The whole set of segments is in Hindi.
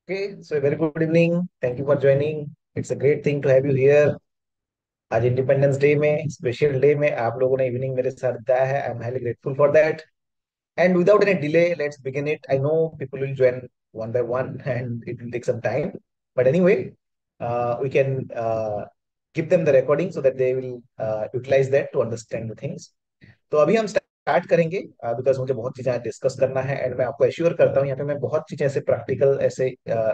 Okay, so very good evening. Thank you for joining. It's a great thing to have you here. आज इंडिपेंडेंस डे में स्पेशल डे में आप लोगों ने इवनिंग मेरे साथ बिताया है. I am highly grateful for that. And without any delay, let's begin it. I know people will join one by one and it will take some time. But anyway, we can give them the recording so that they will utilize that to understand the things. तो अभी हम स्टार्ट करेंगे बिकॉज मुझे बहुत चीजें डिस्कस करना है एंड मैं आपको एश्योर करता हूँ यहाँ पे मैं बहुत चीजें ऐसे प्रैक्टिकल ऐसे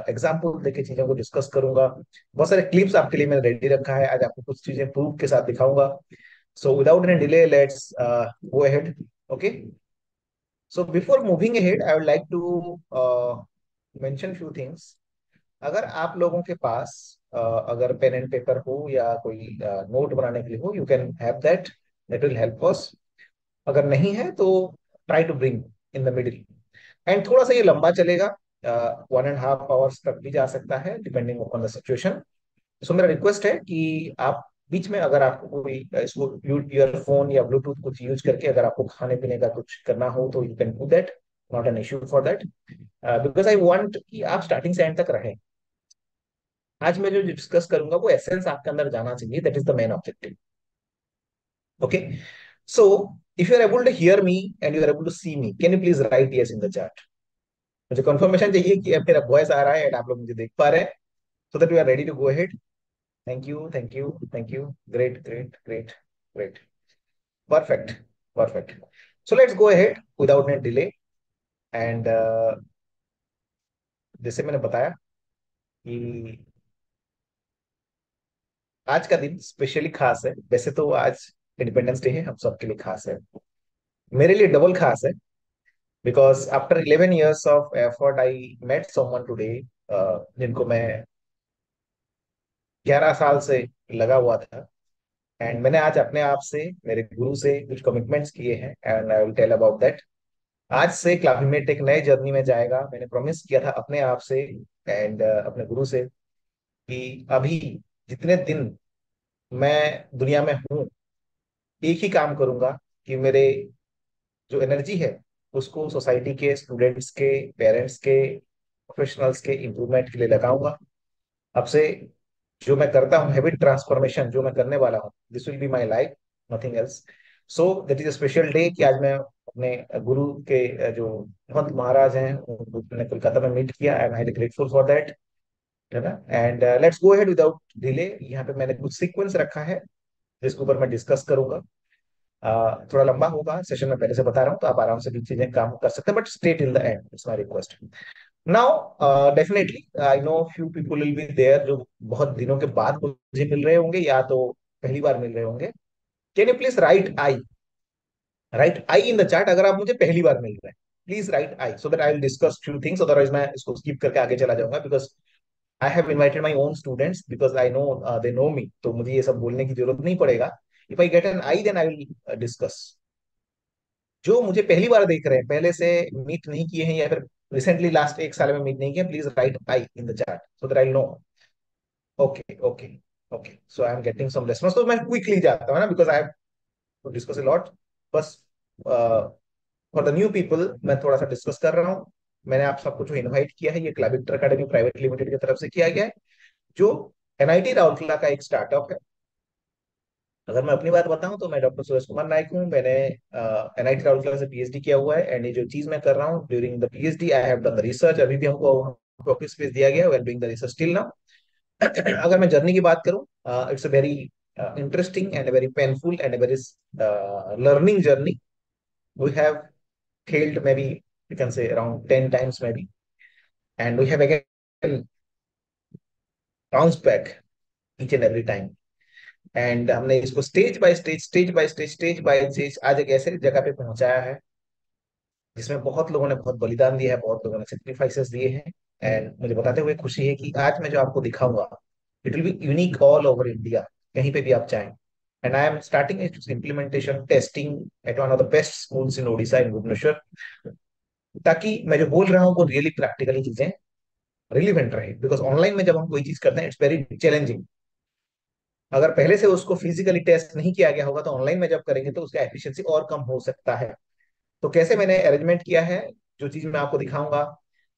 एग्जाम्पल देके चीजों को डिस्कस करूंगा. बहुत सारे क्लिप्स आपके लिए मैंने रेडी रखा है. आज आपको कुछ चीजें प्रूफ के साथ दिखाऊंगा. So without any delay let's go ahead. Okay. So before moving ahead I would like to mention few things. अगर आप लोगों के पास अगर पेन एंड पेपर हो या कोई नोट बनाने के लिए हो, you can have that. That will help us. अगर नहीं है तो try to bring in the middle. And थोड़ा सा ये लंबा चलेगा. 1.5 आवर्स तक भी जा सकता है डिपेंडिंग अपॉन द सिचुएशन. सो मेरा रिक्वेस्ट है कि आप बीच में अगर आपको कोई इसको ईयरफोन या ब्लूटूथ कुछ यूज करके अगर आपको खाने पीने का कुछ करना हो तो you can do that. Not an issue for that. Because I want कि आप स्टार्टिंग से एंड तक रहें. आज मैं जो डिस्कस करूंगा वो एसेंस आपके अंदर जाना चाहिए. That is the main objective. Okay. So if you are able to hear me and you are able to see me, can you please write yes in the chat? मुझे कंफर्मेशन चाहिए कि अब मेरा वॉइस आ रहा है एंड आप लोग मुझे देख पा रहे हैं. So that we are ready to go ahead. Thank you, thank you, thank you. Great, great, great, great. Perfect, perfect. So let's go ahead without any delay. And जैसे मैंने बताया कि आज का दिन स्पेशली खास है. वैसे तो आज इंडिपेंडेंस डे है, हम सबके लिए खास है. मेरे लिए डबल खास है because after 11 years of effort I met someone today जिनको मैं 11 साल से लगा हुआ था. एंड मैंने आज अपने आप से मेरे गुरु से कुछ कमिटमेंट्स किए हैं and I will tell about that. आज से क्लासमेट एक नए जर्नी में जाएगा. मैंने प्रॉमिस किया था अपने आप से एंड अपने गुरु से कि अभी जितने दिन मैं दुनिया में हूँ एक ही काम करूंगा कि मेरे जो एनर्जी है उसको सोसाइटी के स्टूडेंट्स के पेरेंट्स के प्रोफेशनल्स के इम्प्रूवमेंट के लिए लगाऊंगा. अब से जो मैं करता हूँ हैबिट ट्रांसफॉर्मेशन जो मैं करने वाला हूँ this will be my life, nothing else. So that is a special day कि आज मैं अपने गुरु के जो महंत महाराज हैं उनको मैंने कोलकाता में मीट किया. I am highly grateful for that. है ना. And let's go ahead without delay. यहाँ पे मैंने कुछ सीक्वेंस रखा है जिसके ऊपर मैं डिस्कस करूंगा. थोड़ा लंबा होगा सेशन में पहले से बता रहा हूँ तो आप आराम से भी चीजें काम कर सकते हैं but stay till the end. It's my request. Now definitely I know few people will be there जो बहुत दिनों के बाद मुझे मिल रहे होंगे या तो पहली बार मिल रहे होंगे. Can you please write I in the chat अगर आप मुझे पहली बार मिल रहे हैं. Please write I so that I will discuss few things. Otherwise मैं इसको स्किप करके आगे चला जाऊंगा because I have invited my own students because I know they know me. तो मुझे ये सब बोलने की जरूरत नहीं पड़ेगा. If I get an I then I will discuss. जो मुझे पहली बार देख रहे हैं पहले से मीट नहीं किए हैं या फिर रिसेंटली लास्ट 1 साल में मीट नहीं किया, please write I in the chat so that I know. Okay, okay, okay. So I am getting some response. तो मैं क्विकली जाता हूँ ना because I have to discuss a lot. बस फॉर द न्यू पीपल मैं थोड़ा सा डिस्कस कर रहा हूँ. मैंने आप सबको जो इनवाइट किया है ये क्लाविक्टर अकेडमी प्राइवेट लिमिटेड की तरफ से किया गया है जो एनआईटी राउरकेला का एक स्टार्टअप है. अगर मैं अपनी बात बताऊं तो मैं डॉक्टर सुरेश कुमार नायक हूं. मैंने एनआईटी राउरकेला से पीएचडी किया हुआ है एंड ये जो चीज मैं कर रहा हूँ during the PhD I have done the research. अभी भी हमको ऑफिस स्पेस दिया गया है. We are doing the research till now. अगर मैं जर्नी की बात करूं it's a very interesting and a very painful and a very learning journey. We have failed maybe you can say around 10 times maybe and we have again bounced back each and every time. And हमने इसको स्टेज बाय स्टेज आज एक ऐसे जगह पे पहुंचाया है जिसमें बहुत लोगों ने बहुत बलिदान दिया है, बहुत लोगों ने सेक्रीफाइसेस दिए हैं. एंड मुझे बताते हुए खुशी है कि आज मैं जो आपको दिखाऊंगा it will be unique all over India, कहीं पे भी आप चाहें। And I am starting implementation testing at one of the best schools in Odisha in Bhubaneswar, ताकि मैं जो बोल रहा हूँ वो रियली प्रैक्टिकली चीजें रिलीवेंट रहे। बिकॉज ऑनलाइन में जब हम कोई चीज करते हैं इट्स वेरी चैलेंजिंग। अगर पहले से उसको फिजिकली टेस्ट नहीं किया गया होगा तो ऑनलाइन में जब करेंगे तो उसका एफिशिएंसी और कम हो सकता है। तो कैसे मैंने अरेंजमेंट किया है, जो चीज मैं आपको दिखाऊंगा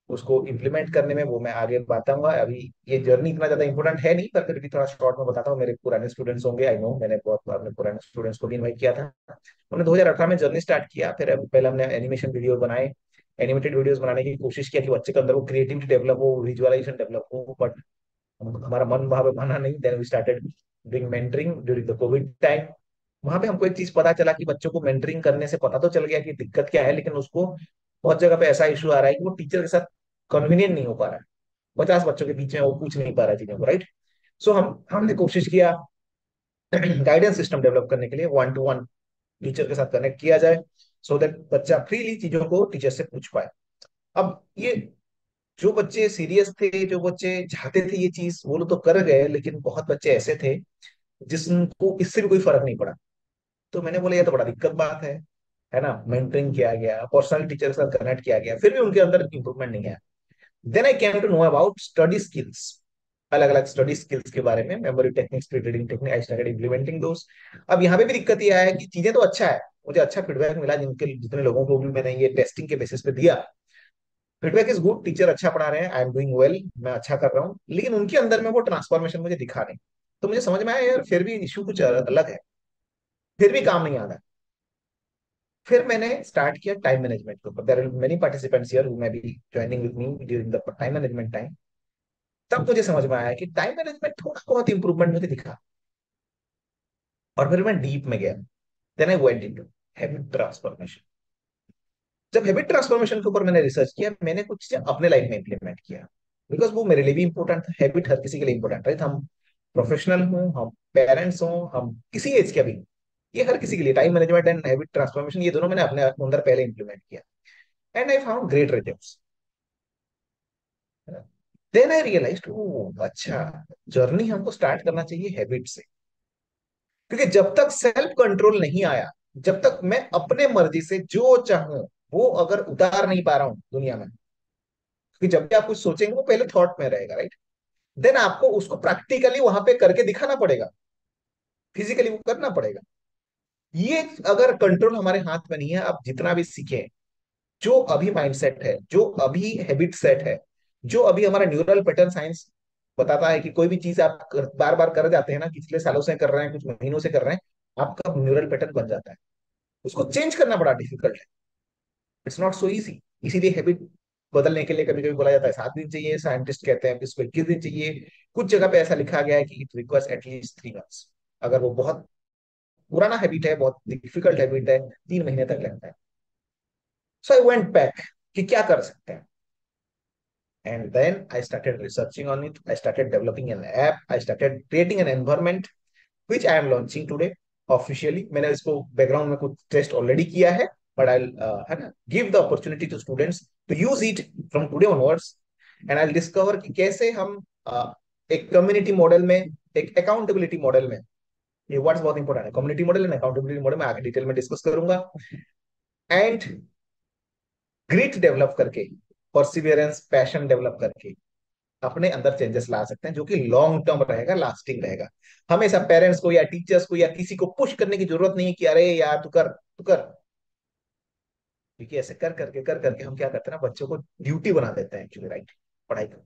उसको इम्प्लीमेंट करने में वो मैं आगे बताऊंगा। अभी ये जर्नी इतना ज्यादा इंपॉर्टेंट है नहीं, पर फिर भी थोड़ा शॉर्ट में बताता हूँ। मेरे पुराने स्टूडेंट्स होंगे, आई नो, मैंने बहुत अपने पुराने स्टूडेंट्स को भी इन्वाइट किया था। हमने 2018 में जर्नी स्टार्ट किया। फिर पहले हमने एनिमेशन वीडियो बनाए, एनिमेटेड वीडियोस बनाने की कोशिश किया कि बच्चे के अंदर वो क्रिएटिविटी डेवलप हो, विजुअलाइजेशन डेवलप हो। बट हमारा मन वहां पे माना नहीं। Then we started doing mentoring during the COVID time. वहां पे हमको एक चीज पता चला कि बच्चों को मेंटरिंग करने से पता तो चल गया कि दिक्कत क्या है, लेकिन उसको बहुत जगह पे ऐसा इशू आ रहा है कि वो टीचर के साथ कन्वीनियंट नहीं हो पा रहा है। 50 बच्चों के बीच में वो पूछ नहीं पा रहा है चीजों को, राइट। सो हमने कोशिश किया गाइडेंस सिस्टम डेवलप करने के लिए, वन टू वन टीचर के साथ कनेक्ट किया जाए, सो दैट बच्चा फ्रीली चीजों को टीचर से पूछ पाए। अब ये जो बच्चे सीरियस थे, जो बच्चे चाहते थे ये चीज, वो लोग तो कर गए, लेकिन बहुत बच्चे ऐसे थे जिसको इससे भी कोई फर्क नहीं पड़ा। तो मैंने बोला ये तो बड़ा दिक्कत बात है ना। मेंटरिंग किया गया, पर्सनल टीचर के साथ कनेक्ट किया गया, फिर भी उनके अंदर इंप्रूवमेंट नहीं आया। Then I came to know about study skills, अलग अलग स्टडी स्किल्स के बारे में, memory techniques, pre reading technique, I started implementing those. अब यहाँ पे भी दिक्कत ये आया कि चीजें तो अच्छा है, मुझे अच्छा फीडबैक मिला, जिनके जितने लोगों को भी मैंने ये टेस्टिंग के बेसिस पे दिया, फीडबैक इज गुड, टीचर अच्छा पढ़ा रहे हैं, आई एम डूइंग वेल, मैं अच्छा कर रहा हूँ, लेकिन उनके अंदर में वो ट्रांसफॉर्मेशन मुझे दिखा नहीं। तो मुझे समझ में आया यार फिर भी इशू कुछ अलग है, फिर भी काम नहीं आ रहा है। फिर मैंने स्टार्ट किया टाइम मैनेजमेंट के ऊपर। There are many participants here who may be joining with me during the time management time. तब मुझे समझ में आया कि टाइम मैनेजमेंट थोड़ा बहुत इंप्रूवमेंट मुझे दिखा। और फिर मैं डीप में गया। Then I went into habit transformation. जब हैबिट ट्रांसफॉर्मेशन के ऊपर मैंने रिसर्च किया, मैंने कुछ चीजें अपने लाइफ में इंप्लीमेंट किया, बिकॉज वो मेरे लिए भी इंपॉर्टेंट था। हैबिट हर किसी के लिए इंपॉर्टेंट है, हम प्रोफेशनल हों, हम पेरेंट्स हों, हम किसी एज के भी, ये हर किसी के लिए time management and habit transformation ये दोनों मैंने अपने अंदर पहले इंप्लीमेंट किया। And I found great results. Then I realize अच्छा, जर्नी हमको स्टार्ट करना चाहिए हैबिट से। क्योंकि जब तक सेल्फ कंट्रोल नहीं आया, जब तक मैं अपने मर्जी से जो चाहूं वो अगर उतार नहीं पा रहा हूं दुनिया में, क्योंकि जब भी आप कुछ सोचेंगे वो पहले थॉट में रहेगा, राइट। देन आपको उसको प्रैक्टिकली वहां पे करके दिखाना पड़ेगा, फिजिकली वो करना पड़ेगा। ये अगर कंट्रोल हमारे हाथ में नहीं है, आप जितना भी सीखें, जो अभी माइंडसेट है, जो अभी हैबिट सेट है, जो अभी हमारा न्यूरल पैटर्न साइंस बताता है कि कोई भी चीज आप बार बार कर जाते हैं ना, पिछले सालों से कर रहे हैं, कुछ महीनों से कर रहे हैं, आपका न्यूरल पैटर्न बन जाता है। उसको चेंज करना बड़ा डिफिकल्ट है, इट्स नॉट सो इजी। इसीलिए हैबिट बदलने के लिए कभी कभी बोला जाता है 7 दिन चाहिए, साइंटिस्ट कहते हैं इसको 21 दिन चाहिए। कुछ जगह पे ऐसा लिखा गया है कि इट रिक्वायर्स एटलीस्ट 3 मंथ्स। अगर वो बहुत पुराना हैबिट है, बहुत डिफिकल्ट हैबिट है, 3 महीने तक लगता है। सो आई वेंट बैक कि क्या कर सकते हैं। And then I started researching on it. I started developing an app. I started creating an environment which I am launching today officially. मैंने इसको बैकग्राउंड में कुछ टेस्ट ऑलरेडी किया है, बट आई है ना give the opportunity to students to use it from today onwards. And I discover कि कैसे हम एक कम्युनिटी मॉडल में, एक अकाउंटेबिलिटी मॉडल में, ये वर्ड्स बहुत इंपॉर्टेंट है, community model and accountability model में आगे डिटेल में डिस्कस करूंगा। एंड ग्रिट डेवलप करके, परसिवियरेंस, पैशन डेवलप करके अपने अंदर चेंजेस ला सकते हैं, जो कि लॉन्ग टर्म रहेगा, लास्टिंग रहेगा। हमेशा पेरेंट्स को या टीचर्स को या किसी को पुश करने की जरूरत नहीं है कि अरे यार तू कर तू कर। क्योंकि ऐसे कर करके हम क्या करते हैं ना, बच्चों को ड्यूटी बना देते हैं एक्चुअली, राइट। पढ़ाई को,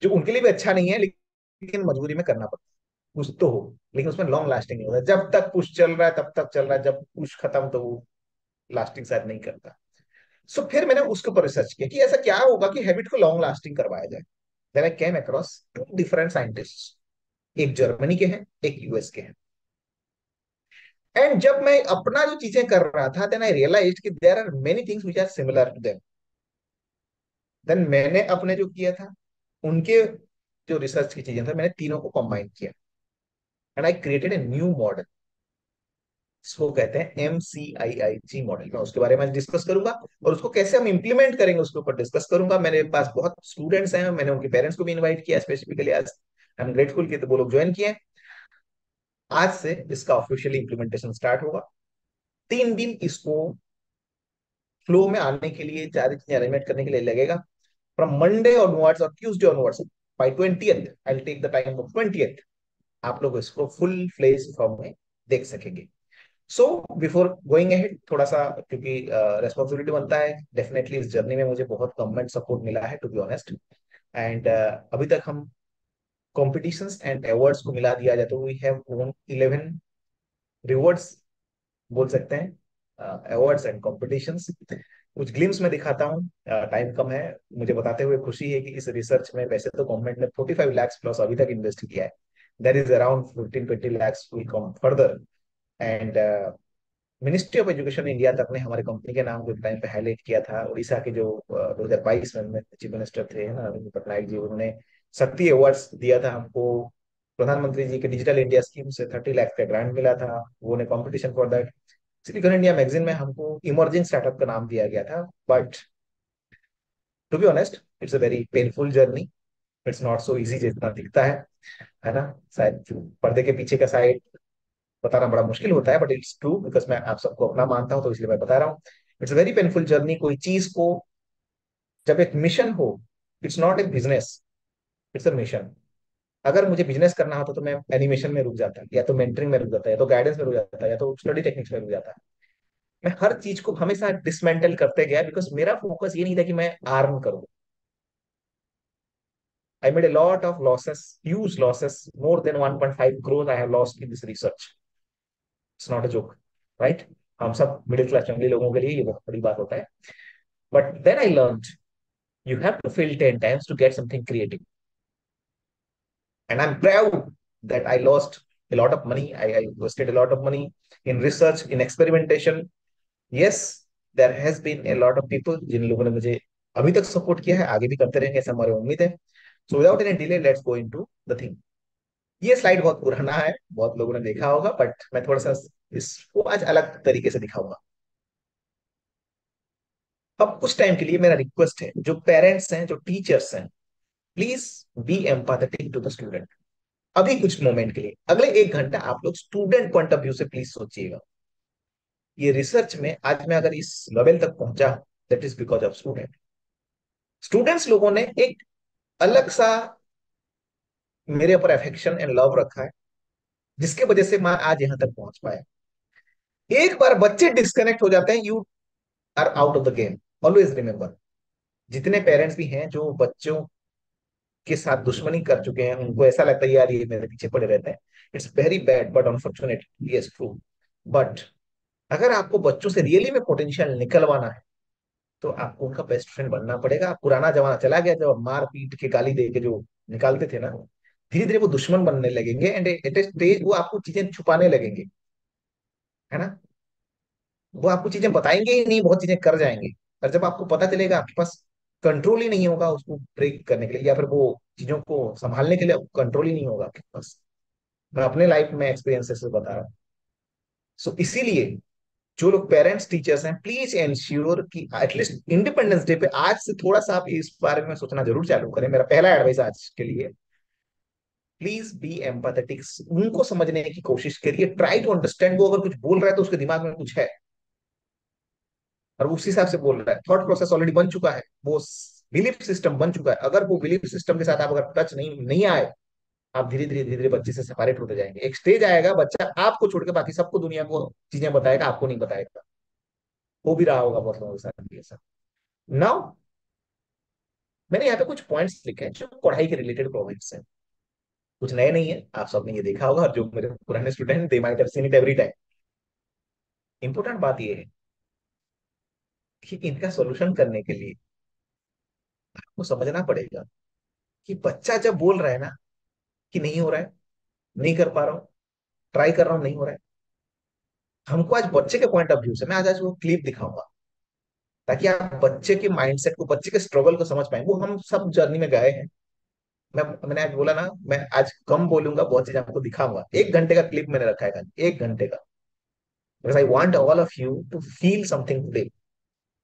जो उनके लिए भी अच्छा नहीं है, लेकिन मजबूरी में करना पड़ता है। कुछ तो हो, लेकिन उसमें लॉन्ग लास्टिंग नहीं होता। जब तक पुश चल रहा है तब तक चल रहा है, जब पुश खत्म तो वो लास्टिंग शायद नहीं करता। सो फिर मैंने उसके ऊपर रिसर्च किया कि ऐसा क्या होगा कि हैबिट को लॉन्ग लास्टिंग करवाया जाए। Then I came across 2 different scientist, एक जर्मनी के हैं, एक यूएस के हैं। एंड जब मैं अपना जो चीजें कर रहा था, देन आई रियलाइज कि there are many things which are similar to them. देन मैंने अपने जो किया था, उनके जो रिसर्च की चीजें था, मैंने तीनों को कंबाइन किया and I created a new model. इसको कहते हैं MCIIG मॉडल। मैं उसके बारे में डिस्कस करूंगा, और उसको कैसे हम इंप्लीमेंट करेंगे उसके ऊपर डिस्कस करूंगा। मेरे पास बहुत स्टूडेंट्स हैं, मैंने उनके पेरेंट्स को भी इनवाइट किया स्पेसिफिकली आज। आई एम ग्रेटफुल कि तो वो लोग ज्वाइन किए। आज से इसका ऑफिशियली इंप्लीमेंटेशन स्टार्ट होगा। 3 दिन इसको फ्लो में आने के लिए, सारी चीजें अरेंजमेंट करने के लिए लगेगा। फ्रॉम मंडे ऑनवर्ड्स और Tuesday onwards by 20th, I will take the time of 20th, आप लोग इसको फुल फ्लेज फॉर्म में देख सकेंगे। सो बिफोर गोइंग अहेड, थोड़ा सा क्योंकि रेस्पॉन्सिबिलिटी बनता है, डेफिनेटली इस जर्नी में मुझे बहुत गवर्नमेंट सपोर्ट मिला है टू बी ऑनेस्ट। एंड अभी तक हम कॉम्पिटिशन्स एंड अवार्ड्स को मिला दिया जाए तो वी हैव वोन 11 रिवॉर्ड्स, बोल सकते हैं, अवार्ड्स एंड कॉम्पिटिशन्स। कुछ ग्लिम्स में दिखाता हूँ, टाइम कम है। मुझे बताते हुए खुशी है कि इस रिसर्च में वैसे तो गवर्नमेंट ने 45 लाख प्लस अभी तक इन्वेस्ट किया है। There is around 15-20 lakhs will come further. And ministry of education India तक ने हमारे कंपनी के नाम को एक टाइम पे हाईलाइट किया था। उड़ीसा के जो 2022 में चीफ मिनिस्टर थे ना, नवीन पटनायक जी, उन्होंने शक्ति अवार्ड्स दिया था हमको। प्रधानमंत्री जी के डिजिटल इंडिया स्कीम से 30 लाख का ग्रांट मिला था, वो ने competition for that. Silicon India magazine में हमको इमर्जिंग स्टार्टअप का नाम दिया गया था। But to be honest, it's a very painful journey. It's not so easy जितना दिखता है ना। शायद पर्दे के पीछे का साइड बताना बड़ा मुश्किल होता है, बट इट्स ट्रू, बिकॉज मैं आप सबको अपना मानता हूं तो इसलिए मैं बता रहा हूँ। It's very painful journey. कोई चीज को जब एक मिशन हो, it's not a business, it's a mission. अगर मुझे बिजनेस करना होता तो मैं एनिमेशन में रुक जाता, या तो मेंटरिंग में रुक जाता, या तो गाइडेंस में रुक जाता, या तो स्टडी टेक्निक्स में रुक जाता। मैं हर चीज को हमेशा डिसमेंटल करते गया, बिकॉज मेरा फोकस ये नहीं था कि मैं अर्न करूं। I made a lot of losses, huge losses, more than 1.5 crores I have lost in this research. It's not a joke, right? हम सब मिडिल क्लास फैमिली लोगों के लिए ये बहुत बड़ी बात होता है। But then I learn you have to fail 10 times to get something creative. And I'm proud that I lost a lot of money. I wasted a lot of money in research, in experimentation. Yes, there has been a lot of people जिन लोगों ने मुझे अभी तक सपोर्ट किया है, आगे भी करते रहेंगे ऐसा हमारी उम्मीद है। सो without any delay, let's go into the thing. ये स्लाइड बहुत पुराना है, बहुत लोगों ने देखा होगा, बट मैं थोड़ा सा इसको आज अलग तरीके से दिखाऊंगा। अब कुछ टाइम के लिए मेरा रिक्वेस्ट है, जो पेरेंट्स हैं, जो टीचर्स हैं, please be empathetic to the student. अभी कुछ मोमेंट के लिए, अगले 1 घंटा आप लोग स्टूडेंट पॉइंट ऑफ व्यू से प्लीज सोचिएगा। ये रिसर्च में आज मैं अगर इस लेवल तक पहुंचा, that is because of student. Students लोगों ने एक अलग सा मेरे ऊपर अफेक्शन एंड लव रखा है, जिसके वजह से मैं आज यहां तक पहुंच पाया। एक बार बच्चे डिस्कनेक्ट हो जाते हैं, you are out of the game. Always remember, जितने पेरेंट्स भी हैं जो बच्चों के साथ दुश्मनी कर चुके हैं, उनको ऐसा लगता है यार ये मेरे पीछे पड़े रहते हैं। It's very bad but unfortunate, yes true. But अगर आपको बच्चों से रियली में पोटेंशियल निकलवाना है, तो आपको उनका बेस्ट फ्रेंड बनना पड़ेगा। पुराना जमाना चला गया जब मार पीट के गाली दे के जो निकालते थे ना, धीरे धीरे वो दुश्मन बनने लगेंगे, एंड एट ए स्टेज वो आपको चीजें छुपाने लगेंगे, है ना। वो आपको चीजें बताएंगे ही नहीं, बहुत चीजें कर जाएंगे। और जब आपको पता चलेगा आपके पास कंट्रोल ही नहीं होगा उसको ब्रेक करने के लिए, या फिर वो चीजों को संभालने के लिए कंट्रोल ही नहीं होगा आपके पास। मैं अपने लाइफ में एक्सपीरियंसेस से बता रहा हूँ। सो इसीलिए जो लोग पेरेंट्स टीचर्स हैं, प्लीज एंश्योर कि एटलीस्ट इंडिपेंडेंस डे पे आज से थोड़ा सा आप इस बारे में सोचना जरूर चालू करें। मेरा पहला एडवाइस आज के लिए, प्लीज बी एम्पैथेटिक। उनको समझने की कोशिश करिए, ट्राई टू अंडरस्टैंड। वो अगर कुछ बोल रहा है तो उसके दिमाग में कुछ है, और उस हिसाब से बोल रहा है। थॉट प्रोसेस ऑलरेडी बन चुका है, वो बिलीफ सिस्टम बन चुका है। अगर वो बिलीफ सिस्टम के साथ आप अगर टच नहीं नहीं आए, आप धीरे धीरे बच्चे से सेपरेट होते जाएंगे। एक स्टेज आएगा, बच्चा आपको छोड़ के बाकी सबको दुनिया को चीजें बताएगा, आपको नहीं बताएगा। वो भी रहा होगा बहुत लोगों के साथ भी ऐसा। नाउ मैंने यहाँ पे कुछ पॉइंट्स लिखे हैं जो पढ़ाई के रिलेटेड पॉइंट्स हैं। कुछ नए नहीं है, आप सबने ये देखा होगा, और जो मेरे पुराने student they might have seen it every time. Important बात ये है कि इनका सॉल्यूशन करने के लिए आपको समझना पड़ेगा कि बच्चा जब बोल रहा है ना कि नहीं हो रहा है, नहीं कर पा रहा हूँ, ट्राई कर रहा हूँ, नहीं हो रहा है, हमको आज बच्चे के पॉइंट ऑफ व्यू से मैं आज आज वो क्लिप दिखाऊंगा, ताकि आप बच्चे के माइंडसेट को, बच्चे के स्ट्रगल को समझ पाए। वो हम सब जर्नी में गए हैं। मैंने आज बोला ना, मैं आज कम बोलूंगा, बहुत चीज आपको दिखाऊंगा। 1 घंटे का क्लिप मैंने रखा है, 1 घंटे का। Because I want all of you to feel something today.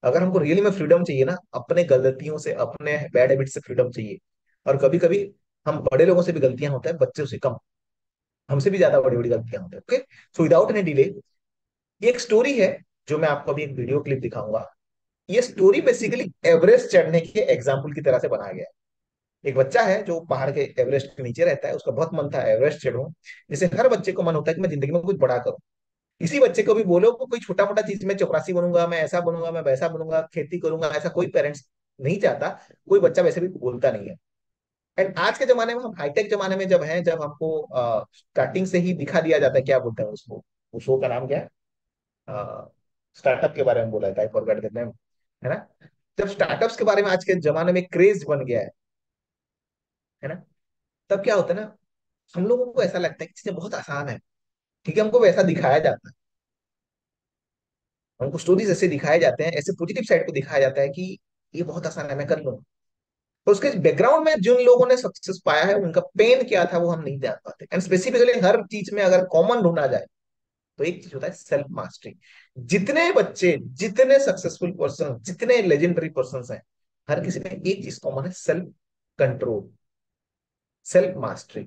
अगर हमको रियली में फ्रीडम चाहिए ना, अपने गलतियों से, अपने बैड हैबिट से फ्रीडम चाहिए। और कभी कभी हम बड़े लोगों से भी गलतियां होता है, बच्चों से कम, हमसे भी ज्यादा बड़ी बड़ी गलतियां होती है। ओके, सो विदाउट एनी डिले, ये एक स्टोरी है जो मैं आपको अभी एक वीडियो क्लिप दिखाऊंगा। ये स्टोरी बेसिकली एवरेस्ट चढ़ने के एग्जाम्पल की तरह से बनाया गया है। एक बच्चा है जो पहाड़ के एवरेस्ट के नीचे रहता है, उसका बहुत मन था एवरेस्ट चढ़ूं। जैसे हर बच्चे को मन होता है कि मैं जिंदगी में कुछ बड़ा करूं। इसी बच्चे को भी बोलो को कोई छोटा मोटा चीज में, चपरासी बनूंगा, मैं ऐसा बनूंगा, मैं वैसा बनूंगा, खेती करूंगा, ऐसा कोई पेरेंट्स नहीं चाहता। कोई बच्चा वैसे भी बोलता नहीं है। एंड आज के जमाने में, हम हाईटेक जमाने में जब हैं, जब हमको स्टार्टिंग से ही दिखा दिया जाता है, क्या बोलते हैं उसको, उस शो का नाम क्या है, स्टार्टअप के बारे में बोला था, आई फॉरगॉट द नेम, है ना। जब स्टार्टअप्स के बारे में आज के जमाने में क्रेज बन गया है ना, तब क्या होता है ना, हम लोगों को ऐसा लगता है कि चीजें बहुत आसान है। ठीक है, हमको वैसा दिखाया जाता है, हमको स्टोरीज ऐसे दिखाए जाते हैं, ऐसे पॉजिटिव साइड को दिखाया जाता है कि ये बहुत आसान है, मैं कर लूंगा। तो उसके बैकग्राउंड में जिन लोगों ने सक्सेस पाया है, उनका पेन क्या था, वो हम नहीं जान पाते। एंड स्पेसिफिकली हर चीज में अगर कॉमन ढूंढा जाए, तो एक चीज होता है सेल्फ मास्टरी। जितने बच्चे, जितने सक्सेसफुल पर्सन, जितने लेजेंडरी पर्सन हैं, हर किसी में एक चीज कॉमन है, सेल्फ कंट्रोल, सेल्फ मास्टरी।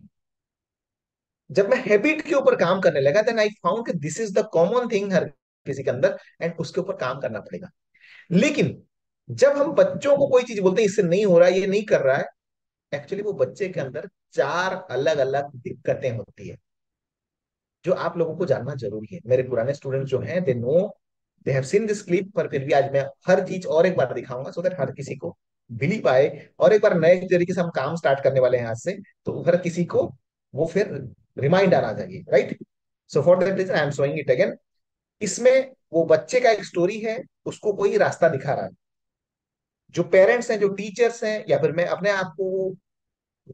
जब मैं हैबिट के ऊपर काम करने लगा, देन आई फाउंड कि this is the common thing हर किसी के अंदर, एंड उसके ऊपर काम करना पड़ेगा। लेकिन जब हम बच्चों को कोई चीज बोलते हैं इससे नहीं हो रहा है, ये नहीं कर रहा है, एक्चुअली वो बच्चे के अंदर चार अलग अलग दिक्कतें होती है, जो आप लोगों को जानना जरूरी है। मेरे पुराने स्टूडेंट जो हैं, they know, they have seen this clip, पर फिर भी आज मैं हर चीज और एक बार दिखाऊंगा, सो दैट हर किसी को बिलीव आए। और एक बार नए तरीके से हम काम स्टार्ट करने वाले हैं आज से, तो हर किसी को वो फिर रिमाइंड आना चाहिए, right. So for that reason I am showing it again. इसमें वो बच्चे का एक स्टोरी है, उसको कोई रास्ता दिखा रहा है। जो पेरेंट्स हैं, जो टीचर्स हैं, या फिर मैं अपने आप को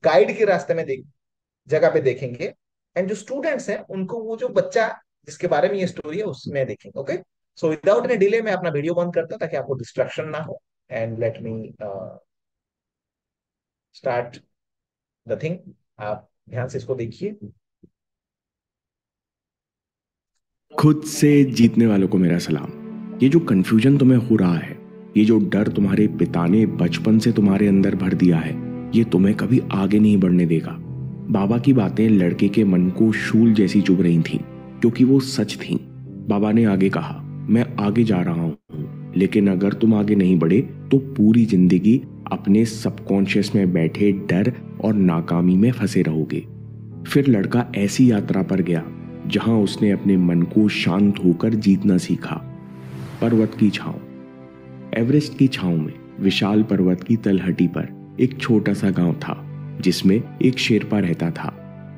गाइड के रास्ते में देख, जगह पे देखेंगे। एंड जो स्टूडेंट्स हैं, उनको वो जो बच्चा जिसके बारे में ये स्टोरी है उसमें देखेंगे। ओके, सो विदाउट एनी डिले मैं अपना वीडियो बंद करता हूं, ताकि आपको डिस्ट्रक्शन ना हो। And let me start the thing. आप ध्यान से इसको देखिए। खुद से जीतने वालों को मेरा सलाम। ये जो कंफ्यूजन तुम्हें हो रहा है, ये जो डर तुम्हारे पिता ने बचपन से तुम्हारे अंदर भर दिया है, ये तुम्हें कभी आगे नहीं बढ़ने देगा। बाबा की बातें लड़के के मन को शूल जैसी चुभ रही थीं, क्योंकि वो सच थीं। बाबा ने आगे कहा, मैं आगे जा रहा हूँ, लेकिन अगर तुम आगे नहीं बढ़े तो पूरी जिंदगी अपने सबकॉन्शियस में बैठे डर और नाकामी में फंसे रहोगे। फिर लड़का ऐसी यात्रा पर गया जहां उसने अपने मन को शांत होकर जीतना सीखा। पर्वत की छांव। एवरेस्ट की छांव में विशाल पर्वत की तलहटी पर एक छोटा सा गांव था, जिसमें एक शेरपा रहता था।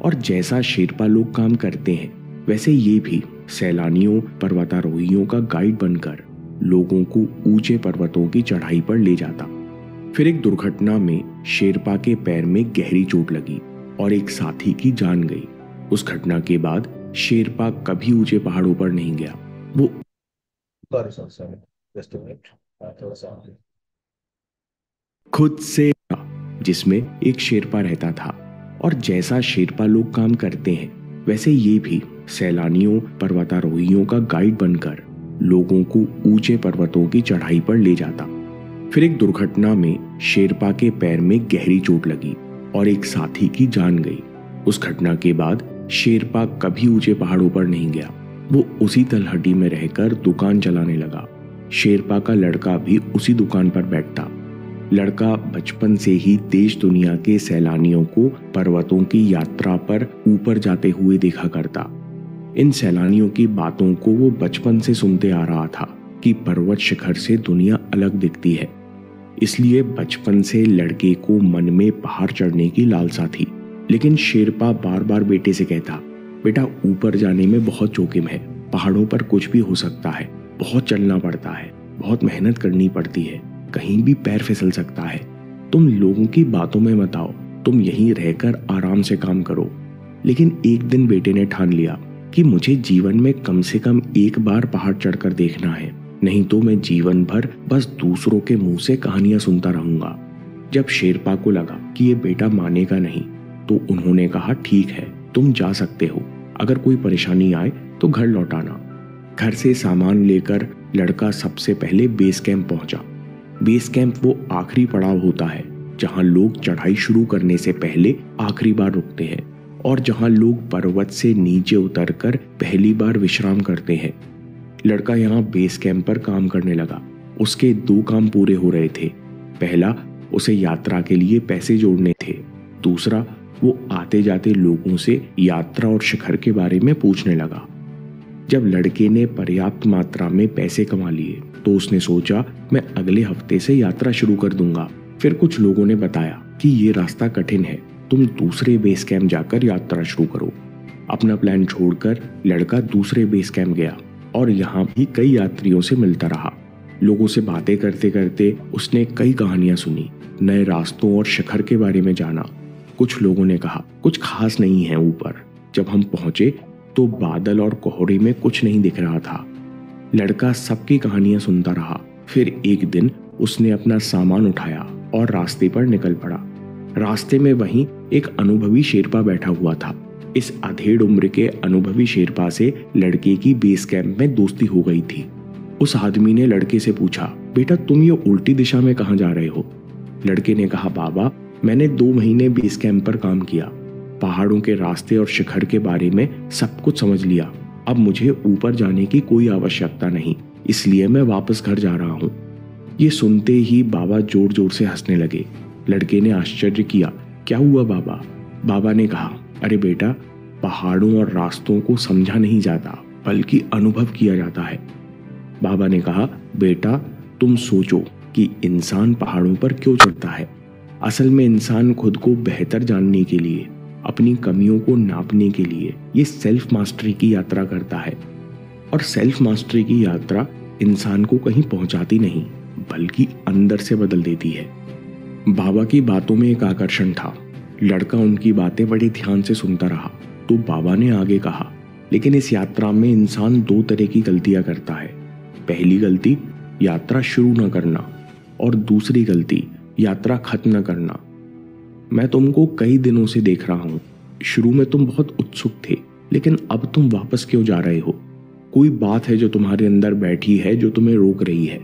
और जैसा शेरपा लोग काम करते हैं, वैसे ये भी सैलानियों, पर्वतारोहियों का गाइड बनकर लोगों को ऊंचे पर्वतों की चढ़ाई पर ले जाता। फिर एक दुर्घटना में शेरपा के पैर में गहरी चोट लगी और एक साथी की जान गई। उस घटना के बाद शेरपा कभी ऊंचे पहाड़ों पर नहीं गया। वो sorry sorry sorry, just a minute, थोड़ा सा। खुद से, जिसमें एक शेरपा रहता था। और जैसा शेरपा लोग काम करते हैं, वैसे ये भी सैलानियों, पर्वतारोहियों का गाइड बनकर लोगों को ऊंचे पर्वतों की चढ़ाई पर ले जाता। फिर एक दुर्घटना में शेरपा के पैर में गहरी चोट लगी और एक साथी की जान गई। उस घटना के बाद शेरपा कभी ऊंचे पहाड़ों पर नहीं गया। वो उसी तलहटी में रहकर दुकान चलाने लगा। शेरपा का लड़का भी उसी दुकान पर बैठता। लड़का बचपन से ही देश दुनिया के सैलानियों को पर्वतों की यात्रा पर ऊपर जाते हुए देखा करता। इन सैलानियों की बातों को वो बचपन से सुनते आ रहा था कि पर्वत शिखर से दुनिया अलग दिखती है। इसलिए बचपन से लड़के को मन में पहाड़ चढ़ने की लालसा थी। लेकिन शेरपा बार बार बेटे से कहता, बेटा ऊपर जाने में बहुत जोखिम है, पहाड़ों पर कुछ भी हो सकता है, बहुत चलना पड़ता है, बहुत मेहनत करनी पड़ती है, कहीं भी पैर फिसल सकता है। तुम लोगों की बातों में मत आओ, तुम यहीं रहकर आराम से काम करो। लेकिन एक दिन बेटे ने ठान लिया कि मुझे जीवन में कम से कम एक बार पहाड़ चढ़कर देखना है, नहीं तो मैं जीवन भर बस दूसरों के मुंह से कहानियां सुनता रहूंगा। जब शेरपा को लगा कि ये बेटा मानेगा नहीं, तो उन्होंने कहा, ठीक है, तुम जा सकते हो, अगर कोई परेशानी आए तो घर लौटाना। घर से सामान लेकर लड़का सबसे पहले बेस कैंप पहुंचा। बेस कैंप वो आखिरी पड़ाव होता है जहां लोग चढ़ाई शुरू करने से पहले आखिरी बार रुकते हैं और जहां लोग पर्वत से नीचे उतरकर पहली बार विश्राम करते हैं। लड़का यहाँ बेस कैंप पर काम करने लगा। उसके दो काम पूरे हो रहे थे। पहला, उसे यात्रा के लिए पैसे जोड़ने थे। दूसरा, वो आते जाते लोगों से यात्रा और शिखर के बारे में पूछने लगा। जब लड़के ने पर्याप्त मात्रा में पैसे कमा लिए तो उसने सोचा, मैं अगले हफ्ते से यात्रा शुरू कर दूंगा। फिर कुछ लोगों ने बताया कि ये रास्ता कठिन है, तुम दूसरे बेस कैंप जाकर यात्रा शुरू करो। अपना प्लान छोड़कर लड़का दूसरे बेस कैंप गया और यहाँ भी कई यात्रियों से मिलता रहा। लोगों से बातें करते करते उसने कई कहानियां सुनी, नए रास्तों और शिखर के बारे में जाना। कुछ लोगों ने कहा कुछ खास नहीं है ऊपर। जब हम पहुंचे तो बादल और कोहरे में कुछ नहीं दिख रहा था। लड़का सबकी कहानियां सुनता रहा। फिर एक दिन उसने अपना सामान उठाया और रास्ते पर निकल पड़ा। रास्ते में वहीं एक अनुभवी शेरपा बैठा हुआ था। इस अधेड़ उम्र के अनुभवी शेरपा से लड़के की बेस कैंप में दोस्ती हो गई थी। उस आदमी ने लड़के से पूछा, बेटा तुम ये उल्टी दिशा में कहाँ जा रहे हो? लड़के ने कहा, बाबा मैंने 2 महीने बेस कैंप पर काम किया, पहाड़ों के रास्ते और शिखर के बारे में सब कुछ समझ लिया। अब मुझे ऊपर जाने की कोई आवश्यकता नहीं, इसलिए मैं वापस घर जा रहा हूँ। ये सुनते ही बाबा जोर जोर से हंसने लगे। लड़के ने आश्चर्य किया, क्या हुआ बाबा? बाबा ने कहा, अरे बेटा, पहाड़ों और रास्तों को समझा नहीं जाता बल्कि अनुभव किया जाता है। बाबा ने कहा, बेटा तुम सोचो कि इंसान पहाड़ों पर क्यों चढ़ता है। असल में इंसान खुद को बेहतर जानने के लिए, अपनी कमियों को नापने के लिए ये सेल्फ मास्टरी की यात्रा करता है। और सेल्फ मास्टरी की यात्रा इंसान को कहीं पहुंचाती नहीं बल्कि अंदर से बदल देती है। बाबा की बातों में एक आकर्षण था। लड़का उनकी बातें बड़े ध्यान से सुनता रहा। तो बाबा ने आगे कहा, लेकिन इस यात्रा में इंसान 2 तरह की गलतियां करता है। पहली गलती यात्रा शुरू न करना और दूसरी गलती यात्रा खत्म न करना। मैं तुमको कई दिनों से देख रहा हूं। शुरू में तुम बहुत उत्सुक थे, लेकिन अब तुम वापस क्यों जा रहे हो? कोई बात है जो तुम्हारे अंदर बैठी है जो तुम्हें रोक रही है।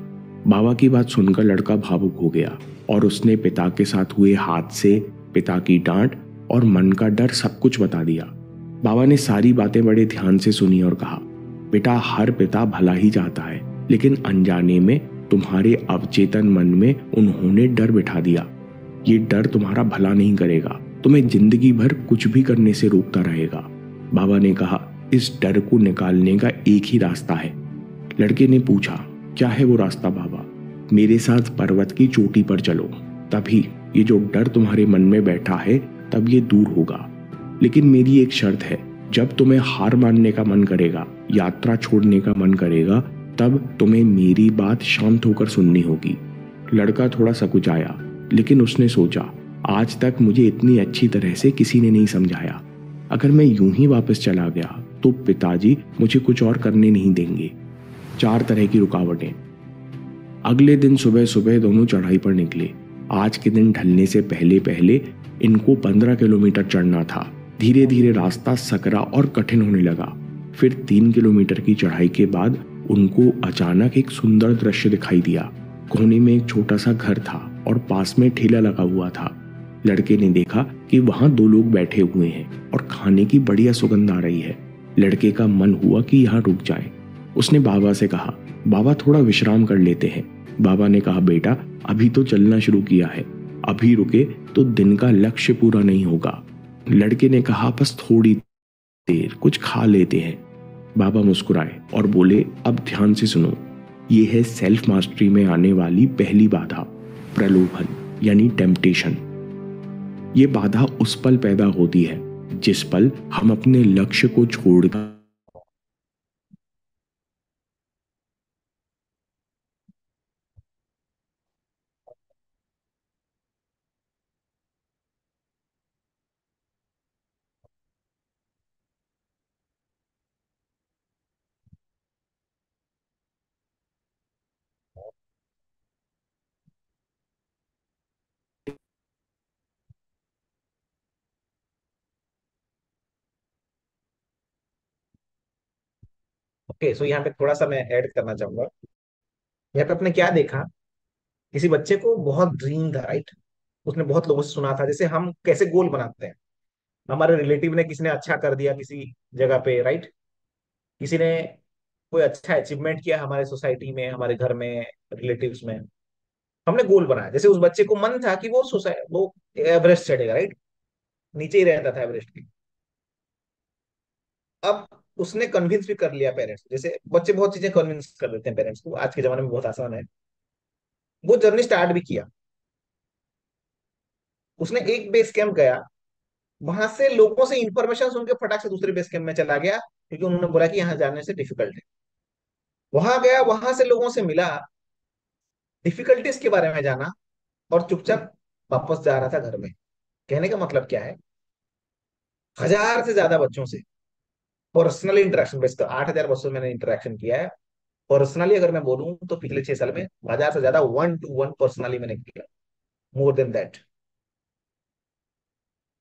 बाबा की बात सुनकर लड़का भावुक हो गया और उसने पिता के साथ हुए हादसे, पिता की डांट और मन का डर सब कुछ बता दिया। बाबा ने सारी बातें बड़े ध्यान से सुनी और कहा, बेटा हर पिता भला ही चाहता है, लेकिन अनजाने में तुम्हारे अवचेतन मन में उन्होंने डर बिठा दिया। ये डर तुम्हारा भला नहीं करेगा, तुम्हें जिंदगी भर कुछ भी करने से रोकता रहेगा। बाबा ने कहा, इस डर को निकालने का एक ही रास्ता है। लड़के ने पूछा, क्या है वो रास्ता बाबा? मेरे साथ पर्वत की चोटी पर चलो, तभी ये जो डर तुम्हारे मन में बैठा है तब ये दूर होगा। लेकिन मेरी एक शर्त है, जब तुम्हें हार मानने का मन करेगा, यात्रा छोड़ने का मन करेगा, तब तुम्हें मेरी बात शांत होकर सुननी होगी। लड़का थोड़ा सकुचाया, लेकिन उसने सोचा, आज तक मुझे इतनी अच्छी तरह से किसी ने नहीं समझाया। अगर मैं यूं ही वापस चला गया तो पिताजी मुझे कुछ और करने नहीं देंगे। 4 तरह की रुकावटें। अगले दिन सुबह सुबह दोनों चढ़ाई पर निकले। आज के दिन ढलने से पहले पहले इनको 15 किलोमीटर चढ़ना था। धीरे धीरे रास्ता सकरा और कठिन होने लगा। फिर 3 किलोमीटर की चढ़ाई के बाद उनको अचानक एक सुंदर दृश्य दिखाई दिया। कोने में एक छोटा सा घर था और पास में ठेला लगा हुआ था। लड़के ने देखा कि वहां 2 लोग बैठे हुए हैं और खाने की बढ़िया सुगंध आ रही है। लड़के का मन हुआ कि यहाँ रुक जाए। उसने बाबा से कहा, बाबा थोड़ा विश्राम कर लेते हैं। बाबा ने कहा, बेटा अभी तो चलना शुरू किया है, अभी रुके तो दिन का लक्ष्य पूरा नहीं होगा। लड़के ने कहा, बस थोड़ी देर कुछ खा लेते हैं। बाबा मुस्कुराए और बोले, अब ध्यान से सुनो, ये है सेल्फ मास्टरी में आने वाली पहली बाधा, प्रलोभन यानी टेम्पटेशन। ये बाधा उस पल पैदा होती है जिस पल हम अपने लक्ष्य को छोड़कर ओके, सो यहाँ पे थोड़ा सा मैं ऐड करना चाहूंगा। यहाँ पे आपने क्या देखा, किसी बच्चे को बहुत ड्रीम था, राइट? उसने बहुत लोगों से सुना था, जैसे हम कैसे गोल बनाते हैं। हमारे रिलेटिव ने, किसी ने अच्छा कर दिया किसी जगह पे, राइट? किसी ने कोई अच्छा अचीवमेंट किया हमारे सोसाइटी में, हमारे घर में, रिलेटिव्स में। हमने गोल बनाया, जैसे उस बच्चे को मन था कि वो एवरेस्ट चढ़ेगा, राइट? नीचे ही रहता था एवरेस्ट के। अब उसने कन्विंस भी कर लिया पेरेंट्स, जैसे बच्चे बहुत चीजें कन्विंस कर देते हैं पेरेंट्स को, आज के जमाने में बहुत आसान है। वो जर्नी स्टार्ट भी किया। उसने एक बेस कैंप गया, वहां से लोगों से इंफॉर्मेशन सुन के फटाक से दूसरे बेस कैंप में चला गया, क्योंकि उन्होंने बोला कि यहाँ जाने से डिफिकल्ट है। वहां गया, वहां से लोगों से मिला, डिफिकल्टीज के बारे में जाना, और चुपचाप वापस जा रहा था घर में। कहने का मतलब क्या है, 1,000 से ज्यादा बच्चों से पर्सनली इंटरेक्शन बेस, तो 8,000 बच्चों से मैंने इंटरेक्शन किया है। पर्सनली अगर मैं बोलूं तो पिछले 6 साल में 1,000 से ज्यादा 1-to-1 पर्सनली मैंने किया, more than that.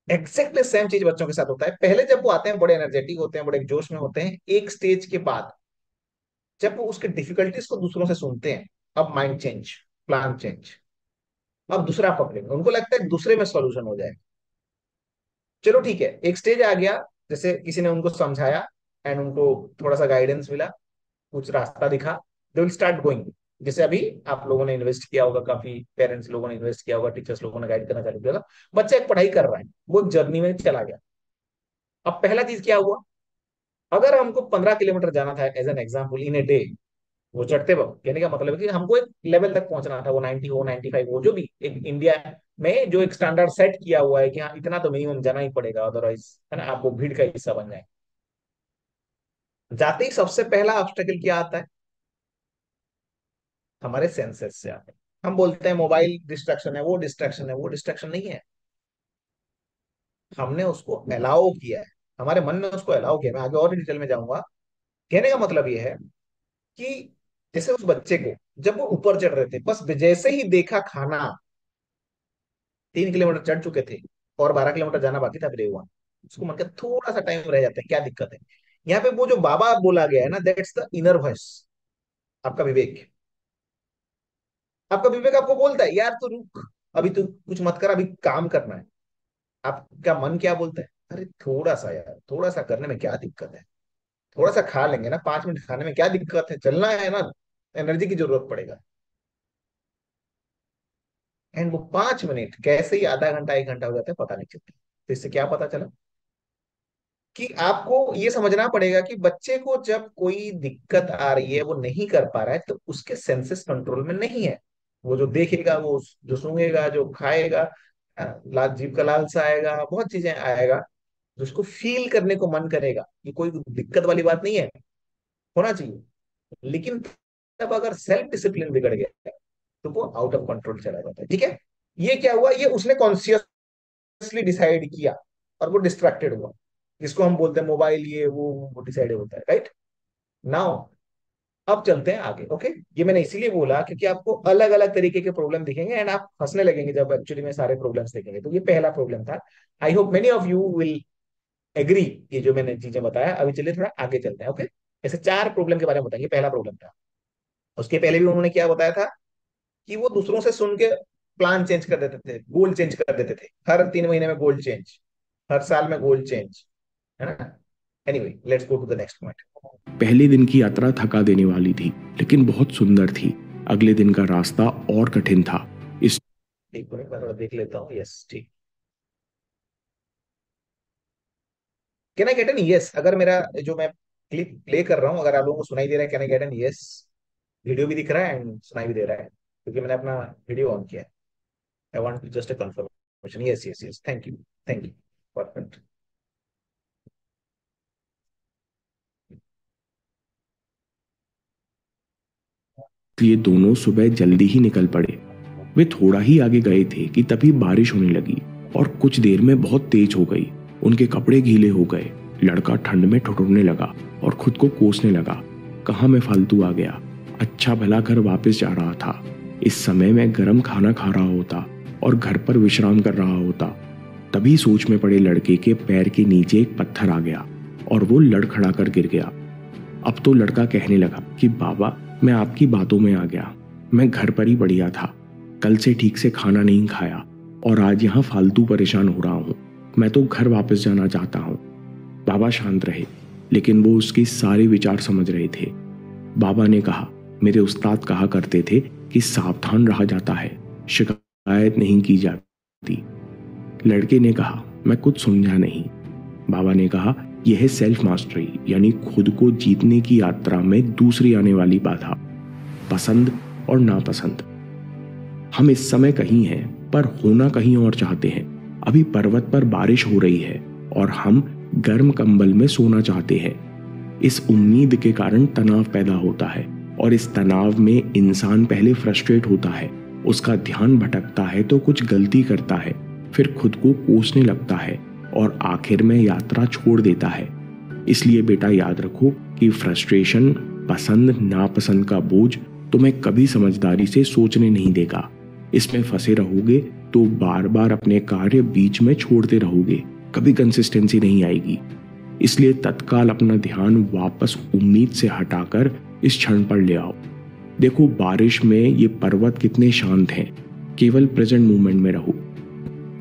Exactly same चीज बच्चों के साथ होता है। पहले जब वो आते हैं बड़े एनर्जेटिक होते हैं, बड़े जोश में होते हैं, एक स्टेज के बाद जब वो उसके डिफिकल्टीज को दूसरों से सुनते हैं, अब माइंड चेंज, प्लान चेंज। अब दूसरा पकड़ेंगे, उनको लगता है दूसरे में सॉल्यूशन हो जाएगा। चलो ठीक है, एक स्टेज आ गया, जैसे किसी ने उनको समझाया एंड उनको थोड़ा सा गाइडेंस मिला, कुछ रास्ता दिखा, दे विल स्टार्ट गोइंग। जैसे अभी आप लोगों ने इन्वेस्ट किया होगा, काफी पेरेंट्स लोगों ने इन्वेस्ट किया होगा, टीचर्स लोगों ने गाइड करना चालू किया था, बच्चा एक पढ़ाई कर रहा है, वो एक जर्नी में चला गया। अब पहला चीज क्या हुआ, अगर हमको 15 किलोमीटर जाना था as an example in a day, वो चढ़ते वक्त, कहने का मतलब है कि हमको एक लेवल तक पहुंचना था, वो 90 हो, 95 हो, जो भी एक इंडिया में जो एक स्टैंडर्ड सेट किया हुआ है कि हाँ इतना तो मिनिमम जाना ही पड़ेगा, अदरवाइज है ना, आप वो भीड़ का हिस्सा बन जाए। जाते ही सबसे पहला ऑब्स्टेकल क्या आता है, हमारे सेंसेस से आता है। हम बोलते हैं मोबाइल डिस्ट्रैक्शन है, वो डिस्ट्रैक्शन है, वो डिस्ट्रैक्शन नहीं है। हमने उसको अलाउ किया है, हमारे मन ने उसको अलाउ किया। मैं आगे और डिटेल में जाऊंगा। कहने का मतलब ये है कि जैसे उस बच्चे को जब वो ऊपर चढ़ रहे थे, बस जैसे ही देखा खाना, 3 किलोमीटर चढ़ चुके थे और 12 किलोमीटर जाना बाकी था, ब्रेक हुआ। उसको मन का थोड़ा सा टाइम रह जाता है, क्या दिक्कत है। यहाँ पे वो जो बाबा बोला गया है ना, दैट्स द इनर वॉइस, आपका विवेक। आपका विवेक आपको बोलता है, यार तू रुक, अभी तू कुछ मत कर, अभी काम करना है। आपका मन क्या बोलता है, अरे थोड़ा सा यार, थोड़ा सा करने में क्या दिक्कत है, थोड़ा सा खा लेंगे ना, 5 मिनट खाने में क्या दिक्कत है, चलना है ना, एनर्जी की जरूरत पड़ेगा। एंड वो 5 मिनट कैसे ही आधा घंटा 1 घंटा हो जाता है, पता नहीं चलता। तो इससे क्या पता चला कि आपको ये समझना पड़ेगा कि बच्चे को जब कोई दिक्कत आ रही है, वो नहीं कर पा रहा है, तो उसके सेंसेस कंट्रोल में नहीं है। वो जो देखेगा, वो जो सूंघेगा, जो खाएगा, लाल जीभ का लालसा आएगा, बहुत चीजें आएगा जो उसको फील करने को मन करेगा। ये कोई दिक्कत वाली बात नहीं है, होना चाहिए। लेकिन तब अगर सेल्फ डिसिप्लिन बिगड़ गया तो वो आउट ऑफ कंट्रोल चला जाता है। ठीक है, ये क्या हुआ, ये उसने कॉन्शियसली डिसाइड किया और वो डिस्ट्रैक्टेड हुआ, जिसको हम बोलते हैं मोबाइल, ये वो डिसाइड होता है, राइट? नाउ अब चलते हैं आगे। ओके, ये मैंने इसीलिए बोला क्योंकि आपको अलग अलग तरीके के प्रॉब्लम दिखेंगे एंड आप हंसने लगेंगे जब एक्चुअली में सारे प्रॉब्लम्स देखेंगे। तो ये पहला प्रॉब्लम था। I hope many of you will agree, ये जो मैंने चीजें बताया। अभी चलिए थोड़ा आगे चलते हैं। ओके, ऐसे 4 प्रॉब्लम के बारे में बताएंगे। पहला प्रॉब्लम था, उसके पहले भी उन्होंने क्या बताया था, कि वो दूसरों से सुन के प्लान चेंज कर देते थे, गोल चेंज कर देते थे, हर 3 महीने में गोल चेंज, हर साल में गोल चेंज, है ना? Anyway, let's go to the next point. पहले दिन की यात्रा थका देने वाली थी, लेकिन बहुत सुंदर थी। अगले दिन का रास्ता और कठिन था। इस एक मिनट मैं थोड़ा देख लेता हूँ। यस, ठीक। Can I get N yes? अगर मेरा जो मैं क्लिप प्ले कर रहा हूँ, अगर आप लोगों को सुनाई दे रहा है, can I get N yes? Video भी दिख रहा है एंड सुनाई भी दे रहा है, क्योंकि मैंने अपना वीडियो ऑन किया है। I want just a confirmation. Yes yes yes, thank you, thank you, perfect. लिए दोनों सुबह जल्दी ही निकल पड़े। वे थोड़ा ही आगे गए थे कि तभी बारिश होने लगी और कुछ देर में बहुत तेज हो गई। उनके कपड़े गीले हो गए। लड़का ठंड में ठिठुरने लगा और खुद को कोसने लगा। कहाँ मैं फालतू आ गया। अच्छा भला घर वापस जा रहा था। इस समय मैं गर्म खाना खा रहा होता और घर पर विश्राम कर रहा होता। तभी सोच में पड़े लड़के के पैर के नीचे एक पत्थर आ गया और वो लड़खड़ा कर गिर गया। अब तो लड़का कहने लगा कि बाबा, मैं आपकी बातों में आ गया। मैं घर पर ही बढ़िया था, कल से ठीक से खाना नहीं खाया और आज यहाँ फालतू परेशान हो रहा हूँ। मैं तो घर वापस जाना चाहता हूँ। बाबा शांत रहे, लेकिन वो उसके सारे विचार समझ रहे थे। बाबा ने कहा, मेरे उस्ताद कहा करते थे कि सावधान रहा जाता है, शिकायत नहीं की जाती। लड़के ने कहा, मैं कुछ समझा नहीं। बाबा ने कहा, यह है सेल्फ मास्टरी, यानी खुद को जीतने की यात्रा में दूसरी आने वाली बाधा, पसंद और नापसंद। हम इस समय कहीं हैं पर होना कहीं और चाहते हैं। अभी पर्वत पर बारिश हो रही है और हम गर्म कंबल में सोना चाहते हैं। इस उम्मीद के कारण तनाव पैदा होता है और इस तनाव में इंसान पहले फ्रस्ट्रेट होता है, उसका ध्यान भटकता है तो कुछ गलती करता है, फिर खुद को कोसने लगता है और आखिर में यात्रा छोड़ देता है। इसलिए बेटा याद रखो कि फ्रस्ट्रेशन, पसंद नापसंद का बोझ तुम्हें कभी समझदारी से सोचने नहीं देगा। इसमें फंसे रहोगे तो बार बार अपने कार्य बीच में छोड़ते रहोगे, कभी कंसिस्टेंसी नहीं आएगी। इसलिए तत्काल अपना ध्यान वापस उम्मीद से हटाकर इस क्षण पर ले आओ। देखो बारिश में ये पर्वत कितने शांत हैं, केवल प्रेजेंट मोमेंट में रहो।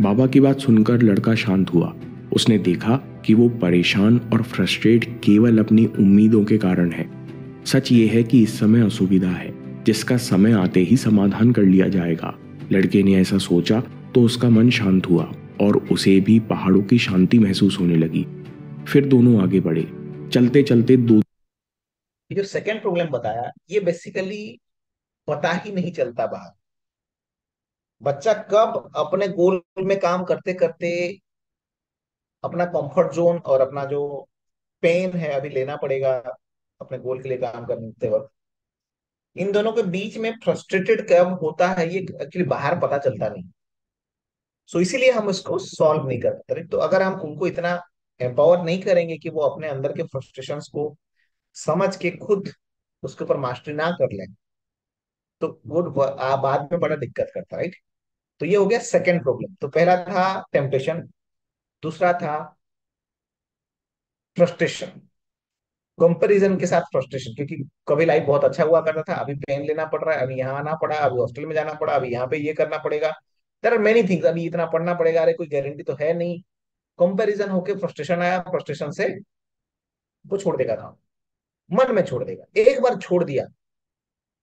बाबा की बात सुनकर लड़का शांत हुआ। उसने देखा कि वो परेशान और फ्रस्ट्रेट केवल अपनी उम्मीदों के कारण है। सच ये है कि इस समय असुविधा है, जिसका समय आते ही समाधान कर लिया जाएगा। लड़के ने ऐसा सोचा तो उसका मन शांत हुआ और उसे भी पहाड़ों की शांति महसूस होने लगी। फिर दोनों आगे बढ़े। चलते चलते दो ये जो सेकंड प्रॉब्लम बताया, ये बेसिकली पता ही नहीं चलता बाहर। बच्चा कब अपने गोल में काम करते करते अपना कंफर्ट जोन और अपना जो पेन है अभी लेना पड़ेगा अपने गोल के लिए काम करते वक्त, इन दोनों के बीच में फ्रस्ट्रेटेड कब होता है ये एक्चुअली बाहर पता चलता नहीं। सो इसीलिए हम इसको सॉल्व नहीं कर पाते। तो अगर हम उनको इतना एम्पावर नहीं करेंगे कि वो अपने अंदर के फ्रस्ट्रेशंस को समझ के खुद उसके ऊपर मास्टरी ना कर लें, तो वो बाद में बड़ा दिक्कत करता है, राइट। तो ये हो गया सेकंड प्रॉब्लम। तो पहला था टेम्पटेशन, दूसरा था फ्रस्ट्रेशन, कंपैरिजन के साथ फ्रस्ट्रेशन, क्योंकि कभी लाइफ बहुत अच्छा हुआ करता था, अभी पेन लेना पड़ रहा है, अभी यहाँ आना पड़ा, अभी हॉस्टल में जाना पड़ा, अभी यहाँ पे ये करना पड़ेगा, देयर आर मेनी थिंग्स, अभी इतना पढ़ना पड़ेगा, अरे कोई गारंटी तो है नहीं। कंपैरिजन होके फ्रस्ट्रेशन आया, फ्रस्ट्रेशन से वो छोड़ देगा काम, मन में छोड़ देगा। एक बार छोड़ दिया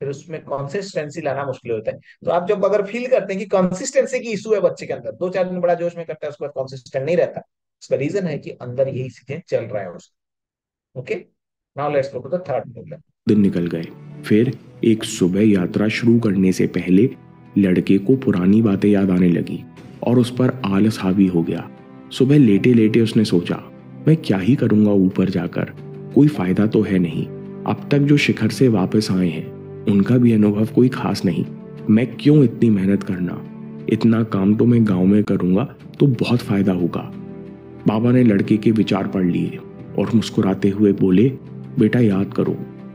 फिर उसमें कंसिस्टेंसी लाना मुश्किल होता है। तो आप जब अगर फील करते हैं कि कंसिस्टेंसी की इशू है बच्चे के अंदर, 2-4 दिन बड़ा जोश में करता है, उसके बाद कंसिस्टेंट नहीं रहता, उसका रीजन है कि अंदर यही चीजें चल रहा है उसका। Okay, now let's go to the third problem. दिन निकल गए। फिर एक सुबह यात्रा शुरू करने से पहले लड़के को पुरानी बातें याद आने लगी और उस पर आलस हावी हो गया। सुबह लेटे लेटे उसने सोचा, मैं क्या ही करूंगा ऊपर जाकर, कोई फायदा तो है नहीं। अब तक जो शिखर से वापस आए हैं उनका भी अनुभव कोई खास नहीं। मैं क्यों इतनी मेहनत करना, इतना काम तो मैं गांव में करूंगा तो बहुत फायदा होगा। बाबा ने लड़के के विचार पढ़ लिए और मुस्कुराते हुए बोले, बेटा याद करो,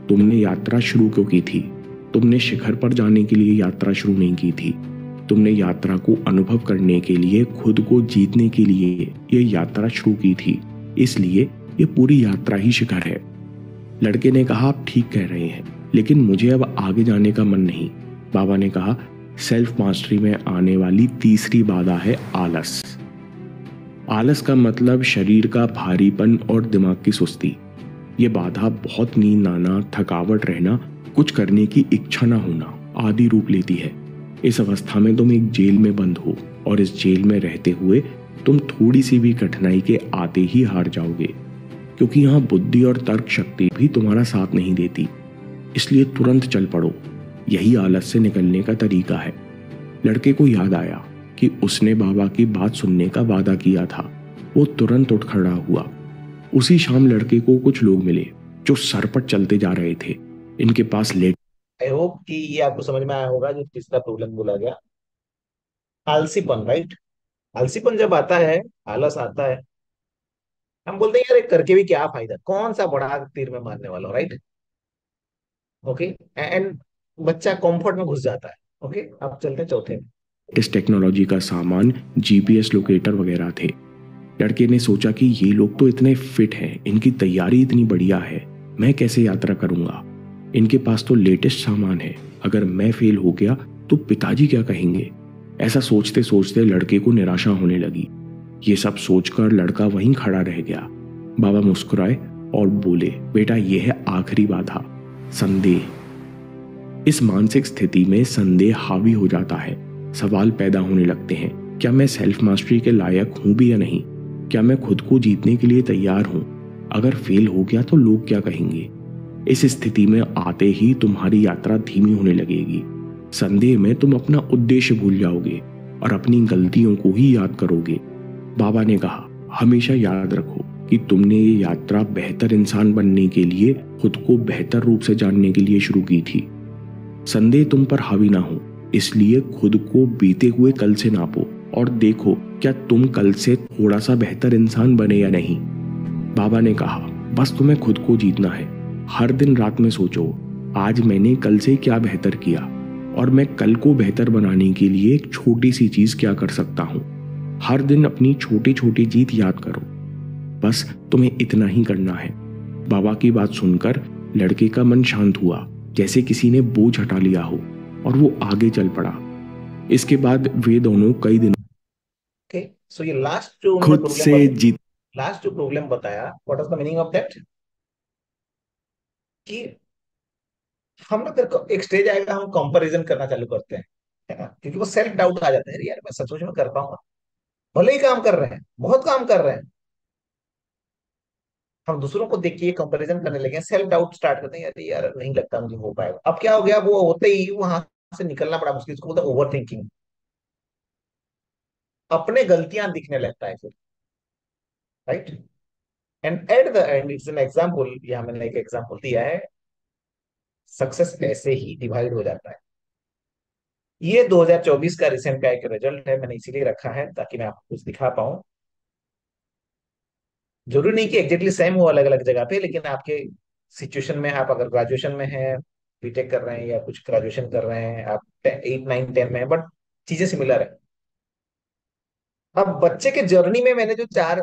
तुमने यात्रा शुरू क्यों की थी? तुमने शिखर पर जाने के लिए यात्रा शुरू नहीं की थी। तुमने यात्रा को अनुभव करने के लिए, खुद को जीतने के लिए ये यात्रा शुरू की थी। इसलिए ये पूरी यात्रा ही शिखर है। लड़के ने कहा, आप ठीक कह रहे हैं, लेकिन मुझे अब आगे जाने का मन नहीं। बाबा ने कहा, सेल्फ मास्टरी में आने वाली तीसरी बाधा है आलस। आलस का मतलब शरीर का भारीपन और दिमाग की सुस्ती। ये बाधा बहुत नींद आना, थकावट रहना, कुछ करने की इच्छा ना होना आदि रूप लेती है। इस अवस्था में तुम एक जेल में बंद हो और इस जेल में रहते हुए तुम थोड़ी सी भी कठिनाई के आते ही हार जाओगे, क्योंकि यहाँ बुद्धि और तर्क शक्ति भी तुम्हारा साथ नहीं देती। इसलिए तुरंत चल पड़ो, यही आलस से निकलने का तरीका है। लड़के को याद आया कि उसने बाबा की बात सुनने का वादा किया था। वो तुरंत उठ खड़ा हुआ। उसी शाम लड़के को कुछ लोग मिले जो सरपट चलते जा रहे थे। इनके पास लेट आई होप कि ये आपको समझ में आया होगा जो तीसरा प्रॉब्लम बोला गया, आलसीपन, राइट। आलसीपन जब आता है, आलस आता है, हम बोलते हैं यार ये करके भी क्या फायदा, कौन सा बड़ा तीर में मारने वाला, राइट। ओके, एंड बच्चा कंफर्ट में घुस जाता है। ओके, अब चलते हैं चौथे में। इस टेक्नोलॉजी का सामान, जीपीएस लोकेटर वगैरह थे। लड़के ने सोचा कि ये लोग तो इतने फिट हैं, इनकी तैयारी इतनी बढ़िया है, मैं कैसे यात्रा करूंगा? इनके पास तो लेटेस्ट सामान है, अगर मैं फेल हो गया तो पिताजी क्या कहेंगे? ऐसा सोचते सोचते लड़के को निराशा होने लगी। ये सब सोचकर लड़का वहीं खड़ा रह गया। बाबा मुस्कुराए और बोले, बेटा यह है आखिरी बाधा, संदेह। इस मानसिक स्थिति में संदेह हावी हो जाता है। सवाल पैदा होने लगते हैं, क्या मैं सेल्फ मास्टरी के लायक हूं भी या नहीं? क्या मैं खुद को जीतने के लिए तैयार हूं? अगर फेल हो गया तो लोग क्या कहेंगे? इस स्थिति में आते ही तुम्हारी यात्रा धीमी होने लगेगी। संदेह में तुम अपना उद्देश्य भूल जाओगे और अपनी गलतियों को ही याद करोगे। बाबा ने कहा, हमेशा याद रखो कि तुमने ये यात्रा बेहतर इंसान बनने के लिए, खुद को बेहतर रूप से जानने के लिए शुरू की थी। संदेह तुम पर हावी ना हो, इसलिए खुद को बीते हुए कल से नापो और देखो क्या तुम कल से थोड़ा सा बेहतर इंसान बने या नहीं। बाबा ने कहा, बस तुम्हें खुद को जीतना है। हर दिन रात में सोचो, आज मैंने कल से क्या बेहतर किया और मैं कल को बेहतर बनाने के लिए एक छोटी सी चीज क्या कर सकता हूं। हर दिन अपनी छोटी छोटी जीत याद करो। बस तुम्हें इतना ही करना है। बाबा की बात सुनकर लड़के का मन शांत हुआ, जैसे किसी ने बोझ हटा लिया हो, और वो आगे चल पड़ा। इसके बाद वे दोनों कई दिन ओके, सो ये लास्ट जो उन्होंने खुद प्रॉब्लम से बताया, जीत लास्ट जो प्रॉब्लम बताया, what is the meaning of that? कि हम ना फिर एक स्टेज आएगा, हम कंपैरिजन करना चालू करते हैं, है ना, क्योंकि वो सेल्फ डाउट आ जाता है, यार मैं सचमुच में कर पाऊंगा? भले ही काम कर रहे हैं, बहुत काम कर रहे हैं, हम दूसरों को देख के कंपैरिजन करने लगे, सेल्फ डाउट स्टार्ट करते हैं, यार यार नहीं लगता मुझे हो पाएगा। अब क्या हो गया, वो होते ही वहां से निकलना बड़ा मुश्किल, इसको बोलते ओवर थिंकिंग। अपने गलतियां दिखने लगता है फिर, right. And at the end it's an example, यहाँ मैंने एक एग्जाम्पल दिया है, सक्सेस ऐसे ही डिवाइड हो जाता है। ये 2024 का रिसेंट का एक रिजल्ट है, मैंने इसीलिए रखा है ताकि मैं आपको कुछ दिखा पाऊं। जरूरी नहीं कि एग्जैक्टली सेम हो अलग अलग जगह पे, लेकिन आपके सिचुएशन में, आप अगर ग्रेजुएशन में हैं, बीटेक कर रहे हैं या कुछ ग्रेजुएशन कर रहे हैं, आप 8 9 10 में हैं, बट चीजें सिमिलर है। अब बच्चे के जर्नी में मैंने जो 4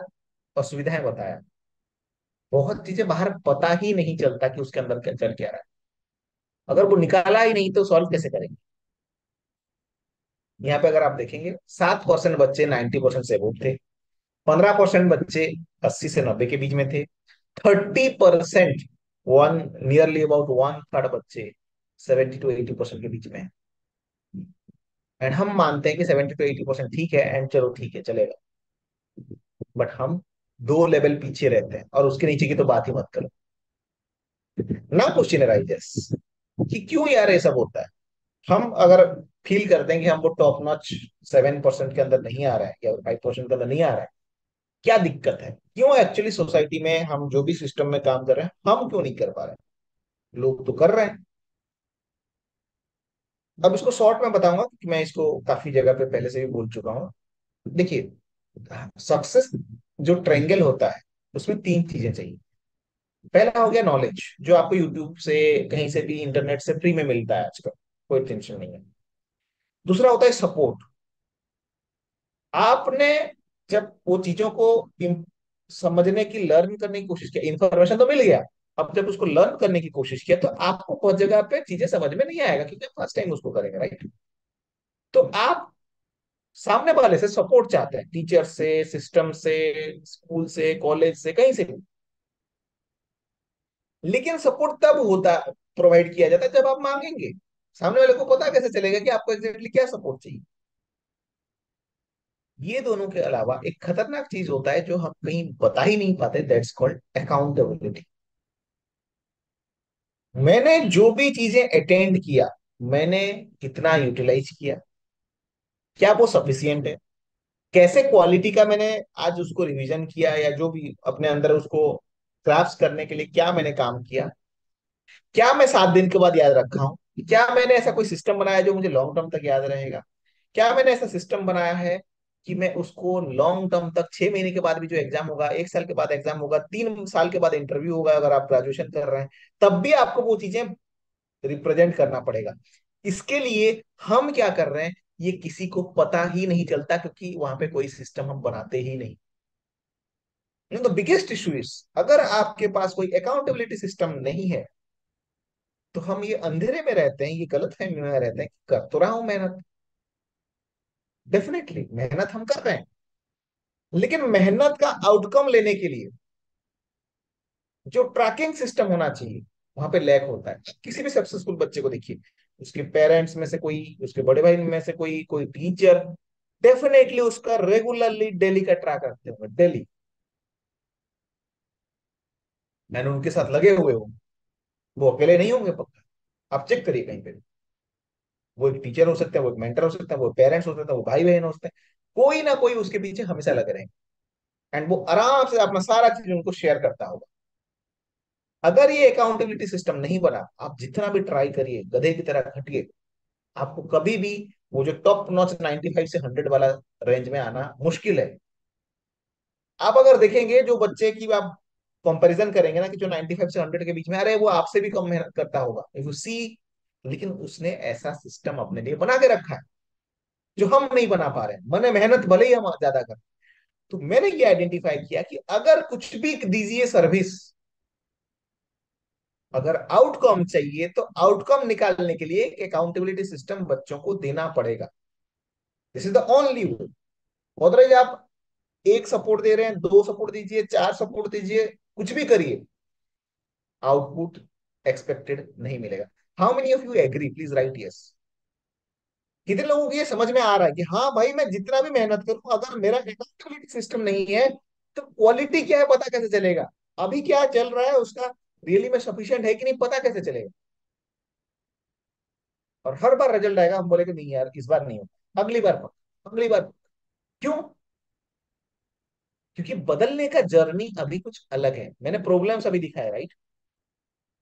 असुविधाएं बताया, बहुत चीजें बाहर पता ही नहीं चलता कि उसके अंदर क्या चल क्या रहा है। अगर वो निकाला ही नहीं तो सॉल्व कैसे करेंगे? यहाँ पे अगर आप देखेंगे, 7% बच्चे 90% से अबोव थे, 15% बच्चे 80 से 90 के बीच में थे, 30%, one nearly about one third बच्चे 70 to 80% के बीच में है। एंड हम मानते हैं कि 70 to 80% ठीक है, एंड चलो ठीक है चलेगा, बट हम 2 लेवल पीछे रहते हैं, और उसके नीचे की तो बात ही मत करो। ना क्वेश्चन अराइजेस कि क्यों यार ये सब होता है। हम अगर फील करते हैं कि हम वो टॉप नॉच 7% के अंदर नहीं आ रहा है या 5% के अंदर नहीं आ रहा है, क्या दिक्कत है, क्यों एक्चुअली सोसाइटी में हम जो भी सिस्टम में काम कर रहे हैं हम क्यों नहीं कर पा रहे हैं? लोग तो कर रहे हैं। अब इसको शॉर्ट में बताऊंगा क्योंकि मैं इसको काफी जगह पे पहले से भी बोल चुका हूँ। देखिए, सक्सेस जो ट्रायंगल होता है, उसमें 3 चीजें चाहिए। पहला हो गया नॉलेज, जो आपको यूट्यूब से, कहीं से भी, इंटरनेट से फ्री में मिलता है आजकल, कोई टेंशन नहीं है। दूसरा होता है सपोर्ट। आपने जब वो चीजों को समझने की, लर्न करने की कोशिश किया, इंफॉर्मेशन तो मिल गया, अब जब उसको लर्न करने की कोशिश किया तो आपको बहुत जगह पे चीजें समझ में नहीं आएगा, क्योंकि फर्स्ट टाइम उसको करेंगे, राइट। तो आप सामने वाले से सपोर्ट चाहते हैं, टीचर से, सिस्टम से, स्कूल से, कॉलेज से, कहीं से भी। लेकिन सपोर्ट तब होता, प्रोवाइड किया जाता है जब आप मांगेंगे। सामने वाले को पता कैसे चलेगा कि आपको एग्जैक्टली क्या सपोर्ट चाहिए? ये दोनों के अलावा एक खतरनाक चीज होता है जो हम कहीं बता ही नहीं पाते, दैट्स कॉल्ड अकाउंटेबिलिटी। मैंने जो भी चीजें अटेंड किया, मैंने कितना यूटिलाइज किया, क्या वो सफिशियंट है, कैसे क्वालिटी का मैंने आज उसको रिवीजन किया, या जो भी अपने अंदर उसको ग्रास्प करने के लिए क्या मैंने काम किया, क्या मैं 7 दिन के बाद याद रखा हूं, क्या मैंने ऐसा कोई सिस्टम बनाया जो मुझे लॉन्ग टर्म तक याद रहेगा, क्या मैंने ऐसा सिस्टम बनाया है कि मैं उसको लॉन्ग टर्म तक, 6 महीने के बाद भी जो एग्जाम होगा, 1 साल के बाद एग्जाम होगा, 3 साल के बाद इंटरव्यू होगा, अगर आप ग्रेजुएशन कर रहे हैं तब भी आपको वो चीजें रिप्रेजेंट करना पड़ेगा। इसके लिए हम क्या कर रहे हैं, ये किसी को पता ही नहीं चलता, क्योंकि वहां पे कोई सिस्टम हम बनाते ही नहीं। द बिगेस्ट इशू इज, अगर आपके पास कोई अकाउंटेबिलिटी सिस्टम नहीं है, तो हम ये अंधेरे में रहते हैं, ये गलतफहमी में रहते हैं कि कर तो रहा हूं मेहनत, डेफिनेटली मेहनत हम कर रहे हैं, लेकिन मेहनत का आउटकम लेने के लिए जो ट्रैकिंग सिस्टम होना चाहिए, वहां पे लैक होता है। किसी भी सक्सेसफुल बच्चे को देखिए, उसके पेरेंट्स में से कोई, उसके बड़े भाई में से कोई, कोई टीचर डेफिनेटली उसका रेगुलरली डेली का ट्रैक रखते होंगे, डेली, मैंने उनके साथ लगे हुए हो, वो अकेले नहीं होंगे पक्का, आप चेक करिए कहीं पे। वो एक टीचर हो सकते हैं, वो एक मेंटर हो सकता है, वो पेरेंट्स हो सकते हैं, वो भाई बहन हो सकते हैं, कोई ना कोई उसके पीछे हमेशा लगे रहेंगे, एंड वो आराम से अपना सारा चीज उनको शेयर करता होगा। अगर ये अकाउंटेबिलिटी सिस्टम नहीं बना, आप जितना भी ट्राई करिए, गधे की तरह खटिए, आपको कभी भी वो जो टॉप नॉच 95 से 100 वाला रेंज में आना मुश्किल है। आप अगर देखेंगे जो बच्चे की आप कंपैरिजन करेंगे ना, कि जो 95 से 100 के बीच में, अरे वो आपसे भी कम मेहनत करता होगा, इफ यू सी, लेकिन उसने ऐसा सिस्टम अपने लिए बना के रखा है जो हम नहीं बना पा रहे हैं, मैंने मेहनत भले ही हम ज्यादा कर। तो मैंने ये आइडेंटिफाई किया कि अगर कुछ भी दीजिए सर्विस, अगर आउटकम चाहिए तो आउटकम निकालने के लिए एक अकाउंटेबिलिटी सिस्टम बच्चों को देना पड़ेगा। This is the only way. Otherwise आप एक सपोर्ट दे रहे हैं, दो सपोर्ट दीजिए, चार सपोर्ट दीजिए, कुछ भी करिए, आउटपुट एक्सपेक्टेड नहीं मिलेगा। How many of you agree, please right yes. कितने लोगों को ये समझ में आ रहा है कि हाँ भाई, मैं जितना भी मेहनत करूं, अगर मेरा अकाउंटेबिलिटी सिस्टम नहीं है, तो क्वालिटी क्या है पता कैसे चलेगा, अभी क्या चल रहा है उसका रियली में सफिशिएंट है कि नहीं पता कैसे चलेगा। और हर बार रिजल्ट आएगा, हम बोलेंगे नहीं यार इस बार नहीं हो, अगली बार पक्का, अगली बार। क्यों? क्योंकि बदलने का जर्नी अभी कुछ अलग है, मैंने प्रॉब्लम्स अभी दिखाया, राइट?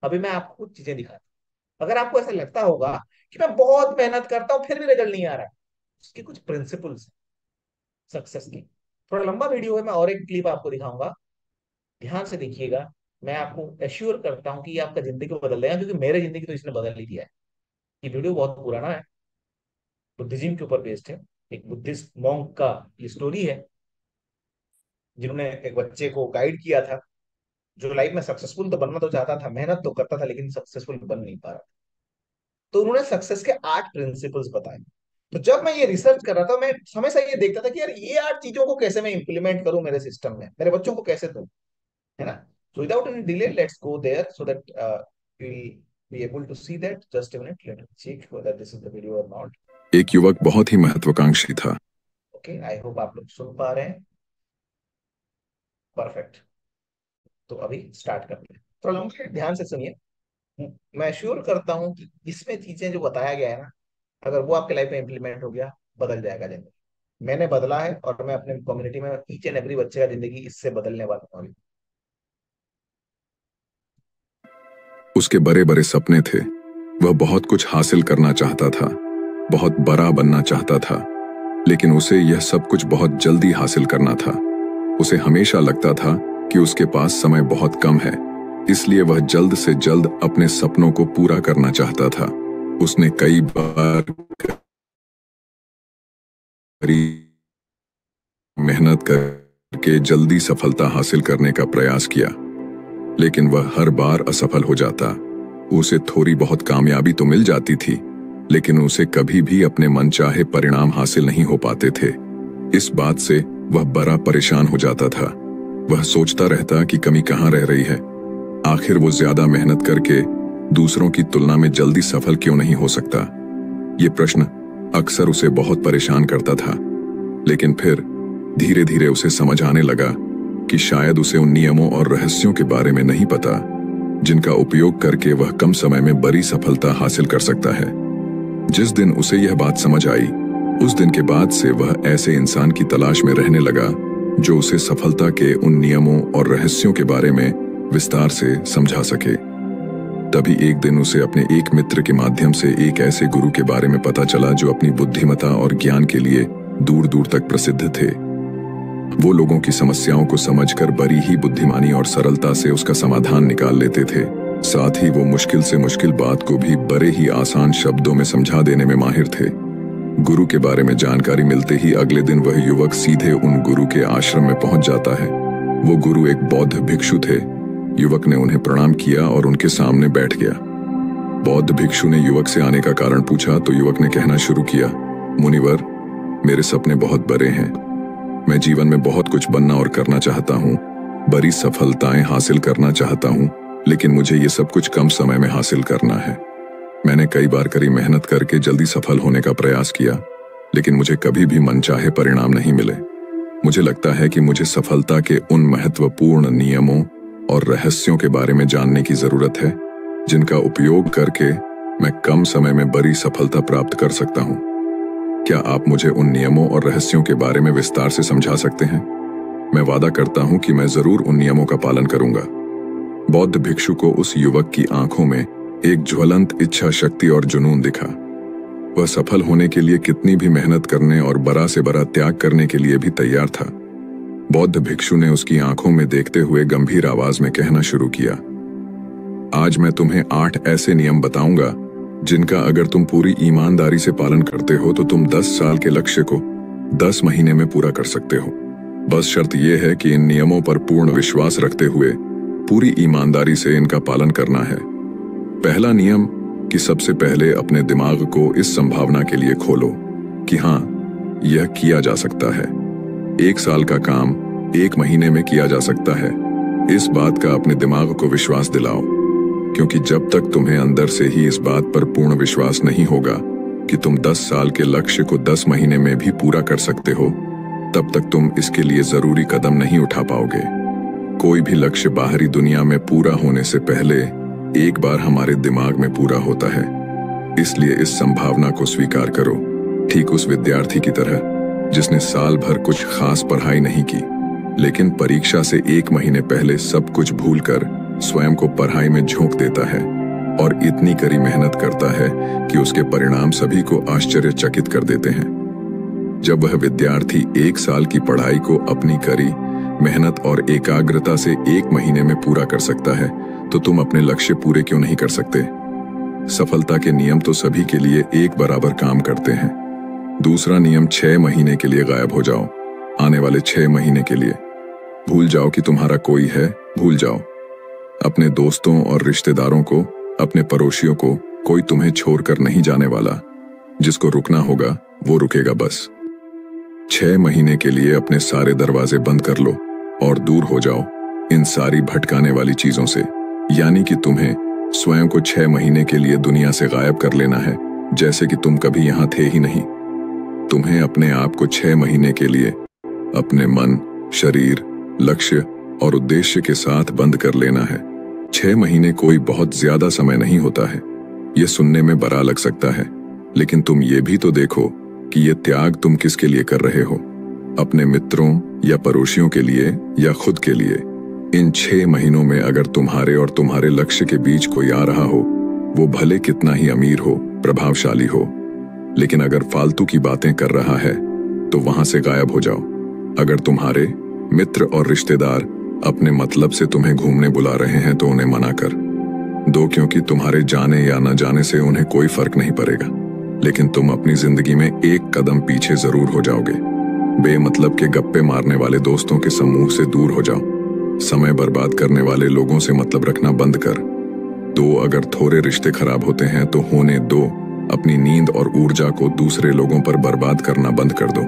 अभी मैं आपको कुछ चीजें दिखाता हूं। अगर आपको ऐसा लगता होगा कि मैं बहुत मेहनत करता हूं फिर भी रिजल्ट नहीं आ रहा है, उसके कुछ प्रिंसिपल्स सक्सेस की। थोड़ा लंबा वीडियो है, मैं और एक क्लिप आपको दिखाऊंगा, ध्यान से देखिएगा। मैं आपको एश्योर करता हूं कि ये आपका जिंदगी को बदल देगा, क्योंकि मेरे जिंदगी तो इसने बदल ही दिया है। ये वीडियो बहुत पुराना है, बुद्धिज्म के ऊपर बेस्ड है, एक बुद्धिस्ट मॉन्क का ये स्टोरी है, जिन्होंने एक बच्चे को गाइड किया था, जो लाइफ में सक्सेसफुल तो बनना तो चाहता था, मेहनत तो करता था, लेकिन सक्सेसफुल बन नहीं पा रहा। तो उन्होंने सक्सेस के 8 प्रिंसिपल्स बताए। तो जब मैं ये रिसर्च कर रहा था, मैं हमेशा ये देखता था कि यार ये 8 चीजों को कैसे मैं इंप्लीमेंट करूं मेरे सिस्टम में, मेरे बच्चों को कैसे दूं, है ना? So without any delay let's go there, so that we'll be able to see that. Just a minute, let me check whether this is the video or not. एक युवक बहुत ही महत्वाकांक्षी था। ओके, आई होप आप लोग सुन पा रहे हैं। परफेक्ट। तो अभी स्टार्ट करते हैं, थोड़ा लंबा ध्यान से सुनिए। मैं श्योर करता हूँ कि इसमें चीजें जो बताया गया है ना, अगर वो आपके लाइफ में इंप्लीमेंट हो गया, बदल जाएगा जिंदगी। मैंने बदला है, और मैं अपने कम्युनिटी में ईच एंड एवरी बच्चे का जिंदगी इससे बदलने वाला हूँ। उसके बड़े बड़े सपने थे। वह बहुत कुछ हासिल करना चाहता था, बहुत बड़ा बनना चाहता था, लेकिन उसे यह सब कुछ बहुत जल्दी हासिल करना था। उसे हमेशा लगता था कि उसके पास समय बहुत कम है, इसलिए वह जल्द से जल्द अपने सपनों को पूरा करना चाहता था। उसने कई बार मेहनत करके जल्दी सफलता हासिल करने का प्रयास किया, लेकिन वह हर बार असफल हो जाता। उसे थोड़ी बहुत कामयाबी तो मिल जाती थी, लेकिन उसे कभी भी अपने मनचाहे परिणाम हासिल नहीं हो पाते थे। इस बात से वह बड़ा परेशान हो जाता था। वह सोचता रहता कि कमी कहाँ रह रही है, आखिर वो ज्यादा मेहनत करके दूसरों की तुलना में जल्दी सफल क्यों नहीं हो सकता। ये प्रश्न अक्सर उसे बहुत परेशान करता था, लेकिन फिर धीरे धीरे उसे समझ आने लगा कि शायद उसे उन नियमों और रहस्यों के बारे में नहीं पता, जिनका उपयोग करके वह कम समय में बड़ी सफलता हासिल कर सकता है। जिस दिन उसे यह बात समझ आई, उस दिन के बाद से वह ऐसे इंसान की तलाश में रहने लगा जो उसे सफलता के उन नियमों और रहस्यों के बारे में विस्तार से समझा सके। तभी एक दिन उसे अपने एक मित्र के माध्यम से एक ऐसे गुरु के बारे में पता चला जो अपनी बुद्धिमत्ता और ज्ञान के लिए दूर दूर तक प्रसिद्ध थे। वो लोगों की समस्याओं को समझकर बड़ी ही बुद्धिमानी और सरलता से उसका समाधान निकाल लेते थे। साथ ही वो मुश्किल से मुश्किल बात को भी बड़े ही आसान शब्दों में समझा देने में माहिर थे। गुरु के बारे में जानकारी मिलते ही अगले दिन वह युवक सीधे उन गुरु के आश्रम में पहुंच जाता है। वो गुरु एक बौद्ध भिक्षु थे। युवक ने उन्हें प्रणाम किया और उनके सामने बैठ गया। बौद्ध भिक्षु ने युवक से आने का कारण पूछा तो युवक ने कहना शुरू किया, मुनिवर, मेरे सपने बहुत बड़े हैं। मैं जीवन में बहुत कुछ बनना और करना चाहता हूँ, बड़ी सफलताएं हासिल करना चाहता हूँ, लेकिन मुझे ये सब कुछ कम समय में हासिल करना है। मैंने कई बार कड़ी मेहनत करके जल्दी सफल होने का प्रयास किया, लेकिन मुझे कभी भी मनचाहे परिणाम नहीं मिले। मुझे लगता है कि मुझे सफलता के उन महत्वपूर्ण नियमों और रहस्यों के बारे में जानने की जरूरत है जिनका उपयोग करके मैं कम समय में बड़ी सफलता प्राप्त कर सकता हूँ। क्या आप मुझे उन नियमों और रहस्यों के बारे में विस्तार से समझा सकते हैं? मैं वादा करता हूं कि मैं जरूर उन नियमों का पालन करूंगा। बौद्ध भिक्षु को उस युवक की आंखों में एक ज्वलंत इच्छा शक्ति और जुनून दिखा। वह सफल होने के लिए कितनी भी मेहनत करने और बड़ा से बड़ा त्याग करने के लिए भी तैयार था। बौद्ध भिक्षु ने उसकी आंखों में देखते हुए गंभीर आवाज में कहना शुरू किया, आज मैं तुम्हें 8 ऐसे नियम बताऊंगा जिनका अगर तुम पूरी ईमानदारी से पालन करते हो तो तुम 10 साल के लक्ष्य को 10 महीने में पूरा कर सकते हो। बस शर्त यह है कि इन नियमों पर पूर्ण विश्वास रखते हुए पूरी ईमानदारी से इनका पालन करना है। पहला नियम कि सबसे पहले अपने दिमाग को इस संभावना के लिए खोलो कि हाँ, यह किया जा सकता है। 1 साल का काम 1 महीने में किया जा सकता है। इस बात का अपने दिमाग को विश्वास दिलाओ, क्योंकि जब तक तुम्हें अंदर से ही इस बात पर पूर्ण विश्वास नहीं होगा कि तुम 10 साल के लक्ष्य को 10 महीने में भी पूरा कर सकते हो, तब तक तुम इसके लिए जरूरी कदम नहीं उठा पाओगे। कोई भी लक्ष्य बाहरी दुनिया में पूरा होने से पहले एक बार हमारे दिमाग में पूरा होता है। इसलिए इस संभावना को स्वीकार करो, ठीक उस विद्यार्थी की तरह जिसने साल भर कुछ खास पढ़ाई नहीं की, लेकिन परीक्षा से 1 महीने पहले सब कुछ भूलकर स्वयं को पढ़ाई में झोंक देता है और इतनी कड़ी मेहनत करता है कि उसके परिणाम सभी को आश्चर्यचकित कर देते हैं। जब वह विद्यार्थी 1 साल की पढ़ाई को अपनी कड़ी मेहनत और एकाग्रता से 1 महीने में पूरा कर सकता है, तो तुम अपने लक्ष्य पूरे क्यों नहीं कर सकते? सफलता के नियम तो सभी के लिए एक बराबर काम करते हैं। दूसरा नियम 6 महीने के लिए गायब हो जाओ। आने वाले 6 महीने के लिए भूल जाओ कि तुम्हारा कोई है, भूल जाओ। अपने दोस्तों और रिश्तेदारों को, अपने पड़ोसियों को, कोई तुम्हें छोड़कर नहीं जाने वाला। जिसको रुकना होगा वो रुकेगा। बस 6 महीने के लिए अपने सारे दरवाजे बंद कर लो और दूर हो जाओ इन सारी भटकाने वाली चीजों से। यानी कि तुम्हें स्वयं को 6 महीने के लिए दुनिया से गायब कर लेना है, जैसे कि तुम कभी यहां थे ही नहीं। तुम्हें अपने आप को 6 महीने के लिए अपने मन, शरीर, लक्ष्य और उद्देश्य के साथ बंद कर लेना है। 6 महीने कोई बहुत ज्यादा समय नहीं होता है। यह सुनने में बड़ा लग सकता है, लेकिन तुम ये भी तो देखो कि ये त्याग तुम किसके लिए कर रहे हो? अपने मित्रों या पड़ोसियों के लिए या खुद के लिए? इन 6 महीनों में अगर तुम्हारे और तुम्हारे लक्ष्य के बीच कोई आ रहा हो, वो भले कितना ही अमीर हो, प्रभावशाली हो, लेकिन अगर फालतू की बातें कर रहा है तो वहां से गायब हो जाओ। अगर तुम्हारे मित्र और रिश्तेदार अपने मतलब से तुम्हें घूमने बुला रहे हैं तो उन्हें मना कर दो, क्योंकि तुम्हारे जाने या न जाने से उन्हें कोई फर्क नहीं पड़ेगा, लेकिन तुम अपनी जिंदगी में एक कदम पीछे जरूर हो जाओगे। बेमतलब के गप्पे मारने वाले दोस्तों के समूह से दूर हो जाओ। समय बर्बाद करने वाले लोगों से मतलब रखना बंद कर दो। अगर थोड़े रिश्ते खराब होते हैं तो होने दो। अपनी नींद और ऊर्जा को दूसरे लोगों पर बर्बाद करना बंद कर दो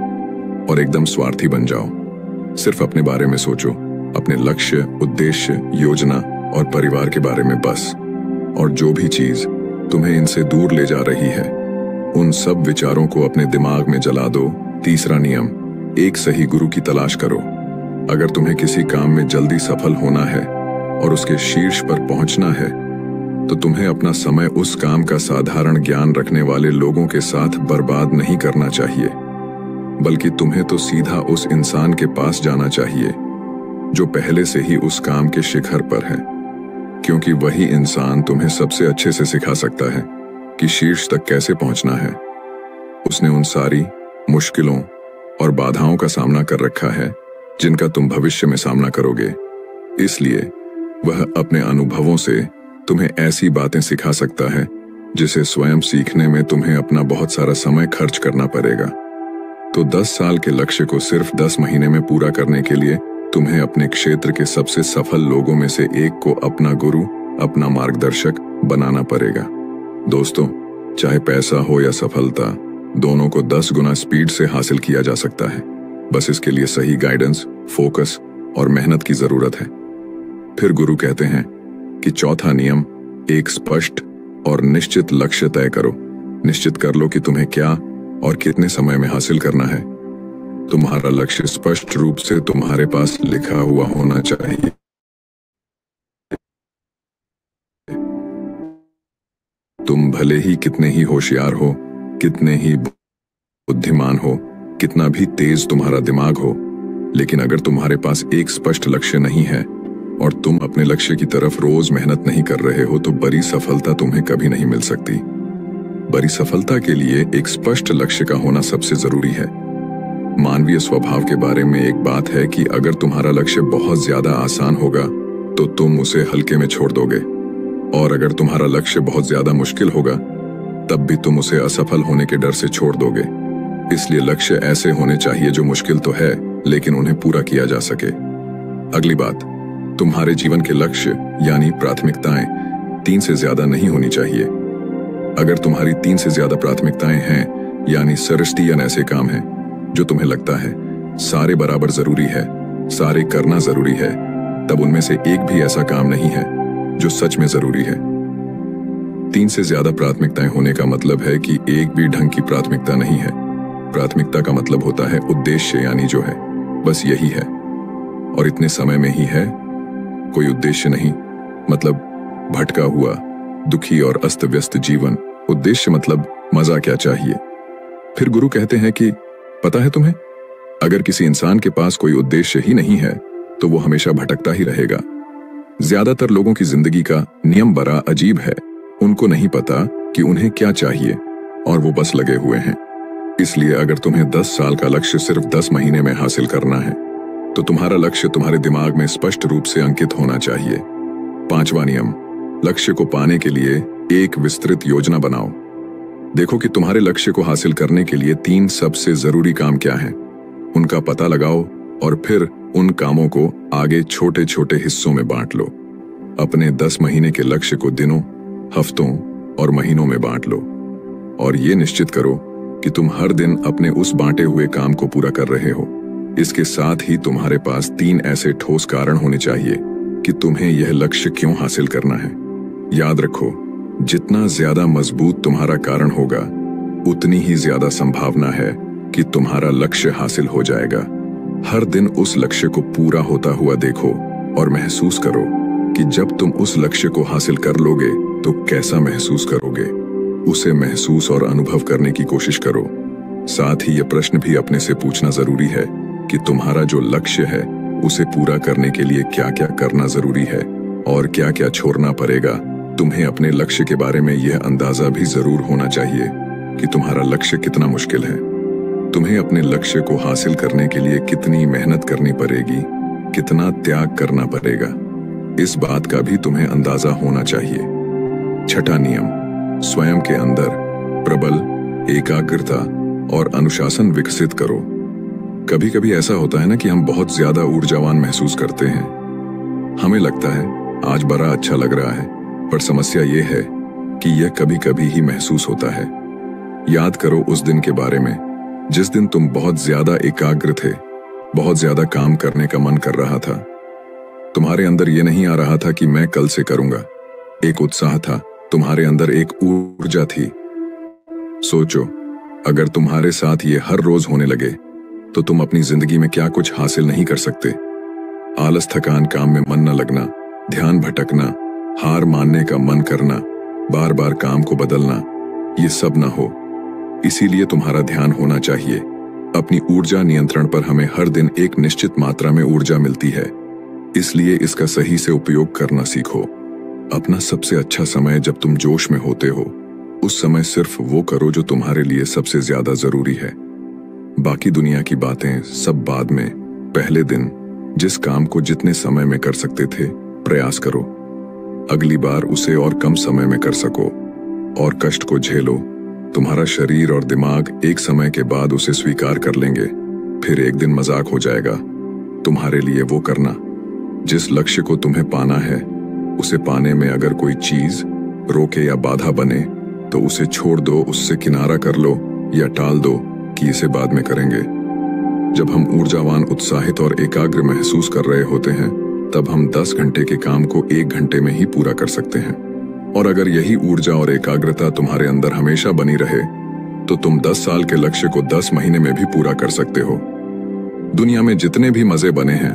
और एकदम स्वार्थी बन जाओ। सिर्फ अपने बारे में सोचो, अपने लक्ष्य, उद्देश्य, योजना और परिवार के बारे में बस। और जो भी चीज तुम्हें इनसे दूर ले जा रही है, उन सब विचारों को अपने दिमाग में जला दो। तीसरा नियम, एक सही गुरु की तलाश करो। अगर तुम्हें किसी काम में जल्दी सफल होना है और उसके शीर्ष पर पहुंचना है, तो तुम्हें अपना समय उस काम का साधारण ज्ञान रखने वाले लोगों के साथ बर्बाद नहीं करना चाहिए, बल्कि तुम्हें तो सीधा उस इंसान के पास जाना चाहिए जो पहले से ही उस काम के शिखर पर है, क्योंकि वही इंसान तुम्हें सबसे अच्छे से सिखा सकता है कि शीर्ष तक कैसे पहुंचना है। उसने उन सारी मुश्किलों और बाधाओं का सामना कर रखा है जिनका तुम भविष्य में सामना करोगे। इसलिए वह अपने अनुभवों से तुम्हें ऐसी बातें सिखा सकता है जिसे स्वयं सीखने में तुम्हें अपना बहुत सारा समय खर्च करना पड़ेगा। तो 10 साल के लक्ष्य को सिर्फ 10 महीने में पूरा करने के लिए तुम्हें अपने क्षेत्र के सबसे सफल लोगों में से एक को अपना गुरु, अपना मार्गदर्शक बनाना पड़ेगा। दोस्तों, चाहे पैसा हो या सफलता, दोनों को 10 गुना स्पीड से हासिल किया जा सकता है। बस इसके लिए सही गाइडेंस, फोकस और मेहनत की जरूरत है। फिर गुरु कहते हैं कि चौथा नियम, एक स्पष्ट और निश्चित लक्ष्य तय करो। निश्चित कर लो कि तुम्हें क्या और कितने समय में हासिल करना है। तुम्हारा लक्ष्य स्पष्ट रूप से तुम्हारे पास लिखा हुआ होना चाहिए। तुम भले ही कितने ही होशियार हो, कितने ही बुद्धिमान हो, कितना भी तेज तुम्हारा दिमाग हो, लेकिन अगर तुम्हारे पास एक स्पष्ट लक्ष्य नहीं है और तुम अपने लक्ष्य की तरफ रोज मेहनत नहीं कर रहे हो, तो बड़ी सफलता तुम्हें कभी नहीं मिल सकती। बड़ी सफलता के लिए एक स्पष्ट लक्ष्य का होना सबसे जरूरी है। मानवीय स्वभाव के बारे में एक बात है कि अगर तुम्हारा लक्ष्य बहुत ज्यादा आसान होगा तो तुम उसे हल्के में छोड़ दोगे, और अगर तुम्हारा लक्ष्य बहुत ज्यादा मुश्किल होगा तब भी तुम उसे असफल होने के डर से छोड़ दोगे। इसलिए लक्ष्य ऐसे होने चाहिए जो मुश्किल तो है लेकिन उन्हें पूरा किया जा सके। अगली बात, तुम्हारे जीवन के लक्ष्य यानी प्राथमिकताएं 3 से ज्यादा नहीं होनी चाहिए। अगर तुम्हारी 3 से ज्यादा प्राथमिकताएं हैं, यानी सर्वस्टियन ऐसे काम हैं जो तुम्हें लगता है सारे बराबर जरूरी है, सारे करना जरूरी है, तब उनमें से एक भी ऐसा काम नहीं है जो सच में जरूरी है। 3 से ज्यादा प्राथमिकताएं होने का मतलब है कि एक भी ढंग की प्राथमिकता नहीं है। प्राथमिकता का मतलब होता है उद्देश्य, यानी जो है बस यही है और इतने समय में ही है, कोई उद्देश्य नहीं। मतलब भटका हुआ, दुखी और अस्त व्यस्त जीवन। उद्देश्य मतलब मजा क्या चाहिए। फिर गुरु कहते हैं कि पता है तुम्हें, अगर किसी इंसान के पास कोई उद्देश्य ही नहीं है तो वो हमेशा भटकता ही रहेगा। ज्यादातर लोगों की जिंदगी का नियम बड़ा अजीब है। उनको नहीं पता कि उन्हें क्या चाहिए और वो बस लगे हुए हैं। इसलिए अगर तुम्हें 10 साल का लक्ष्य सिर्फ 10 महीने में हासिल करना है तो तुम्हारा लक्ष्य तुम्हारे दिमाग में स्पष्ट रूप से अंकित होना चाहिए। 5वां नियम, लक्ष्य को पाने के लिए एक विस्तृत योजना बनाओ। देखो कि तुम्हारे लक्ष्य को हासिल करने के लिए 3 सबसे जरूरी काम क्या हैं। उनका पता लगाओ और फिर उन कामों को आगे छोटे छोटे हिस्सों में बांट लो। अपने 10 महीने के लक्ष्य को दिनों, हफ्तों और महीनों में बांट लो और ये निश्चित करो कि तुम हर दिन अपने उस बांटे हुए काम को पूरा कर रहे हो। इसके साथ ही तुम्हारे पास 3 ऐसे ठोस कारण होने चाहिए कि तुम्हें यह लक्ष्य क्यों हासिल करना है। याद रखो, जितना ज्यादा मजबूत तुम्हारा कारण होगा उतनी ही ज्यादा संभावना है कि तुम्हारा लक्ष्य हासिल हो जाएगा। हर दिन उस लक्ष्य को पूरा होता हुआ देखो और महसूस करो कि जब तुम उस लक्ष्य को हासिल कर लोगे तो कैसा महसूस करोगे। उसे महसूस और अनुभव करने की कोशिश करो। साथ ही यह प्रश्न भी अपने से पूछना जरूरी है कि तुम्हारा जो लक्ष्य है उसे पूरा करने के लिए क्या क्या करना जरूरी है और क्या क्या छोड़ना पड़ेगा। तुम्हें अपने लक्ष्य के बारे में यह अंदाजा भी जरूर होना चाहिए कि तुम्हारा लक्ष्य कितना मुश्किल है। तुम्हें अपने लक्ष्य को हासिल करने के लिए कितनी मेहनत करनी पड़ेगी, कितना त्याग करना पड़ेगा, इस बात का भी तुम्हें अंदाजा होना चाहिए। 6वां नियम, स्वयं के अंदर प्रबल एकाग्रता और अनुशासन विकसित करो। कभी कभी ऐसा होता है ना कि हम बहुत ज्यादा ऊर्जावान महसूस करते हैं। हमें लगता है आज बड़ा अच्छा लग रहा है, पर समस्या यह है कि यह कभी कभी ही महसूस होता है। याद करो उस दिन के बारे में जिस दिन तुम बहुत ज्यादा एकाग्र थे, बहुत ज्यादा काम करने का मन कर रहा था। तुम्हारे अंदर यह नहीं आ रहा था कि मैं कल से करूंगा। एक उत्साह था, तुम्हारे अंदर एक ऊर्जा थी। सोचो, अगर तुम्हारे साथ ये हर रोज होने लगे तो तुम अपनी जिंदगी में क्या कुछ हासिल नहीं कर सकते। आलस, थकान, काम में मन न लगना, ध्यान भटकना, हार मानने का मन करना, बार बार काम को बदलना, ये सब ना हो। इसीलिए तुम्हारा ध्यान होना चाहिए। अपनी ऊर्जा नियंत्रण पर हमें हर दिन एक निश्चित मात्रा में ऊर्जा मिलती है, इसलिए इसका सही से उपयोग करना सीखो। अपना सबसे अच्छा समय जब तुम जोश में होते हो, उस समय सिर्फ वो करो जो तुम्हारे लिए सबसे ज्यादा जरूरी है। बाकी दुनिया की बातें सब बाद में। पहले दिन जिस काम को जितने समय में कर सकते थे, प्रयास करो अगली बार उसे और कम समय में कर सको और कष्ट को झेलो। तुम्हारा शरीर और दिमाग एक समय के बाद उसे स्वीकार कर लेंगे, फिर एक दिन मजाक हो जाएगा। तुम्हारे लिए वो करना। जिस लक्ष्य को तुम्हें पाना है, उसे पाने में अगर कोई चीज रोके या बाधा बने तो उसे छोड़ दो, उससे किनारा कर लो या टाल दो कि इसे बाद में करेंगे। जब हम ऊर्जावान, उत्साहित और एकाग्र महसूस कर रहे होते हैं, तब हम 10 घंटे के काम को 1 घंटे में ही पूरा कर सकते हैं। और अगर यही ऊर्जा और एकाग्रता तुम्हारे अंदर हमेशा बनी रहे तो तुम 10 साल के लक्ष्य को 10 महीने में भी पूरा कर सकते हो। दुनिया में जितने भी मजे बने हैं,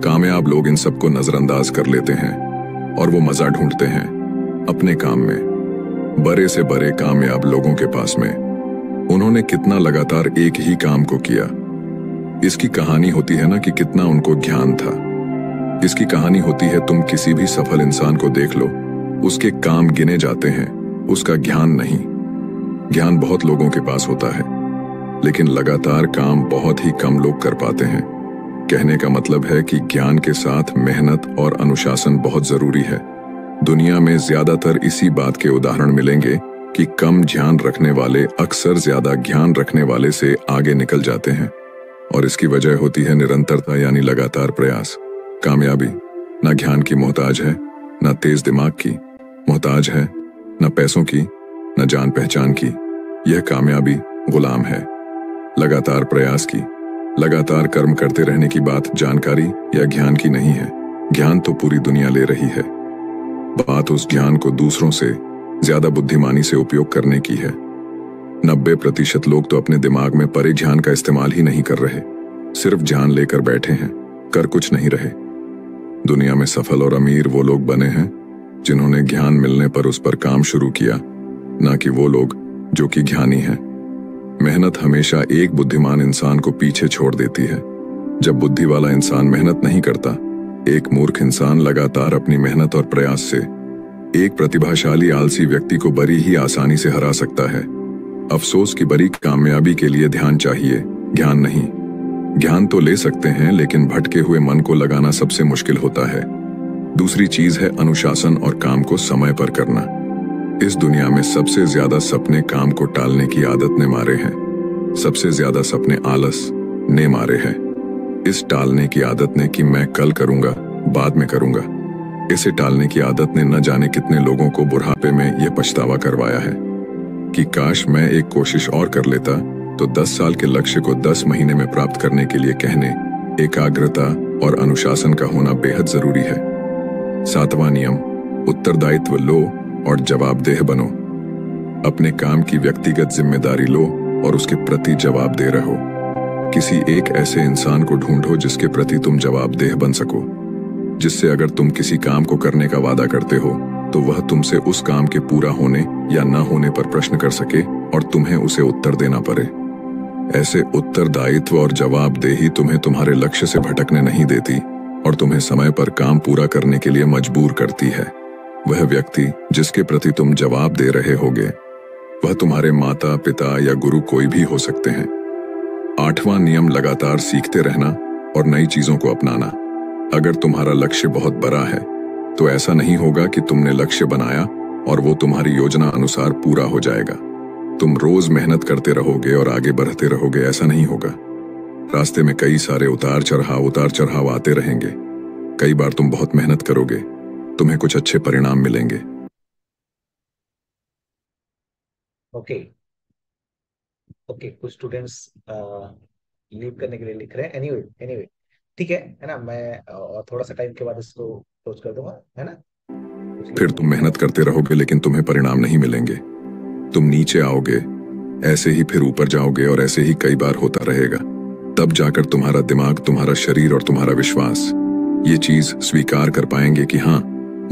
कामयाब लोग इन सबको नजरअंदाज कर लेते हैं और वो मजा ढूंढते हैं अपने काम में, बड़े से बड़े कामयाब लोगों के पास में। उन्होंने कितना लगातार एक ही काम को किया। इसकी कहानी होती है ना कि कितना उनको ज्ञान था। इसकी कहानी होती है, तुम किसी भी सफल इंसान को देख लो, उसके काम गिने जाते हैं, उसका ज्ञान नहीं। ज्ञान बहुत लोगों के पास होता है, लेकिन लगातार काम बहुत ही कम लोग कर पाते हैं। कहने का मतलब है कि ज्ञान के साथ मेहनत और अनुशासन बहुत जरूरी है। दुनिया में ज्यादातर इसी बात के उदाहरण मिलेंगे कि कम ध्यान रखने वाले अक्सर ज्यादा ज्ञान रखने वाले से आगे निकल जाते हैं। और इसकी वजह होती है निरंतरता, यानी लगातार प्रयास। कामयाबी ना ज्ञान की मोहताज है, ना तेज दिमाग की मोहताज है, ना पैसों की, ना जान पहचान की। यह कामयाबी गुलाम है लगातार प्रयास की। लगातार कर्म करते रहने की बात जानकारी या ज्ञान की नहीं है। ज्ञान तो पूरी दुनिया ले रही है। बात उस ज्ञान को दूसरों से ज्यादा बुद्धिमानी से उपयोग करने की है। 90% लोग तो अपने दिमाग में परे ज्ञान का इस्तेमाल ही नहीं कर रहे, सिर्फ ज्ञान लेकर बैठे हैं, कर कुछ नहीं रहे। दुनिया में सफल और अमीर वो लोग बने हैं जिन्होंने ज्ञान मिलने पर उस पर काम शुरू किया, ना कि वो लोग जो कि ज्ञानी हैं। मेहनत हमेशा एक बुद्धिमान इंसान को पीछे छोड़ देती है। जब बुद्धि वाला इंसान मेहनत नहीं करता, एक मूर्ख इंसान लगातार अपनी मेहनत और प्रयास से एक प्रतिभाशाली आलसी व्यक्ति को बड़ी ही आसानी से हरा सकता है। अफसोस की बड़ी कामयाबी के लिए ध्यान चाहिए, ज्ञान नहीं। ज्ञान तो ले सकते हैं, लेकिन भटके हुए मन को लगाना सबसे मुश्किल होता है। दूसरी चीज है अनुशासन और काम को समय पर करना। इस दुनिया में सबसे ज्यादा सपने काम को टालने की आदत ने मारे हैं। सबसे ज्यादा सपने आलस ने मारे हैं। इस टालने की आदत ने कि मैं कल करूंगा, बाद में करूंगा, इसे टालने की आदत ने न जाने कितने लोगों को बुढ़ापे में यह पछतावा करवाया है कि काश मैं एक कोशिश और कर लेता तो 10 साल के लक्ष्य को 10 महीने में प्राप्त करने के लिए कहने एकाग्रता और अनुशासन का होना बेहद जरूरी है। 7वां नियम, उत्तरदायित्व लो और जवाबदेह बनो। अपने काम की व्यक्तिगत जिम्मेदारी लो और उसके प्रति जवाबदेह रहो। किसी एक ऐसे इंसान को ढूंढो जिसके प्रति तुम जवाबदेह बन सको, जिससे अगर तुम किसी काम को करने का वादा करते हो तो वह तुमसे उस काम के पूरा होने या न होने पर प्रश्न कर सके और तुम्हें उसे उत्तर देना पड़े। ऐसे उत्तरदायित्व और जवाबदेही तुम्हें तुम्हारे लक्ष्य से भटकने नहीं देती और तुम्हें समय पर काम पूरा करने के लिए मजबूर करती है। वह व्यक्ति जिसके प्रति तुम जवाब दे रहे होगे, वह तुम्हारे माता पिता या गुरु कोई भी हो सकते हैं। 8वां नियम, लगातार सीखते रहना और नई चीजों को अपनाना। अगर तुम्हारा लक्ष्य बहुत बड़ा है तो ऐसा नहीं होगा कि तुमने लक्ष्य बनाया और वो तुम्हारी योजना अनुसार पूरा हो जाएगा। तुम रोज मेहनत करते रहोगे और आगे बढ़ते रहोगे, ऐसा नहीं होगा। रास्ते में कई सारे उतार चढ़ाव आते रहेंगे। कई बार तुम बहुत मेहनत करोगे, तुम्हें कुछ अच्छे परिणाम मिलेंगे। ओके ओके, कुछ स्टूडेंट्स लीव करने के लिए लिख रहे हैं। एनीवे ठीक है ना। मैं और थोड़ा सा टाइम के बाद इसको क्लोज कर दूंगा, है ना। फिर तुम मेहनत करते रहोगे लेकिन तुम्हें परिणाम नहीं मिलेंगे। तुम नीचे आओगे, ऐसे ही फिर ऊपर जाओगे और ऐसे ही कई बार होता रहेगा। तब जाकर तुम्हारा दिमाग, तुम्हारा शरीर और तुम्हारा विश्वास ये चीज स्वीकार कर पाएंगे कि हाँ,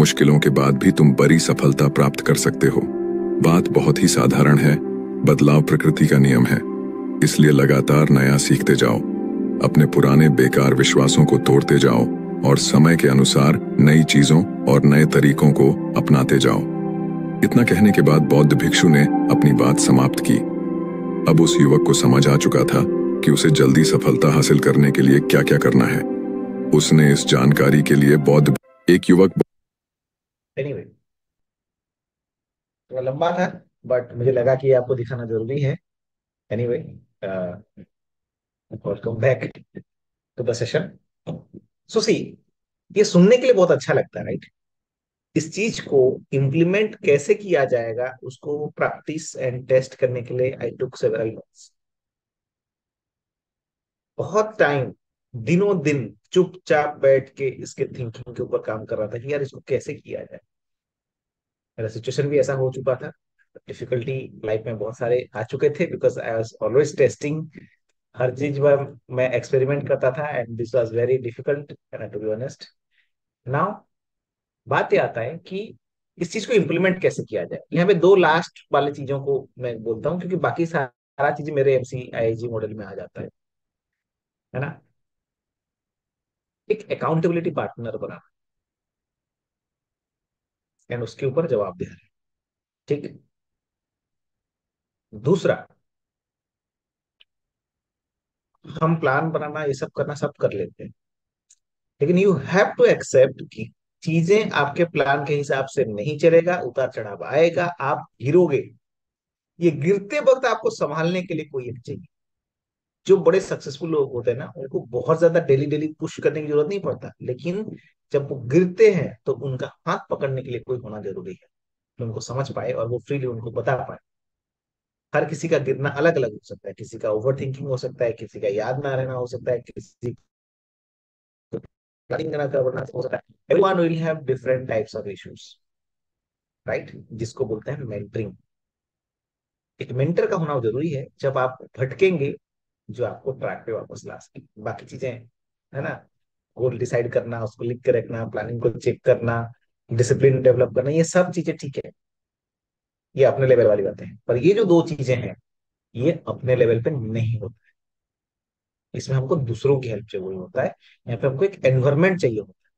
मुश्किलों के बाद भी तुम बड़ी सफलता प्राप्त कर सकते हो। बात बहुत ही साधारण है, बदलाव प्रकृति का नियम है। इसलिए लगातार नया सीखते जाओ, अपने पुराने बेकार विश्वासों को तोड़ते जाओ और समय के अनुसार नई चीजों और नए तरीकों को अपनाते जाओ। इतना कहने के बाद बौद्ध भिक्षु ने अपनी बात समाप्त की। अब उस युवक को समझ आ चुका था कि उसे जल्दी सफलता हासिल करने के लिए क्या क्या करना है। उसने इस जानकारी के लिए एक युवक एनीवे थोड़ा लंबा था, बट मुझे लगा कि आपको दिखाना जरूरी है। Anyway welcome back to the session. So see, ये सुनने के लिए बहुत अच्छा लगता है, राइट? इस चीज को इम्प्लीमेंट कैसे किया जाएगा, उसको प्रैक्टिस एंड टेस्ट करने के लिए आई टुक सेवरल मंथ्स, बहुत टाइम, दिनों दिन चुपचाप बैठ के इसके थिंकिंग के ऊपर काम कर रहा था कि यार इसको कैसे किया जाए। मेरा सिचुएशन भी ऐसा हो चुका था, डिफिकल्टी लाइफ में बहुत सारे आ चुके थे, because I was always testing, हर चीज में मैं एक्सपेरिमेंट करता था, and this was very difficult to be honest. Now बात ये आता है कि इस चीज को इम्प्लीमेंट कैसे किया जाए। यहाँ पे दो लास्ट वाले चीजों को मैं बोलता हूँ, क्योंकि बाकी सारा चीज मेरे एमसी आईजी मॉडल में आ जाता है ना। एक अकाउंटेबिलिटी पार्टनर बना एंड उसके ऊपर जवाब दे रहे हैं, ठीक। दूसरा, हम प्लान बनाना ये सब करना सब कर लेते हैं, लेकिन यू हैव टू एक्सेप्ट कि चीजें आपके प्लान के हिसाब से नहीं चलेगा, उतार चढ़ाव आएगा, आप गिरोगे। ये गिरते वक्त आपको संभालने के लिए कोई एक चाहिए। जो बड़े सक्सेसफुल लोग होते हैं ना, उनको बहुत ज्यादा डेली डेली पुश करने की जरूरत नहीं पड़ता, लेकिन जब वो गिरते हैं तो उनका हाथ पकड़ने के लिए कोई होना जरूरी है, जो उनको समझ पाए और वो फ्रीली उनको बता पाए। हर किसी का गिरना अलग अलग हो सकता है, किसी का ओवर थिंकिंग हो सकता है, किसी का याद ना रहना हो सकता है, किसी को प्लानिंग ना करना हो सकता है। Everyone will have different types of issues, right? जिसको बोलते हैं मेंटरिंग। एक मेंटर का होना जरूरी है, जब आप भटकेंगे जो आपको ट्रैक पे वापस ला सके। बाकी चीजें, है ना, गोल डिसाइड करना, उसको लिख के रखना, प्लानिंग को चेक करना, डिसिप्लिन डेवलप करना, ये सब चीजें ठीक है, ये अपने लेवल वाली बातें हैं। पर ये जो दो चीजें हैं, ये अपने लेवल पे नहीं होता। इसमें हमको दूसरों की हेल्प चाहिए होता है। यहाँ पे हमको एक एनवायरमेंट चाहिए होता है।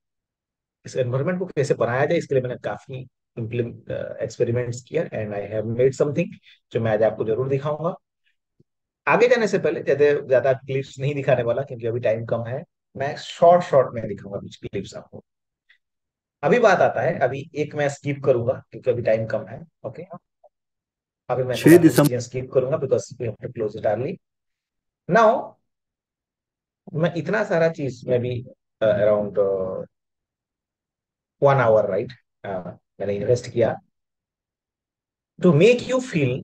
इस एनवायरमेंट को कैसे बनाया जाए, इसके लिए मैंने काफी एक्सपेरिमेंट्स किया, and I have made something जो मैं आज आपको जरूर दिखाऊंगा। आगे जाने से पहले ज्यादा ज्यादा क्लिप्स नहीं दिखाने वाला, क्योंकि अभी टाइम कम है। मैं शॉर्ट शॉर्ट में दिखाऊंगा कुछ क्लिप्स आपको। अभी बात आता है, अभी एक मैं स्किप करूंगा क्योंकि अभी टाइम कम है, ओके। अभी मैं थोड़ा छह कुछ दिसंबर चीजें स्किप करूंगा because we have to close it early. Now मैं इतना सारा चीज में भी अराउंड 1 आवर, राइट, मैंने इन्वेस्ट किया टू मेक यू फील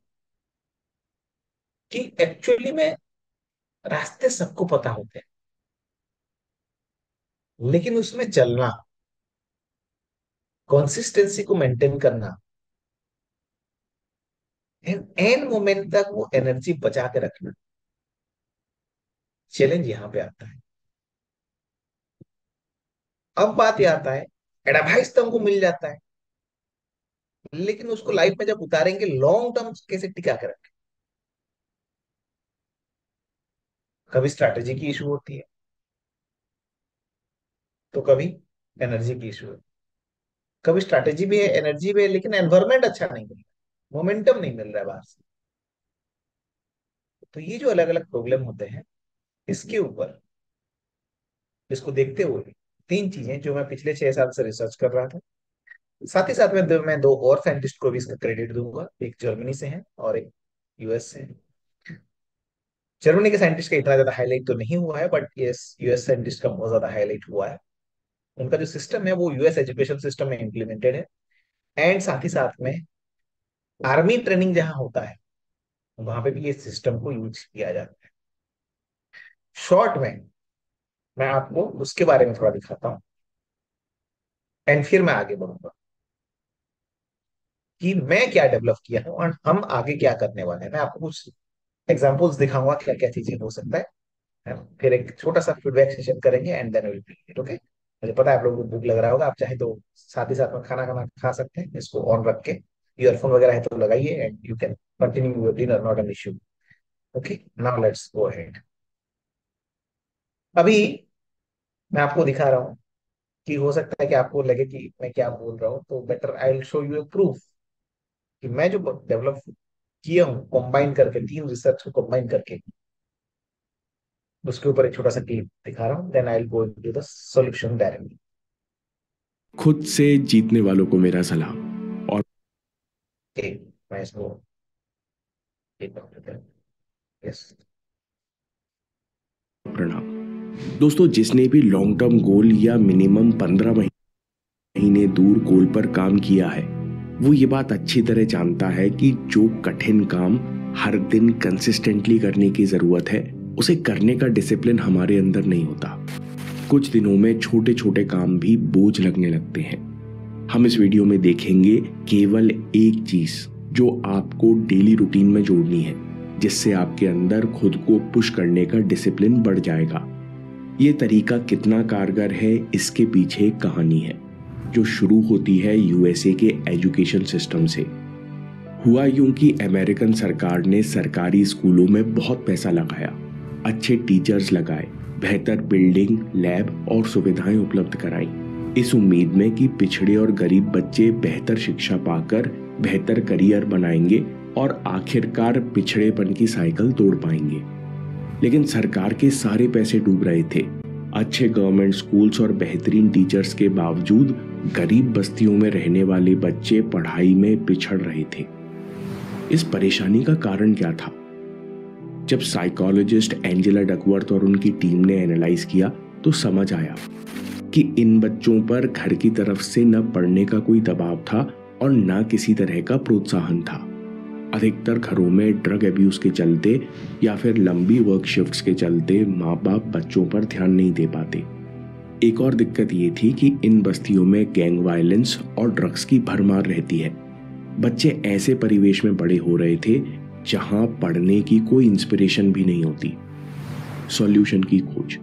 कि एक्चुअली में रास्ते सबको पता होते हैं, लेकिन उसमें चलना, कंसिस्टेंसी को मेंटेन करना, एंड एन मोमेंट तक वो एनर्जी बचा के रखना, चैलेंज यहाँ पे आता है। अब बात ये आता है, एडवाइस तो हमको मिल जाता है, लेकिन उसको लाइफ में जब उतारेंगे लॉन्ग टर्म कैसे टिका के रखें। कभी स्ट्रैटेजी की इशू होती है, तो कभी एनर्जी की इशू है। कभी स्ट्रैटेजी भी है, एनर्जी भी है, लेकिन एनवायरमेंट अच्छा नहीं मिल रहा, मोमेंटम नहीं मिल रहा है बाहर से। तो ये जो अलग अलग प्रॉब्लम होते हैं, इसके ऊपर, इसको देखते हुए, तीन चीजें जो मैं पिछले 6 साल से रिसर्च कर रहा था, साथ ही साथ में मैं दो और साइंटिस्ट को भी इसका क्रेडिट दूंगा, एक जर्मनी से है और एक यूएस से है। जर्मनी के साइंटिस्ट का इतना ज्यादा हाईलाइट तो नहीं हुआ है, बट यस, यूएस साइंटिस्ट का बहुत ज्यादा हाईलाइट हुआ है। उनका जो सिस्टम है वो यूएस एजुकेशन सिस्टम में इम्प्लीमेंटेड है, एंड साथ ही साथ में आर्मी ट्रेनिंग जहां होता है वहां पे भी ये सिस्टम को यूज किया जाता है। शॉर्ट में मैं आपको उसके बारे में थोड़ा दिखाता हूँ, एंड फिर मैं आगे बढ़ूंगा कि मैं क्या डेवलप किया हूँ और हम आगे क्या करने वाले हैं। मैं आपको कुछ एग्जांपल्स दिखाऊंगा क्या क्या चीजें हो सकता है। फिर एक छोटा सा फीडबैक सेशन करेंगे, and then will it, okay. मुझे पता है आप लोगों को भूख लग रहा होगा, आप चाहे तो साथ ही साथ में खाना खाना खा सकते हैं, इसको ऑन रख के। ईयरफोन वगैरह है तो लगाइए, and you can continue your dinner, not an issue. Okay, now let's go ahead. अभी मैं आपको दिखा रहा हूँ कि हो सकता है कि आपको लगे कि मैं क्या बोल रहा हूँ, तो better I will show U A proof कि मैं जो डेवलप किया हूँ कंबाइन करके, तीन रिसर्च को कंबाइन करके, उसके ऊपर एक छोटा सा क्लिप दिखा रहा हूँ, then I will go into the solution directly. खुद से जीतने वालों को मेरा सलाम और ओके, मैं इसको यस। प्रणाम। दोस्तों, जिसने भी लॉन्ग टर्म गोल या मिनिमम 15 महीने दूर गोल पर काम किया है, वो ये बात अच्छी तरह जानता है कि जो कठिन काम हर दिन कंसिस्टेंटली करने की जरूरत है, उसे करने का डिसिप्लिन हमारे अंदर नहीं होता। कुछ दिनों में छोटे छोटे काम भी बोझ लगने लगते हैं। हम इस वीडियो में देखेंगे केवल एक चीज जो आपको डेली रूटीन में जोड़नी है, जिससे आपके अंदर खुद को पुश करने का डिसिप्लिन बढ़ जाएगा। ये तरीका कितना कारगर है, इसके पीछे एक कहानी है जो शुरू होती है यूएसए के एजुकेशन सिस्टम से। हुआ यूं कि अमेरिकन सरकार ने सरकारी स्कूलों में बहुत पैसा लगाया, अच्छे टीचर्स लगाए, बेहतर बिल्डिंग, लैब और सुविधाएं उपलब्ध कराई, इस उम्मीद में कि पिछड़े और गरीब बच्चे बेहतर शिक्षा पाकर बेहतर करियर बनाएंगे और आखिरकार पिछड़ेपन की साइकिल तोड़ पाएंगे। लेकिन सरकार के सारे पैसे डूब रहे थे। अच्छे गवर्नमेंट स्कूल्स और बेहतरीन टीचर्स के बावजूद गरीब बस्तियों में रहने वाले बच्चे पढ़ाई में पिछड़ रहे थे। इस परेशानी का कारण क्या था? जब साइकोलॉजिस्ट एंजेला डकवर्थ और उनकी टीम ने एनालाइज किया तो समझ आया कि इन बच्चों पर घर की तरफ से न पढ़ने का कोई दबाव था और न किसी तरह का प्रोत्साहन था। अधिकतर घरों में ड्रग अब्यूज के चलते या फिर लंबी वर्क शिफ्ट्स के चलते माँ बाप बच्चों पर ध्यान नहीं दे पाते। एक और दिक्कत ये थी कि इन बस्तियों में गैंग वायलेंस और ड्रग्स की भरमार रहती है। बच्चे ऐसे परिवेश में बड़े हो रहे थे जहां पढ़ने की कोई इंस्पिरेशन भी नहीं होती। सॉल्यूशन की खोज।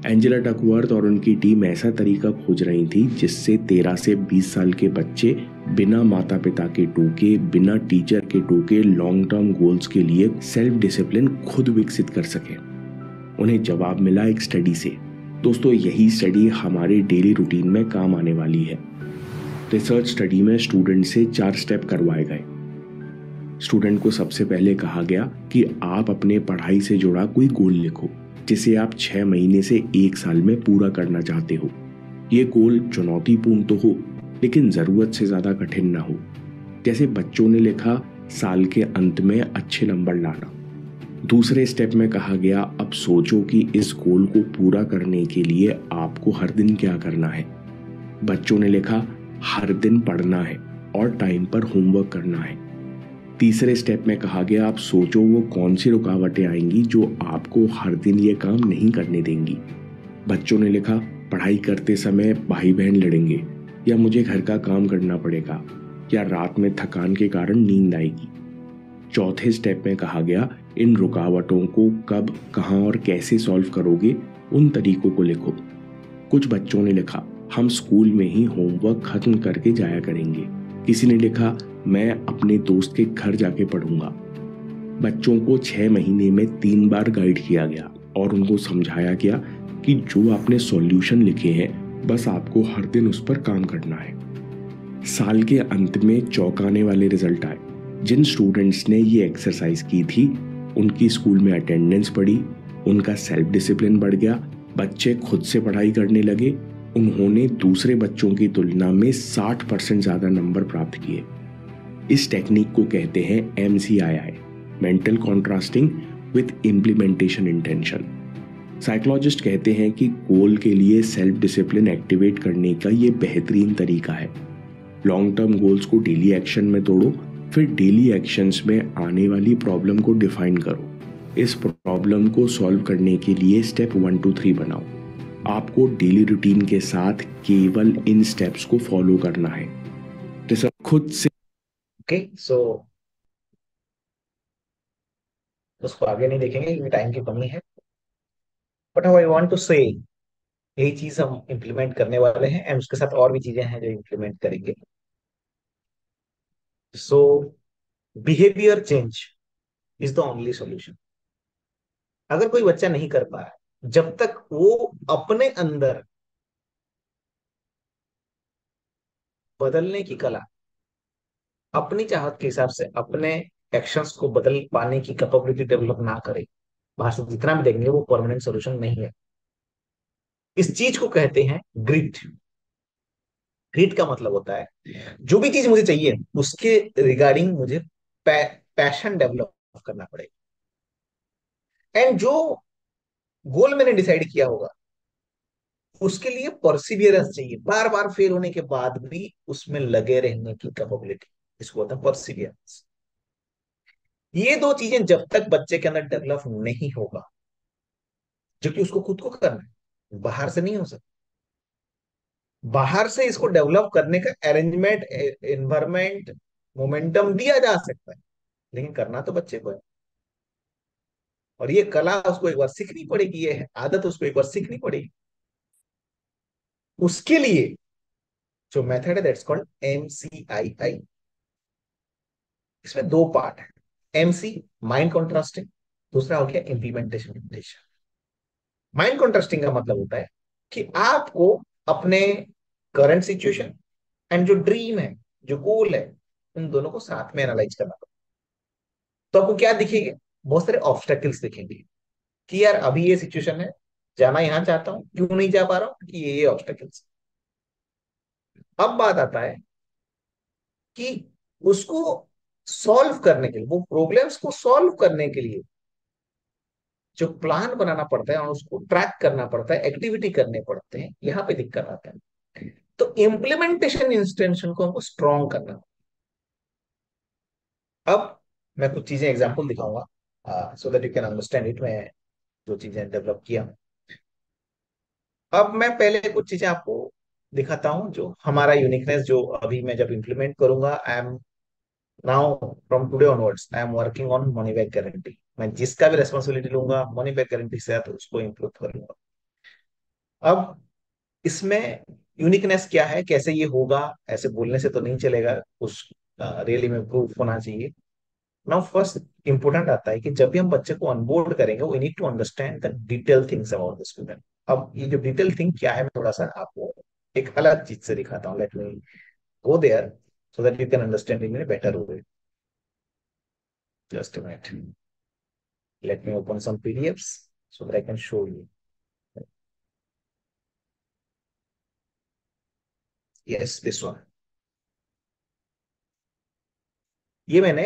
एंजेला डकवर्थ और उनकी टीम ऐसा तरीका खोज रही थी जिससे 13 से 20 साल के बच्चे बिना माता पिता के टोके, बिना टीचर के टोके लॉन्ग टर्म गोल्स के लिए सेल्फ डिसिप्लिन खुद विकसित कर सके। उन्हें जवाब मिला एक स्टडी से। दोस्तों, यही स्टडी हमारे डेली रूटीन में काम आने वाली है। रिसर्च स्टडी में स्टूडेंट से 4 स्टेप करवाए गए। स्टूडेंट को सबसे पहले कहा गया कि आप अपने पढ़ाई से जुड़ा कोई गोल लिखो जिसे आप 6 महीने से 1 साल में पूरा करना चाहते हो। ये गोल चुनौतीपूर्ण तो हो लेकिन जरूरत से ज्यादा कठिन ना हो। जैसे बच्चों ने लिखा, साल के अंत में अच्छे नंबर लाना। दूसरे स्टेप में कहा गया, अब सोचो कि इस गोल को पूरा करने के लिए आपको हर दिन क्या करना है। बच्चों ने लिखा, हर दिन पढ़ना है और टाइम पर होमवर्क करना है। तीसरे स्टेप में कहा गया, आप सोचो वो कौन सी रुकावटें आएंगी जो आपको हर दिन ये काम नहीं करने देंगी। बच्चों ने लिखा, पढ़ाई करते समय भाई बहन लड़ेंगे, या मुझे घर का काम करना पड़ेगा, या रात में थकान के कारण नींद आएगी। चौथे स्टेप में कहा गया, इन रुकावटों को कब, कहां और कैसे सॉल्व करोगे, उन तरीकों को लिखो। कुछ बच्चों ने लिखा, हम स्कूल में ही होमवर्क खत्म करके जाया करेंगे। किसी ने लिखा, मैं अपने दोस्त के घर जाके पढ़ूंगा। बच्चों को 6 महीने में 3 बार गाइड किया गया और उनको समझाया गया कि जो आपने सॉल्यूशन लिखे हैं बस आपको हर दिन उस पर काम करना है। साल के अंत में चौंकाने वाले रिजल्ट आए। जिन स्टूडेंट्स ने ये एक्सरसाइज की थी उनकी स्कूल में अटेंडेंस बढ़ी, उनका सेल्फ डिसिप्लिन बढ़ गया, बच्चे खुद से पढ़ाई करने लगे। उन्होंने दूसरे बच्चों की तुलना में 60% ज्यादा नंबर प्राप्त किए। इस टेक्निक को कहते हैं MCII, mental contrasting with implementation intention. Psychologist कहते हैं कि गोल के लिए सेल्फ डिसिप्लिन एक्टिवेट करने का ये बेहतरीन तरीका है। लॉन्ग टर्म गोल्स को डेली एक्शन में तोड़ो, फिर डेली एक्शंस में आने वाली प्रॉब्लम को डिफाइन करो। इस प्रॉब्लम को सॉल्व करने के लिए स्टेप 1 2 3 बनाओ। आपको डेली रूटीन के साथ केवल इन स्टेप्स को फॉलो करना है। तो खुद से सो उसको आगे नहीं देखेंगे क्योंकि टाइम की कमी है। बट आई वांट टू से, यही चीज हम इम्प्लीमेंट करने वाले हैं एंड उसके साथ और भी चीजें हैं जो इम्प्लीमेंट करेंगे। So behaviour change is the only solution. अगर कोई बच्चा नहीं कर पा रहा है, जब तक वो अपने अंदर बदलने की कला, अपनी चाहत के हिसाब से अपने एक्शंस को बदल पाने की कैपेबिलिटी डेवलप ना करे, बाहर से जितना भी देंगे वो परमानेंट सोल्यूशन नहीं है। इस चीज को कहते हैं ग्रिट। ग्रिट का मतलब होता है जो भी चीज मुझे चाहिए उसके रिगार्डिंग मुझे पैशन डेवलप करना पड़ेगा। एंड जो गोल मैंने डिसाइड किया होगा, उसके लिए परसिवियरेंस चाहिए, बार बार फेल होने के बाद भी उसमें लगे रहने की कैपेबिलिटी, इसको होता है परसिवियरेंस। ये दो चीजें जब तक बच्चे के अंदर डेवलप नहीं होगा, जो कि उसको खुद को करना है, बाहर से नहीं हो सकता। बाहर से इसको डेवलप करने का अरेंजमेंट, एनवायरमेंट, मोमेंटम दिया जा सकता है, लेकिन करना तो बच्चे को है। और ये कला उसको एक बार सीखनी पड़ेगी, ये आदत उसको एक बार सीखनी पड़ेगी। उसके लिए जो मेथड है दैट्स कॉल्ड MCII। इसमें दो पार्ट है। MC, mind contrasting. दूसरा हो गया इम्प्लीमेंटेशन। माइंड कॉन्ट्रास्टिंग का मतलब होता है कि आपको अपने करंट सिचुएशन एंड जो ड्रीम है, जो गोल है, उन दोनों को साथ में एनालाइज करना पड़ेगा। तो आपको क्या दिखेंगे? बहुत सारे ऑब्स्टेकल्स दिखेंगे कि यार अभी ये सिचुएशन है, जाना यहां चाहता हूं, क्यों नहीं जा पा रहा हूं, कि ये ऑब्स्टेकल्स। अब बात आता है कि उसको सॉल्व करने के लिए, वो प्रॉब्लम्स को सॉल्व करने के लिए जो प्लान बनाना पड़ता है और उसको ट्रैक करना पड़ता है, एक्टिविटी करने पड़ते हैं, यहाँ पे दिक्कत आता है। तो इम्प्लीमेंटेशन इंस्टेंशन को हमको स्ट्रॉन्ग करना। अब मैं कुछ चीजें एग्जांपल दिखाऊंगा सो that you can understand it. मैं जो चीजें डेवलप किया, अब मैं पहले कुछ चीजें आपको दिखाता हूं जो हमारा यूनिकनेस, जो अभी मैं जब इंप्लीमेंट करूंगा। I am now, from today onwards I am working on money back guarantee. मैं जिसका भी रेस्पॉन्सिबिलिटी लूंगा मनी बैक गारंटी से, तो उसको इम्प्रूव करूंगा। अब इसमें यूनिकनेस क्या है, कैसे ये होगा, ऐसे बोलने से तो नहीं चलेगा, उस रियली में प्रूफ होना चाहिए। नाउ फर्स्ट इंपोर्टेंट आता है कि जब भी हम बच्चे को अनबोर्ड करेंगे, we need to understand the detail things about the student. अब ये जो डिटेल थिंग क्या है, मैं थोड़ा सा आपको एक अलग चीज से दिखाता हूँ। Let me go there so that you can understand in a better way. Just a minute, let me open some PDFs so that I can show you. Yes, this one. ये मैंने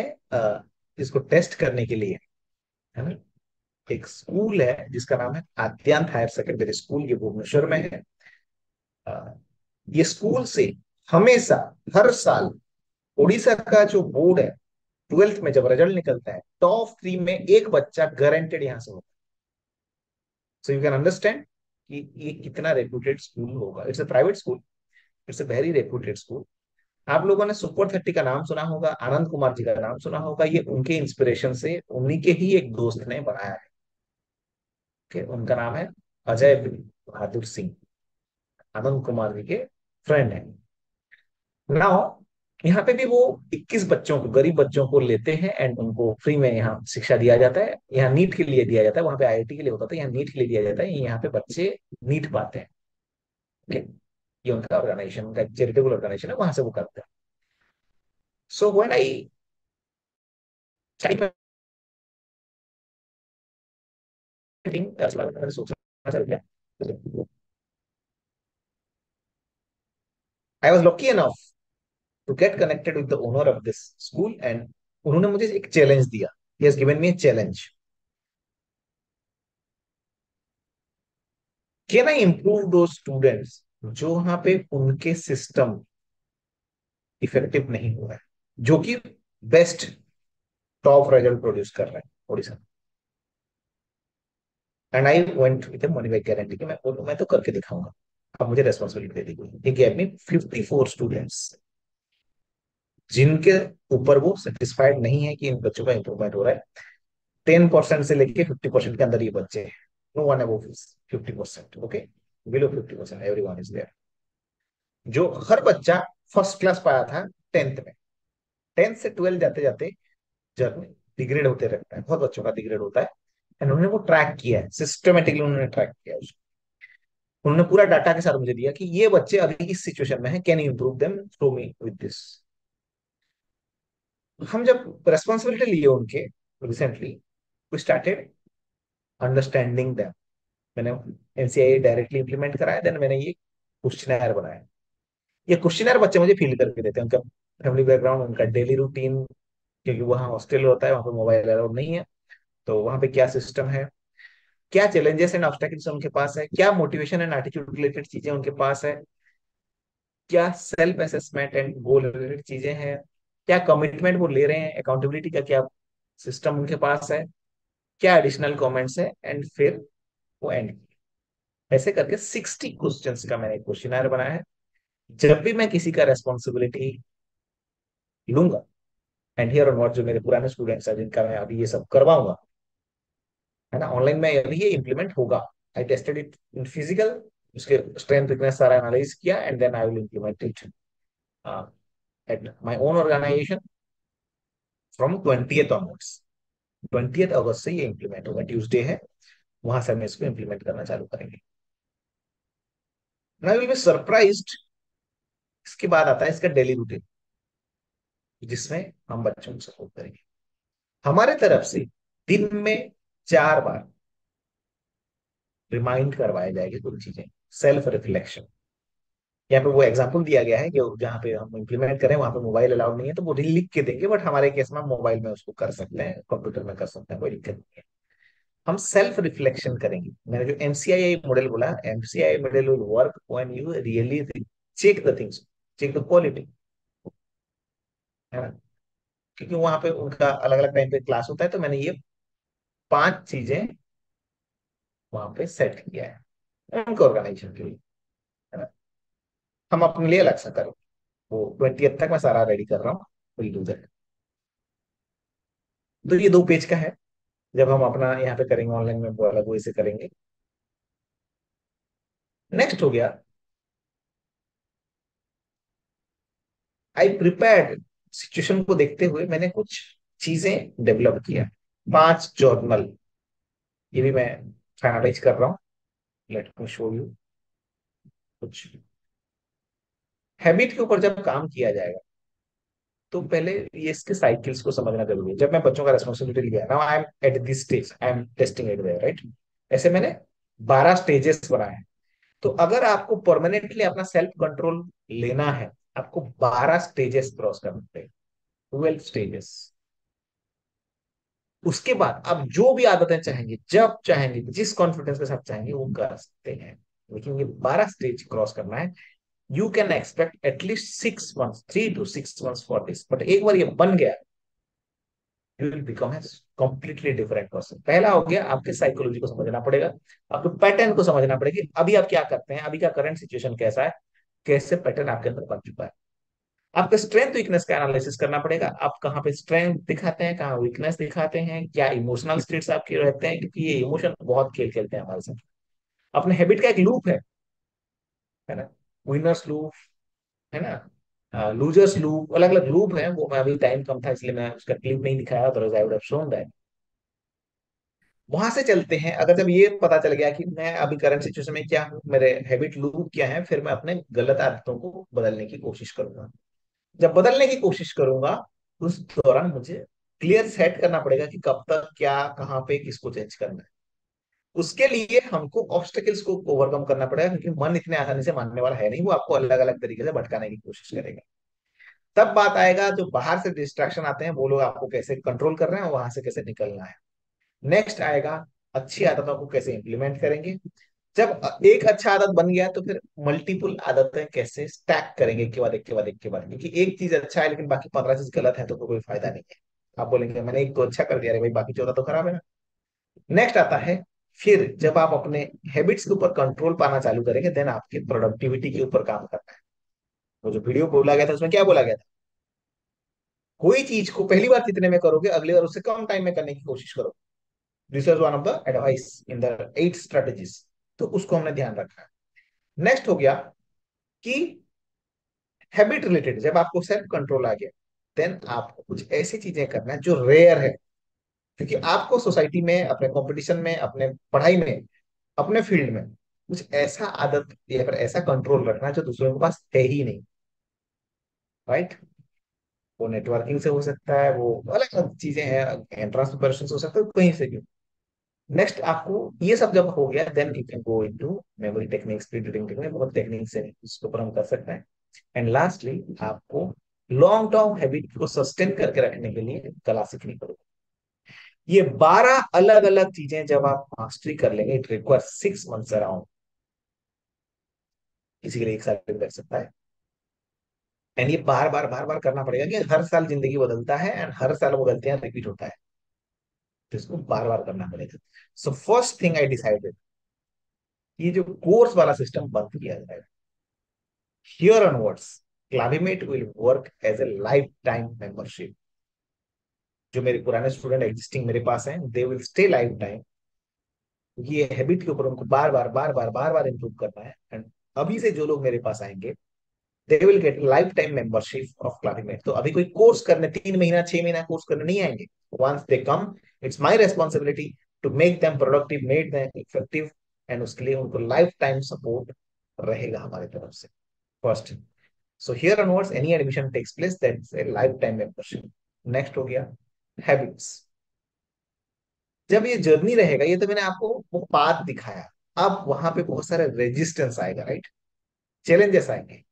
इसको टेस्ट करने के लिए, है ना, एक स्कूल है जिसका नाम है आद्यांत हायर सेकेंडरी स्कूल, ये भुवनेश्वर में है। अ, ये स्कूल से हमेशा, हर साल, उड़ीसा का जो बोर्ड है, 12th में जब रिजल्ट निकलता है, टॉप 3 में एक बच्चा गारंटेड यहां से होता है। सो यू कैन अंडरस्टैंड कि ये कितना रेप्यूटेड स्कूल होगा। It's a private school, it's a very reputed school. आप लोगों ने सुपर 30 का नाम सुना होगा, आनंद कुमार जी का नाम सुना होगा। ये उनके इंस्पिरेशन से उन्हीं के ही एक दोस्त ने बनाया है। उनका नाम है अजय बहादुर सिंह, आनंद कुमार जी के फ्रेंड है। नाउ यहाँ पे भी वो 21 बच्चों को, गरीब बच्चों को लेते हैं एंड उनको फ्री में यहाँ शिक्षा दिया जाता है। यहाँ नीट के लिए दिया जाता है, वहां पे IIT के लिए होता था, यहाँ नीट के लिए दिया जाता है। यहाँ पे बच्चे नीट पाते हैं। ओके, ये उनका ऑर्गेनाइजेशन, उनका चैरिटेबल ऑर्गेनाइजेशन है, वहां से वो करते हैं। सो व्हेन आई सोचना चल गया, I was lucky enough to get connected with the owner of this school and उन्होंने मुझे एक चैलेंज दिया। He has given me a challenge, can I improve दो स्टूडेंट्स जो वहां पे उनके सिस्टम इफेक्टिव नहीं हुआ है, जो कि बेस्ट टॉप रिजल्ट प्रोड्यूस कर रहे हैं Odisha. And I went with money back guarantee कि मैं तो करके दिखाऊंगा, अब मुझे responsibility they the. He gave me 54 students जिनके ऊपर वो सेटिस्फाइड नहीं है कि इन बच्चों का इंप्रूवमेंट हो रहा है। 10% से लेके 50% के अंदर ये बच्चे हैं। No one above 50%, okay, below 50%, everyone is there. जो हर बच्चा फर्स्ट क्लास पाया था 10th में, 10th से 12 जाते जाते जर्नी डिग्रेड होते रहता है, बहुत बच्चों का डिग्रेड होता है। एंड उन्होंने वो ट्रैक किया है, सिस्टमेटिकली उन्होंने ट्रैक किया है उसको। उन्होंने पूरा डाटा के साथ मुझे दिया कि ये बच्चे अभी इस सिचुएशन में है, can you improve them through me with this. हम जब रेस्पॉन्सिबिलिटी लिए उनके recently, we started understanding them. मैंने MCI डायरेक्टली इंप्लीमेंट कराया, देन मैंने ये क्वेश्चनर बनाया। ये क्वेश्चनर बच्चे मुझे फील करके देते हैं, उनका फैमिली बैकग्राउंड, उनका डेली रूटीन, क्योंकि वहाँ हॉस्टल होता है, वहाँ पे मोबाइल अलाउड नहीं है, तो वहाँ पे क्या सिस्टम है। क्या चैलेंजेस एंड ऑब्स्टेकल्स उनके पास है, क्या मोटिवेशन एंड एटीट्यूड रिलेटेड चीजें उनके पास है, क्या self assessment and goal related चीजें हैं, क्या कमिटमेंट वो ले रहे हैं, अकाउंटेबिलिटी का क्या सिस्टम उनके पास है, क्या एडिशनल कमेंट्स है, एंड फिर वो एंड। ऐसे करके 60 क्वेश्चंस का मैंने एक क्वेश्चनर बनाया है। जब भी मैं किसी का रेस्पॉन्सिबिलिटी लूंगा, एंड हियर ऑन जो मेरे पुराने स्टूडेंट्स हैं जिनका मैं अभी ये सब करवाऊंगा, है ना, ऑनलाइन में अभी ये इम्प्लीमेंट होगा। I tested it in physical, उसके स्ट्रेंथ वीकनेस सारा एनालाइज किया, and then I will implement it at my own organisation from 20th onwards. 20th अगस्त से ये इम्प्लीमेंट होगा, ट्यूसडे है, वहां से हम इसको इम्प्लीमेंट करना चालू करेंगे। आई विल बी सरप्राइज्ड। इसके बाद आता है इसका डेली रूटीन, जिसमें हम बच्चों को सपोर्ट करेंगे। हमारे तरफ से दिन में 4 बार रिमाइंड करवाए जाएंगे कुछ चीजें, सेल्फ रिफ्लेक्शन। यहाँ पे वो एग्जांपल दिया गया है कि जहाँ पे हम इम्प्लीमेंट करें वहां पे मोबाइल अलाउड नहीं है, तो वो लिख के देंगे, बट हमारे केस में हम मोबाइल में उसको कर सकते हैं, कंप्यूटर में कर सकते हैं, कोई दिक्कत नहीं है। हम सेल्फ रिफ्लेक्शन करेंगे। मैंने जो एमसीआई मॉडल बोला, MCI model will work when you really check the things, check the quality, है ना। क्योंकि वहां पे उनका अलग अलग टाइम पे क्लास होता है, तो मैंने ये 5 चीजें वहां पे सेट किया है उनके ऑर्गेनाइजेशन के लिए, है ना। हम अपने लिए अलग सा करें, वो 20th तक मैं सारा रेडी कर रहा हूँ, विल डू दैट। तो ये 2 पेज का है। जब हम अपना यहाँ पे करेंगे ऑनलाइन में, वो अलग वैसे करेंगे। नेक्स्ट हो गया, आई प्रिपेयर्ड। सिचुएशन को देखते हुए मैंने कुछ चीजें डेवलप किया, 5 जर्नल, ये भी मैं फाइनलाइज कर रहा हूँ। Let me show you. कुछ हैबिट के ऊपर जब काम किया जाएगा, तो पहले ये इसके साइकिल्स को समझना जरूरी है। जब मैं बच्चों का रेस्पॉन्सिबिलिटी लिया, now I am at this stage, I am testing it there, right. ऐसे मैंने 12 स्टेजेस बनाए हैं। तो अगर आपको परमानेंटली अपना सेल्फ कंट्रोल लेना है, आपको 12 स्टेजेस क्रॉस करना पड़ेगा, 12 स्टेजेस। उसके बाद आप जो भी आदतें चाहेंगे, जब चाहेंगे, जिस कॉन्फिडेंस के साथ चाहेंगे, वो कर सकते हैं। लेकिन ये 12 स्टेज क्रॉस करना है। You can expect at least 6 months, 3 to 6 months for this, but एक बार ये बन गया, you will become a completely different person. पहला हो गया, आपके साइकोलॉजी को समझना पड़ेगा, आपके पैटर्न को समझना पड़ेगा। अभी आप क्या करते हैं, अभी का करंट सिचुएशन कैसा है, कैसे पैटर्न आपके अंदर बन चुका है। आपके स्ट्रेंथ वीकनेस का एनालिसिस करना पड़ेगा, आप कहाँ पे स्ट्रेंथ दिखाते हैं, कहाँ वीकनेस दिखाते हैं, क्या इमोशनल स्टेट्स आपके रहते हैं, क्योंकि ये इमोशन बहुत खेल खेलते हैं हमारे साथ। अपने हैबिट का एक लूप है ना, विनर्स लूप, है ना, लूजर्स लूप, अलग अलग लूप है। वो मैं अभी टाइम कम था इसलिए मैं उसका क्लिप नहीं दिखाया, otherwise I would have shown that. वहां से चलते हैं। अगर जब ये पता चल गया कि मैं अभी करंट सिचुएशन में क्या हूँ, मेरे हैबिट लूप क्या है, फिर मैं अपने गलत आदतों को बदलने की कोशिश करूंगा। जब बदलने की कोशिश करूंगा, उस दौरान मुझे क्लियर सेट करना पड़ेगा कि कब तक, क्या, कहाँ पे, किसको चेंज करना है। उसके लिए हमको ऑब्स्टेकल्स को ओवरकम करना पड़ेगा, क्योंकि मन इतने आसानी से मानने वाला है नहीं, वो आपको अलग अलग तरीके से भटकाने की कोशिश करेगा। तब बात आएगा, जो बाहर से डिस्ट्रैक्शन आते हैं, वो लोग आपको कैसे कंट्रोल कर रहे हैं और वहां से कैसे निकलना है। नेक्स्ट आएगा, अच्छी आदतों को कैसे इंप्लीमेंट करेंगे। जब एक अच्छा आदत बन गया, तो फिर मल्टीपल आदतें कैसे स्टैक करेंगे, एक के बाद एक के बाद एक के बाद, क्योंकि एक चीज अच्छा है लेकिन बाकी 15 चीज गलत है, तो कोई फायदा नहीं है। आप बोलेंगे मैंने एक तो अच्छा कर दिया रे भाई, बाकी 14 तो खराब है ना। नेक्स्ट आता है, फिर जब आप अपने हैबिट्स के ऊपर कंट्रोल पाना चालू करेंगे, देन आपकी प्रोडक्टिविटी के ऊपर काम करना है। वो जो वीडियो बोला गया था, उसमें क्या बोला गया था, कोई चीज को पहली बार जितने में करोगे, अगली बार उससे कम टाइम में करने की कोशिश करो। This is one of the advice in the 8 strategies. तो उसको हमने ध्यान रखा है। नेक्स्ट हो गया कि हैबिट रिलेटेड जब आपको सेल्फ कंट्रोल आ गया, देन आपको कुछ ऐसी चीजें करना है जो रेयर है। क्योंकि आपको सोसाइटी में, अपने कंपटीशन में, अपने पढ़ाई में, अपने फील्ड में कुछ ऐसा आदत या फिर ऐसा कंट्रोल रखना है जो दूसरों के पास है ही नहीं, राइट। वो नेटवर्किंग से हो सकता है, वो अलग अलग चीजें हैं, एंट्रेंस प्रिपरेशन से हो सकता है, कहीं से भी। नेक्स्ट आपको ये सब जब हो गया, then you can go into memory techniques, speed reading technique, बहुत टेक्निक्स है, इसके ऊपर हम कर सकते हैं। एंड लास्टली, आपको लॉन्ग टर्म हैबिट को सस्टेन करके रखने के लिए कला सीखनी पड़ेगी। ये 12 अलग अलग चीजें जब आप मास्टरी कर लेंगे, इट रिक्वायर 6 मंथ्स अराउंड। किसी के लिए एक साल भी लग सकता है। एंड ये बार बार बार बार करना पड़ेगा, कि हर साल जिंदगी बदलता है एंड हर साल वो गलतियां रिपीट होता है, तो इसको बार बार करना पड़ेगा। So first thing I decided, ये जो कोर्स वाला सिस्टम बंद किया जाएगा। Here onwards Clavimate will work as a life time membership. जो मेरे पुराने स्टूडेंट एग्जिस्टिंग मेरे पास हैं, they will stay life time, क्योंकि ये हैबिट के ऊपर उनको बार बार बार बार बार बार इंप्रूव करना है। एंड अभी से जो लोग मेरे पास आएंगे, they will get life time membership of Clavimate. तो अभी कोई कोर्स करने 3 महीना 6 महीना कोर्स करने नहीं आएंगे। Once they come, it's my responsibility to make them productive, make them effective, and उसके लिए उनको लाइफ टाइम सपोर्ट रहेगा हमारी तरफ से। First, so here onwards any admission takes place, that's a life time membership. Next हो गया हैबिट्स। जब ये जर्नी रहेगा, ये तो मैंने आपको वो पाथ दिखाया, अब वहां पे बहुत सारे रेजिस्टेंस आएगा, राइट, चैलेंजेस आएंगे।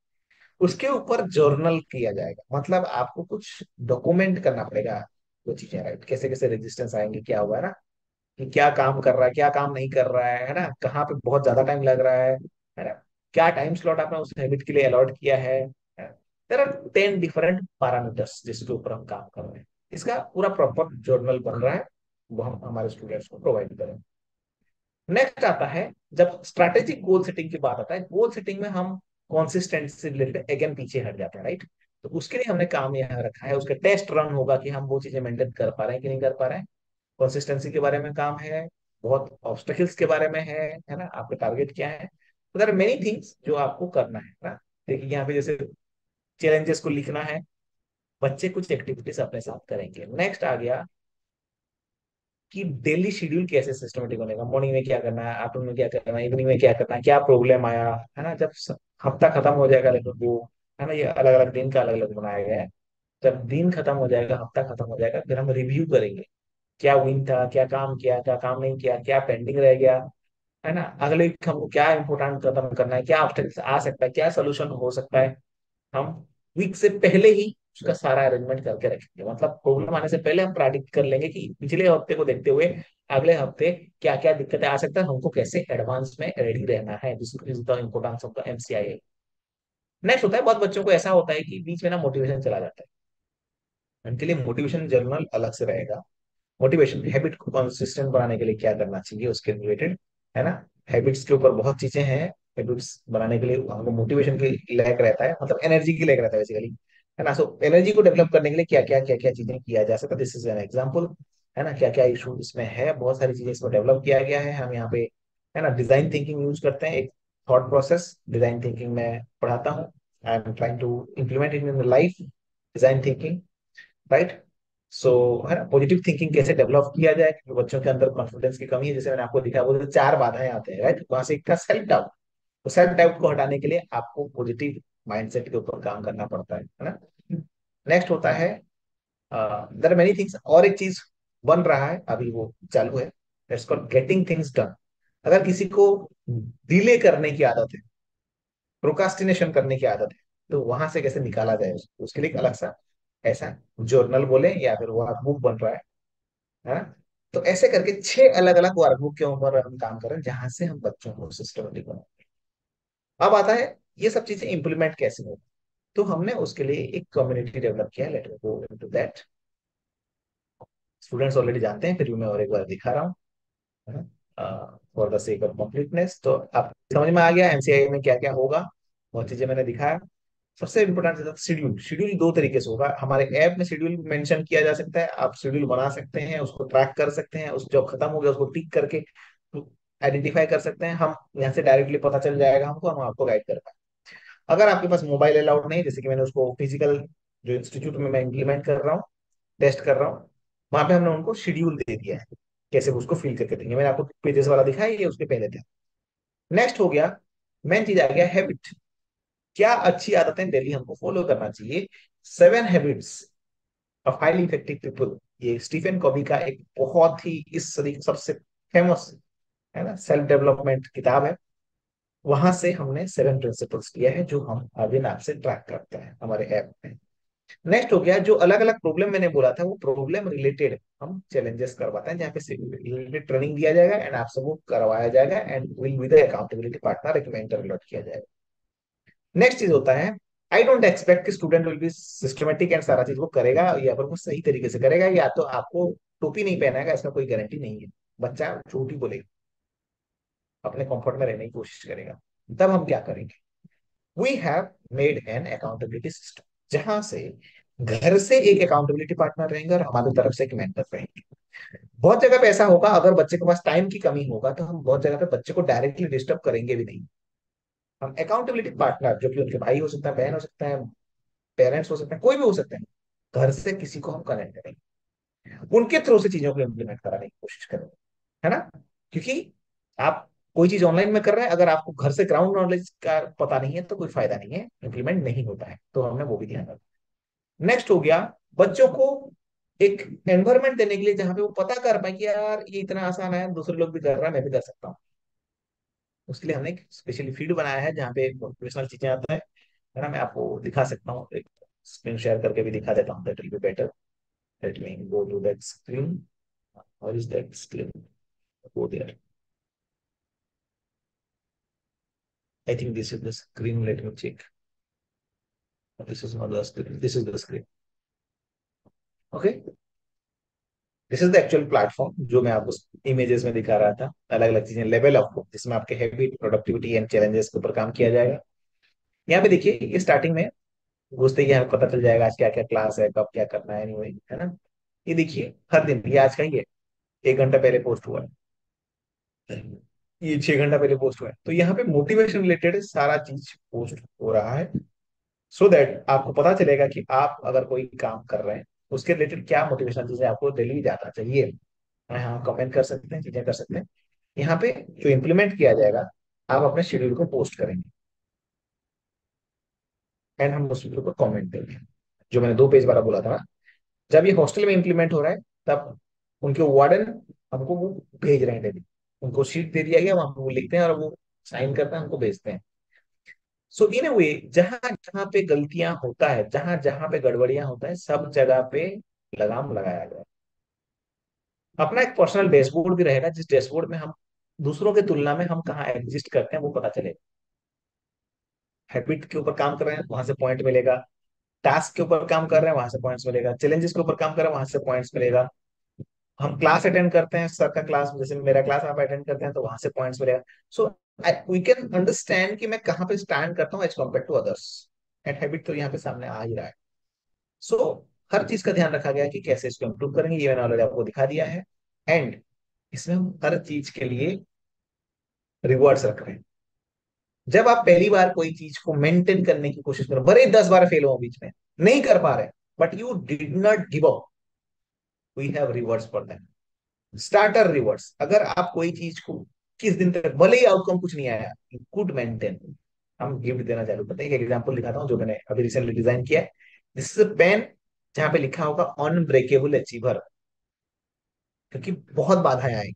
उसके ऊपर जर्नल किया जाएगा, मतलब आपको कुछ डॉक्यूमेंट करना पड़ेगा वो चीजें, राइट, कैसे कैसे रेजिस्टेंस आएंगे, क्या हुआ है ना, कि क्या काम कर रहा है, क्या काम नहीं कर रहा है ना, कहाँ पे बहुत ज्यादा टाइम लग रहा है ना, क्या टाइम स्लॉट आपने उस हैबिट के लिए अलॉट किया है। देयर आर 10 डिफरेंट पैरामीटर्स जिसके ऊपर हम काम कर रहे हैं। इसका पूरा प्रॉपर जर्नल बन रहा है, वो हम हमारे स्टूडेंट्स को प्रोवाइड करें। नेक्स्ट आता है, जब स्ट्रैटेजिक गोल सेटिंग की बात आता है, गोल सेटिंग में हम कंसिस्टेंसी से रिलेटेड अगेन पीछे हट जाते हैं, राइट। तो उसके लिए हमने काम यहाँ रखा है, उसका टेस्ट रन होगा कि हम वो चीजें मेंटेन कर पा रहे हैं कि नहीं कर पा रहे हैं। कंसिस्टेंसी के बारे में काम है, बहुत ऑब्स्टेकल्स के बारे में है ना, आपके टारगेट क्या है। तो देयर आर मेनी थिंग्स जो आपको करना है ना। देखिए यहाँ पे जैसे चैलेंजेस को लिखना है, बच्चे कुछ एक्टिविटीज अपने साथ करेंगे। नेक्स्ट आ गया कि डेली शेड्यूल कैसे सिस्टमेटिक बनेगा, मॉर्निंग में क्या करना है, आफ्टरनून में क्या करना है, इवनिंग में क्या करना है, क्या प्रॉब्लम आया है ना। जब हफ्ता खत्म हो जाएगा, लेकिन वो है ना, ये अलग अलग दिन का अलग अलग बनाया गया है। जब दिन खत्म हो जाएगा, हफ्ता खत्म हो जाएगा, फिर हम रिव्यू करेंगे, क्या विन था, क्या काम किया, क्या काम नहीं किया, क्या पेंडिंग रह गया, है ना। अगले वीक हमको क्या इंपॉर्टेंट खत्म करना है, क्या ऑब्स्टेकल्स आ सकता है, क्या सोल्यूशन हो सकता है। हम वीक से पहले ही उसका सारा अरेंजमेंट करके रखेंगे, मतलब प्रॉब्लम आने से पहले हम प्रेडिक्ट कर लेंगे कि पिछले हफ्ते को देखते हुए अगले हफ्ते क्या क्या दिक्कतें आ सकता है, हमको कैसे एडवांस में रेडी रहना है। This is the importance of the MCI. Next होता है, बहुत बच्चों को ऐसा होता है कि बीच में ना मोटिवेशन चला जाता है, उनके लिए मोटिवेशन जर्नल अलग से रहेगा। मोटिवेशन हैबिट को कंसिस्टेंट बनाने के लिए क्या करना चाहिए उसके रिलेटेड, है ना। हैबिट्स के ऊपर बहुत चीजें हैं। हैबिट्स बनाने के लिए हमको मोटिवेशन की लैक रहता है, मतलब एनर्जी की लैक रहता है बेसिकली, है ना। सो एनर्जी को डेवलप करने के लिए क्या क्या चीजें किया जा सकता है, दिस इज एन एग्जांपल, है ना। क्या क्या इशू इसमें है, बहुत सारी चीजें इसमें डेवलप किया गया है। हम यहाँ पे, है ना, डिजाइन थिंकिंग यूज करते हैं, एक थॉट प्रोसेस डिजाइन थिंकिंग में पढ़ाता हूँ। I am trying to implement in life design thinking, right. So है ना, पॉजिटिव थिंकिंग कैसे डेवलप किया जाए, क्योंकि बच्चों के अंदर कॉन्फिडेंस की कमी है, जैसे मैंने आपको दिखा, वो जो 4 बाधाएं आते हैं, राइट। वहां से एक था सेल्फ डाउट। तो सेल्फ डाउट को हटाने के लिए आपको पॉजिटिव माइंडसेट के ऊपर काम करना पड़ता है ना। नेक्स्ट होता है, देयर आर मेनी थिंग्स, और एक चीज बन रहा है अभी, वो चालू है, that's called getting things done. अगर किसी को डिले करने की आदत है, प्रोकास्टिनेशन करने की आदत है, तो वहां से कैसे निकाला जाए उसको, उसके लिए एक अलग सा ऐसा जर्नल बोले या फिर वर्कबुक बन रहा है ना। तो ऐसे करके 6 अलग अलग वर्कबुक के ऊपर हम काम कर रहे हैं, जहां से हम बच्चों को सिस्टमेटिक बनाएंगे। अब आता है, ये सब चीजें इंप्लीमेंट कैसे हो। तो हमने उसके लिए एक कम्युनिटी डेवलप किया, late me go into that. Students already जानते हैं, फिर भी मैं और एक बार दिखा रहा हूँ, for the sake of completeness. तो आप समझ में आ गया एमसीआई में क्या क्या होगा, बहुत चीजें मैंने दिखाया। सबसे इंपॉर्टेंट शेड्यूल। शेड्यूल 2 तरीके से होगा, हमारे ऐप में शेड्यूल मेंशन किया जा सकता है, आप शेड्यूल बना सकते हैं, उसको ट्रैक कर सकते हैं, उस जब खत्म हो गया उसको टिक करके आइडेंटिफाई कर सकते हैं। हम यहाँ से डायरेक्टली पता चल जाएगा हमको, हम आपको गाइड कर पाएंगे। अगर आपके पास मोबाइल अलाउड नहीं, जैसे कि मैंने उसको फिजिकल जो इंस्टीट्यूट में मैं इंप्लीमेंट कर रहा हूँ, टेस्ट कर रहा हूँ, वहां पे हमने उनको शेड्यूल दे दिया है, कैसे वो उसको फिल करके देंगे। मैंने आपको पेजेस वाला दिखाया, ये उसके पहले थे। नेक्स्ट हो गया, मेन चीज आ गया हैबिट। क्या अच्छी आदतें डेली हमको फॉलो करना चाहिए। 7 habits of highly effective people, ये स्टीफन कॉबी का एक बहुत ही इस सदी का सबसे फेमस, है ना, सेल्फ डेवलपमेंट किताब है। वहां से हमने 7 प्रिंसिपल्स किया है, जो हम अभी आपसे ट्रैक करते हैं हमारे ऐप में। नेक्स्ट हो गया, जो अलग अलग प्रॉब्लम मैंने बोला था वो प्रॉब्लम रिलेटेड हम चैलेंजेस करवाते हैं, जहाँ पे रिलेटेड ट्रेनिंग दिया जाएगा एंड आप सबको करवाया जाएगा and will be the accountability partner, एक मेंटर अलॉट किया जाएगा। नेक्स्ट चीज होता है, आई डोंट एक्सपेक्ट कि student will be systematic and सारा चीज वो करेगा या फिर वो सही तरीके से करेगा, या तो आपको टोपी नहीं पहनाएगा, इसका कोई गारंटी नहीं है। बच्चा झूठ ही बोलेगा, अपने कंफर्ट में रहने की कोशिश करेगा। तब हम क्या करेंगे, we have made an accountability system, जहां से घर से एक अकाउंटेबिलिटी पार्टनर रहेंगे और हमारी तरफ से एक मेंटर रहेंगे। बहुत जगह पे ऐसा होगा, अगर बच्चे के पास टाइम की कमी होगा तो हम बहुत जगह पे बच्चे को डायरेक्टली डिस्टर्ब करेंगे भी नहीं। हम अकाउंटेबिलिटी पार्टनर, जो कि उनके भाई हो सकता है, बहन हो सकता है, पेरेंट्स हो सकते हैं, कोई भी हो सकते हैं, घर से किसी को हम कनेक्ट करेंगे, उनके थ्रू से चीजों को इम्प्लीमेंट कराने की कोशिश करेंगे, है ना। क्योंकि आप कोई चीज ऑनलाइन में कर रहे हैं, अगर आपको घर से ग्राउंड नॉलेज का पता नहीं है तो कोई फायदा नहीं है, इंप्लीमेंट नहीं होता है, तो हमने वो भी ध्यान रखा। नेक्स्ट हो गया, बच्चों को एक एनवायरमेंट देने के लिए जहां पे वो पता कर पाए कि यार ये इतना आसान है, दूसरे लोग भी कर रहा है, मैं भी कर सकता हूँ। उसके लिए हमने एक स्पेशली फीड बनाया है जहाँ पे मोटिवेशनल चीजें आता है ना। मैं आपको दिखा सकता हूँ, एक स्क्रीन शेयर करके भी दिखा देता हूँ, that will be better. Let me go to that screen. और is that screen, go there. I think this is the screen. Let me check. This is not the screen. This is the screen. Okay. This is the actual platform जो मैं आपको इमेजेस में दिखा रहा था। अलग अलग चीजें, लेवल ऑफ बुक, जिसमें आपके हैबिट, प्रोडक्टिविटी एंड चैलेंजेस के ऊपर काम किया जाएगा। यहाँ पे देखिए, ये स्टार्टिंग में घुसते ही हमें पता चल जाएगा आज क्या क्या क्लास है, कब क्या करना है, anyway, है ना। ये देखिए हर दिन, ये आज का ही है, 1 घंटा पहले पोस्ट हुआ है, ये 6 घंटा पहले पोस्ट हुआ है। तो यहाँ पे मोटिवेशन रिलेटेड सारा चीज पोस्ट हो रहा है, सो दैट आपको पता चलेगा कि आप अगर कोई काम कर रहे हैं उसके रिलेटेड क्या मोटिवेशन चीजें आपको डेली जाना चाहिए। हाँ, कमेंट कर सकते हैं, चीजें कर सकते हैं। यहाँ पे जो इम्प्लीमेंट किया जाएगा, आप अपने शेड्यूल को पोस्ट करेंगे एंड हम उस वीडियो को कमेंट देंगे। जो मैंने 2 पेज वाला बोला था ना, जब ये हॉस्टल में इम्प्लीमेंट हो रहा है तब उनके वार्डन हमको वो भेज रहे हैं डेली, उनको शीट दे दिया गया, वहां पे वो लिखते हैं और वो साइन करते हैं, हमको भेजते हैं। सो इन ए वे, जहां जहां पे गलतियां होता है, जहां जहां पे गड़बड़ियां होता है, सब जगह पे लगाम लगाया गया है। अपना एक पर्सनल डैशबोर्ड भी रहेगा, जिस डैशबोर्ड में हम दूसरों की तुलना में हम कहाँ एग्जिस्ट करते हैं वो पता चलेगा। हैबिट के ऊपर काम कर रहे हैं, वहां से पॉइंट मिलेगा। टास्क के ऊपर काम कर रहे हैं, वहां से पॉइंट्स मिलेगा। चैलेंजेस के ऊपर काम कर रहे हैं, वहां से पॉइंट्स मिलेगा। हम क्लास अटेंड करते हैं, सर का क्लास, जैसे मेरा क्लास आप अटेंड करते हैं, तो वहां से पॉइंट्स मिलेगा। सो वी कैन अंडरस्टैंड कि मैं कहाँ पे स्टैंड करता हूँ as compare to others. And habit तो यहाँ पे सामने आ ही रहा है। सो हर चीज का ध्यान रखा गया है कि कैसे इसको इम्प्रूव करेंगे, ये मैंने ऑलरेडी आपको दिखा दिया है। एंड इसमें हम हर चीज के लिए रिवॉर्ड्स रख रहे हैं। जब आप पहली बार कोई चीज को मेंटेन करने की कोशिश करो, भले 10 बार फेल हो बीच में, नहीं कर पा रहे, but you did not give up, we have rewards for that. Starter rewards, अगर आप कोई चीज को किस दिन तक, भले ही आउटकम कुछ नहीं आया, यू कुड मेंटेन, हम गिफ्ट देना चालू करते हैं। एक एग्जांपल दिखाता हूँ जो मैंने अभी रिसेंटली डिजाइन किया है। दिस इज पेन, जहां पे लिखा होगा अनब्रेकेबल अचीवर, क्योंकि बहुत बाधाएं आएंगी,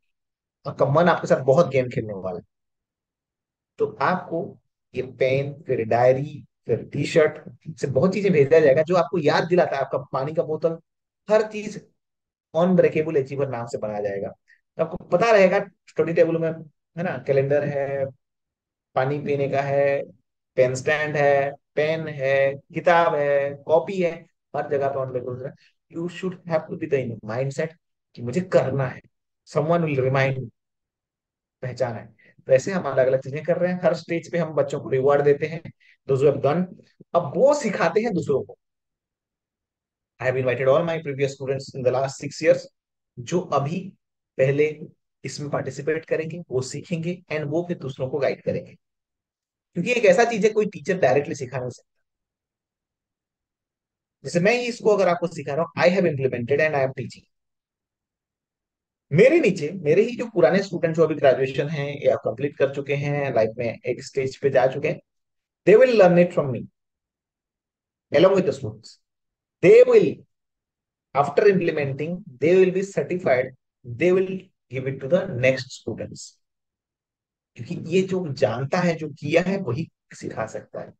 आपका मन आपके साथ बहुत गेम खेलने वाला है। तो आपको ये पेन, फिर डायरी, फिर टी शर्ट से बहुत चीजें भेजा जाएगा जो आपको याद दिलाता है, आपका पानी का बोतल, हर चीज अनब्रेकेबल अचीवर नाम से बनाया जाएगा। तो आपको पता रहेगा स्टडी टेबल में, है ना, कैलेंडर है, पानी पीने का है, पेन स्टैंड है, पेन है, किताब है, कॉपी है, हर जगह पे unbreakable. You should have to be the mind set कि मुझे करना है, समवन विल रिमाइंड, पहचान है। तो ऐसे हम अलग अलग चीजें कर रहे हैं, हर स्टेज पे हम बच्चों को रिवॉर्ड देते हैं, दोज हु हैव डन। अब वो सिखाते हैं दूसरों को। आई have invited all my previous students in the last 6 years, जो अभी पहले इसमें पार्टिसिपेट करेंगे, वो सीखेंगे एंड वो फिर दूसरों को गाइड करेंगे। क्योंकि एक ऐसा चीज है, कोई टीचर डायरेक्टली सिखा नहीं सकता। जैसे मैं इसको अगर आपको सिखा रहा हूँ, I have implemented and I am teaching, मेरे नीचे मेरे ही जो पुराने स्टूडेंट जो अभी ग्रेजुएशन हैं या कंप्लीट कर चुके हैं, लाइफ में एक स्टेज पे जा चुके हैं, they will learn it from me along with the students. They will, after implementing, they will be certified, they will give it to the next students. क्योंकि ये जो जानता है, जो किया है, वही सिखा सकता है।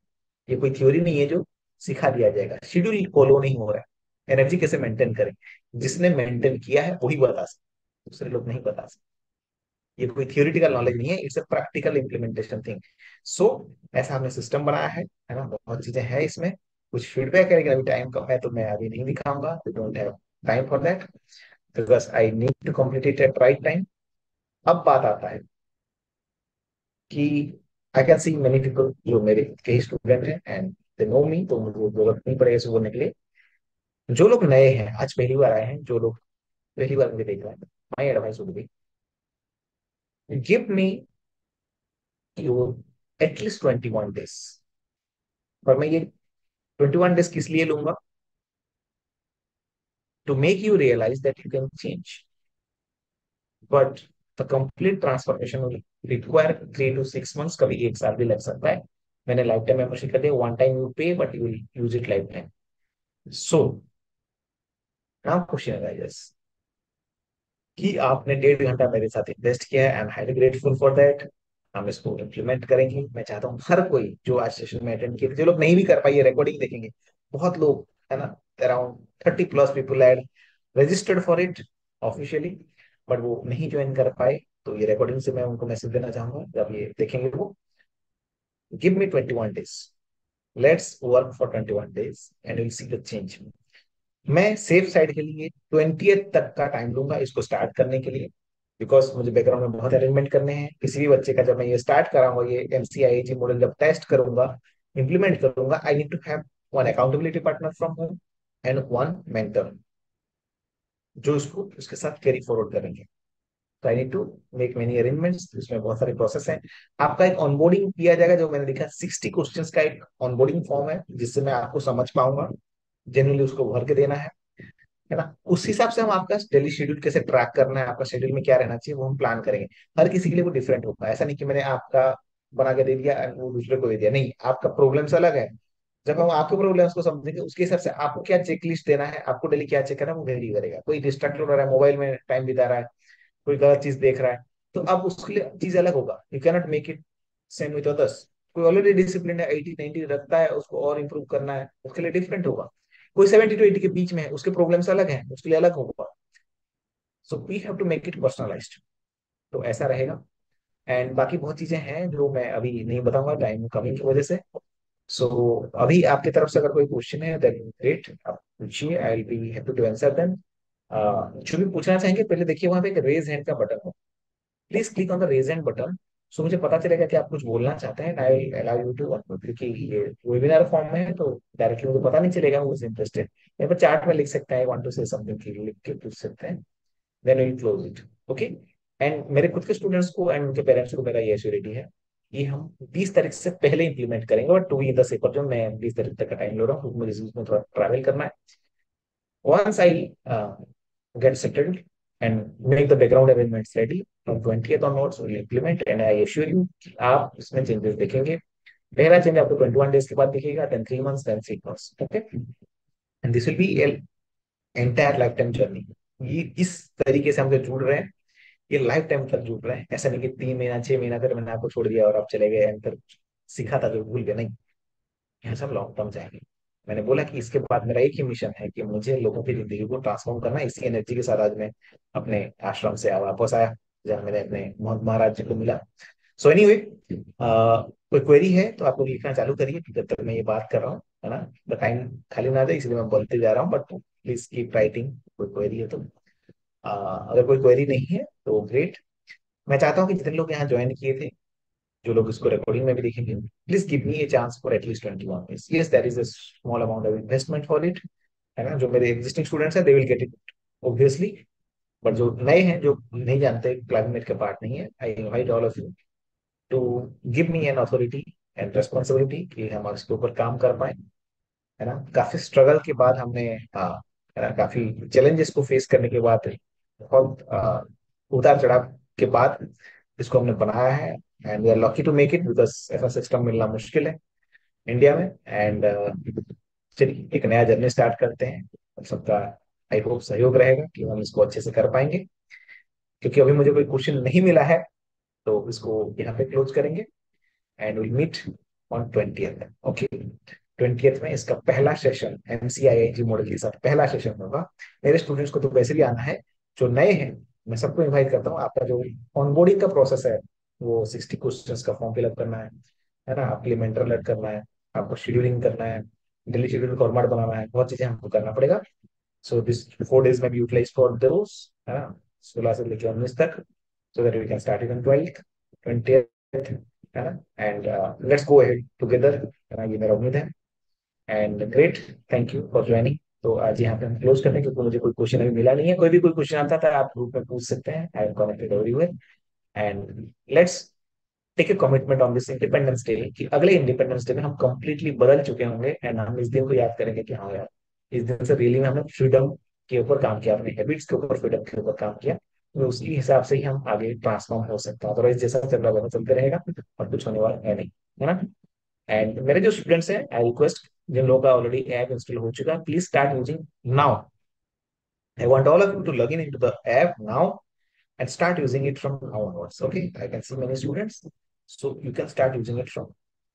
ये कोई थ्योरी नहीं है जो सिखा दिया जाएगा। शेड्यूल फॉलो नहीं हो रहा है, एनर्जी कैसे मेंटेन करें, जिसने मेंटेन किया है वही बता सकते, दूसरे लोग नहीं बता सकते। ये कोई थियोरिटिकल नॉलेज नहीं है, it's a practical implementation thing. So ऐसा हमने सिस्टम बनाया है ना, बहुत चीजें हैं इसमें। कुछ फीडबैक है, लेकिन अभी टाइम कम है तो मैं अभी नहीं दिखाऊंगा, don't have time for that, because I need to complete it at right time. अब बात आता है कि I can see many people जो मेरे कई स्टूडेंट हैं एंड दे नो मी, तो मुझे जरूरत नहीं पड़ेगी इसको बोलने के लिए। जो लोग नए हैं, आज पहली बार आए हैं, जो लोग पहली बार मुझे देख रहे हैं, my advice would be give me your at least 21 days. और मैं ये 21 डेज किस लिए लूंगा? To make you realise that you can change, but the complete transformation will require 3 to 6 months, कभी 1 साल भी लग सकता है। मैंने लाइफ टाइम मेंबरशिप कर दिया, वन टाइम यू पे but you will use it life time. So now question arises कि आपने 1.5 घंटा मेरे साथ इन्वेस्ट किया है, I am highly grateful for that. हम इसको इम्प्लीमेंट करेंगे। मैं चाहता हूँ हर कोई जो आज सेशन में अटेंड किए थे, जो लोग नहीं भी कर पाए, ये रिकॉर्डिंग देखेंगे, बहुत लोग है ना, around 30+ people had registered for it officially, but वो नहीं ज्वाइन कर पाए। तो ये रिकॉर्डिंग से मैं उनको मैसेज देना चाहूंगा, जब ये देखेंगे वो, give me 21 days, let's work for 21 days and will see the change. मैं सेफ साइड के लिए 20th तक का टाइम लूंगा इसको स्टार्ट करने के लिए, बिकॉज मुझे बैकग्राउंड में बहुत अरेंजमेंट करने हैं। किसी भी बच्चे का जब मैं ये स्टार्ट कराऊंगा, ये MCIAG मॉडल जब टेस्ट करूंगा, इंप्लीमेंट करूंगा, I need to have one accountability partner from home and one mentor जो इसको उसके साथ कैरी फॉरवर्ड करेंगे। तो I need to make many arrangements, इसमें बहुत सारे प्रोसेस हैं। आपका एक ऑनबोर्डिंग किया जाएगा, जो मैंने देखा 60 क्वेश्चंस का एक ऑनबोर्डिंग फॉर्म है, जिससे मैं आपको समझ पाऊंगा, जनरली उसको भर के देना है ना। उस हिसाब से हम आपका डेली शेड्यूल कैसे ट्रैक करना है, आपका शेड्यूल में क्या रहना चाहिए, वो हम प्लान करेंगे। हर किसी के लिए वो डिफरेंट होगा, ऐसा नहीं कि मैंने आपका बना के दे दिया और वो दूसरे को दे दिया, नहीं, आपका प्रॉब्लम्स अलग है। जब हम आपके प्रॉब्लम्स को समझेंगे, उसके हिसाब से आपको क्या चेक लिस्ट देना है, आपको डेली क्या चेक करना है, वो वेरी करेगा। कोई डिस्ट्रैक्ट हो रहा है, मोबाइल में टाइम बिता रहा है, कोई गलत चीज देख रहा है, तो अब उसके लिए चीज अलग होगा। You cannot make it same with others. कोई ऑलरेडी डिसिप्लिन है, 80-90 रखता है, उसको और इंप्रूव करना है, उसके लिए डिफरेंट होगा। कोई 70 to 80 के बीच में है, उसके प्रॉब्लम्स अलग हैं, उसके लिए अलग होगा। So we have to make it personalised. तो ऐसा रहेगा। एंड बाकी बहुत चीजें हैं जो मैं अभी नहीं बताऊंगा टाइम कमी की वजह से। सो अभी आपकी तरफ से अगर कोई क्वेश्चन है, देन ग्रेट, आप पूछिए, I will be happy to answer them. जो भी पूछना चाहेंगे, पहले देखिए वहां पे एक रेज हैंड का बटन हो, please click on the raise hand button. So मुझे पता चलेगा कि आप कुछ बोलना चाहते हैं, I will allow you to, क्योंकि ये वेबिनार फॉर्म में है तो डायरेक्टली मुझे पता नहीं चलेगा हु इज इंटरेस्टेड। यहाँ पर चार्ट में लिख सकते हैं, वांट टू से समथिंग की लिख के पूछ सकते हैं, then we close it. Okay. And मेरे खुद के स्टूडेंट्स को एंड उनके पेरेंट्स को मेरा ये एश्योरिटी है कि हम 20 तारीख से पहले इंप्लीमेंट करेंगे, बट टू इन द सेपर जो मैं 20 तारीख तक का टाइम ले रहा हूँ, मुझे इसमें थोड़ा ट्रैवल करना है। Once I get settled and make the background arrangements ready, from 20th onwards we'll implement, and I assure you कि आप इसमें चेंजेस देखेंगे। पहला चेंज आपको 21 डेज के बाद दिखेगा, then 3 months, then 6 months, okay, and this will be an entire lifetime journey। ये इस तरीके से हम जो जुड़ रहे हैं, ये लाइफ टाइम तक जुड़ रहे हैं। ऐसा नहीं कि 3 महीना 6 महीना कर मैंने आपको छोड़ दिया और आप चले गए, अंतर सीखा था जो भूल गए, नहीं, यहाँ सब लॉन्ग टर्म जाएंगे। मैंने बोला कि इसके बाद मेरा एक ही मिशन है कि मुझे लोगों की जिंदगी को ट्रांसफॉर्म करना है। इसी एनर्जी के साथ आज मैं अपने आश्रम से वापस आया, जब मैंने अपने मोहन महाराज जी को मिला। सो एनीवे, कोई क्वेरी है तो आप लोग लिखना चालू करिए जब तक मैं ये बात कर रहा हूँ, है ना। द टाइम खाली ना जाए इसलिए मैं बोलते जा रहा हूँ, बट प्लीज कीप राइटिंग, कोई क्वेरी है तो। अगर कोई क्वेरी नहीं है तो ग्रेट। मैं चाहता हूँ कि जितने लोग यहाँ ज्वाइन किए थे, जो लोग इसको रिकॉर्डिंग में भी देखेंगे, please give me a chance for at least 21 days. Yes, there is a small amount of investment for it, है ना। जो मेरे एग्जिस्टिंग स्टूडेंट्स हैं, they will get it obviously, but जो नए हैं, जो नहीं जानते, क्लाइमेट का पार्ट नहीं है, I invite all of you to give me an authority and responsibility कि हम इसके ऊपर काम कर पाए, है ना। काफी स्ट्रगल के बाद हमने, है ना, काफी चैलेंजेस को फेस करने के बाद, बहुत उतार चढ़ाव के बाद इसको हमने बनाया है, and we are lucky to make it, because ऐसा सिस्टम मिलना मुश्किल है इंडिया में। एंड चलिए एक नया जर्नी स्टार्ट करते हैं। आप सबका आई होप सहयोग रहेगा कि हम इसको अच्छे से कर पाएंगे, क्योंकि अभी मुझे कोई क्वेश्चन नहीं मिला है, तो इसको यहाँ पे क्लोज करेंगे and will meet on 20th। Okay. 20th में इसका पहला सेशन MCIIG मॉडल के साथ पहला सेशन होगा। मेरे स्टूडेंट्स को तो वैसे भी आना है, जो नए हैं मैं सबको इनवाइट करता हूँ। आपका जो ऑनबोर्डिंग का प्रोसेस है, वो 60 क्वेश्चंस का फॉर्म फिलअप करना है ना, आपके लिए मेंटर लेट करना है, आपको शेड्यूलिंग करना है, डेली शेड्यूल फॉर्मेट बनाना है, बहुत चीजें हमको करना पड़ेगा। सो दिस 4 days में भी यूटिलाइज फॉर दोस, है ना, 16 से लेकर 19 तक, so that we can start it on 20th, है ना। And let's go ahead together, है ना, ये मेरा उम्मीद है। And great, thank you for joining. तो आज यहाँ पे हम क्लोज करते हैं, क्योंकि मुझे कोई क्वेश्चन अभी मिला नहीं है। कोई भी कोई क्वेश्चन आता था आप ग्रुप में पूछ सकते हैं, I am connected everywhere. And let's take a commitment on this independence day कि अगले इंडिपेंडेंस डे में हम कंप्लीटली बदल चुके होंगे, एंड हम इस दिन को याद करेंगे कि हाँ यार, इस दिन से रियली में हमने फ्रीडम के ऊपर काम किया, अपने हैबिट्स के ऊपर, फ्रीडम के ऊपर काम किया। तो उसी हिसाब से ही हम आगे ट्रांसफॉर्म हो सकते हैं, अदरवाइज जैसा चल रहा है वैसा चलते रहेगा और कुछ होने वाला है नहीं, है ना। एंड मेरे जो स्टूडेंट्स हैं, आई रिक्वेस्ट, जिन लोगों का ऑलरेडी ऐप इंस्टॉल हो चुका है, please start using now. I want all of you to log in into the app now and start using it from now onwards. Okay, I can see many students, so you can start using it from.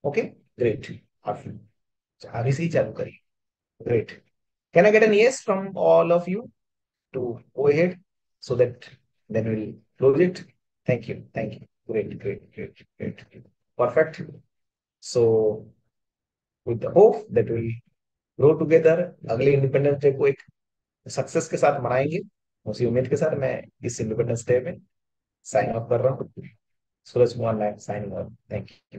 Okay, great. आप अभी से ही चालू करिए। Great. Can I get an yes from all of you to go ahead, so that then we'll close it. Thank you. Thank you. Great, great, great, great. Perfect. So with the hope that we'll grow together, अगले इंडिपेंडेंस डे को एक सक्सेस के साथ मनाएंगे। उसी उम्मीद के साथ मैं इस इंडिपेंडेंस डे में साइन ऑफ कर रहा हूँ। Suraj Kumar Nayak signing off. Thank you.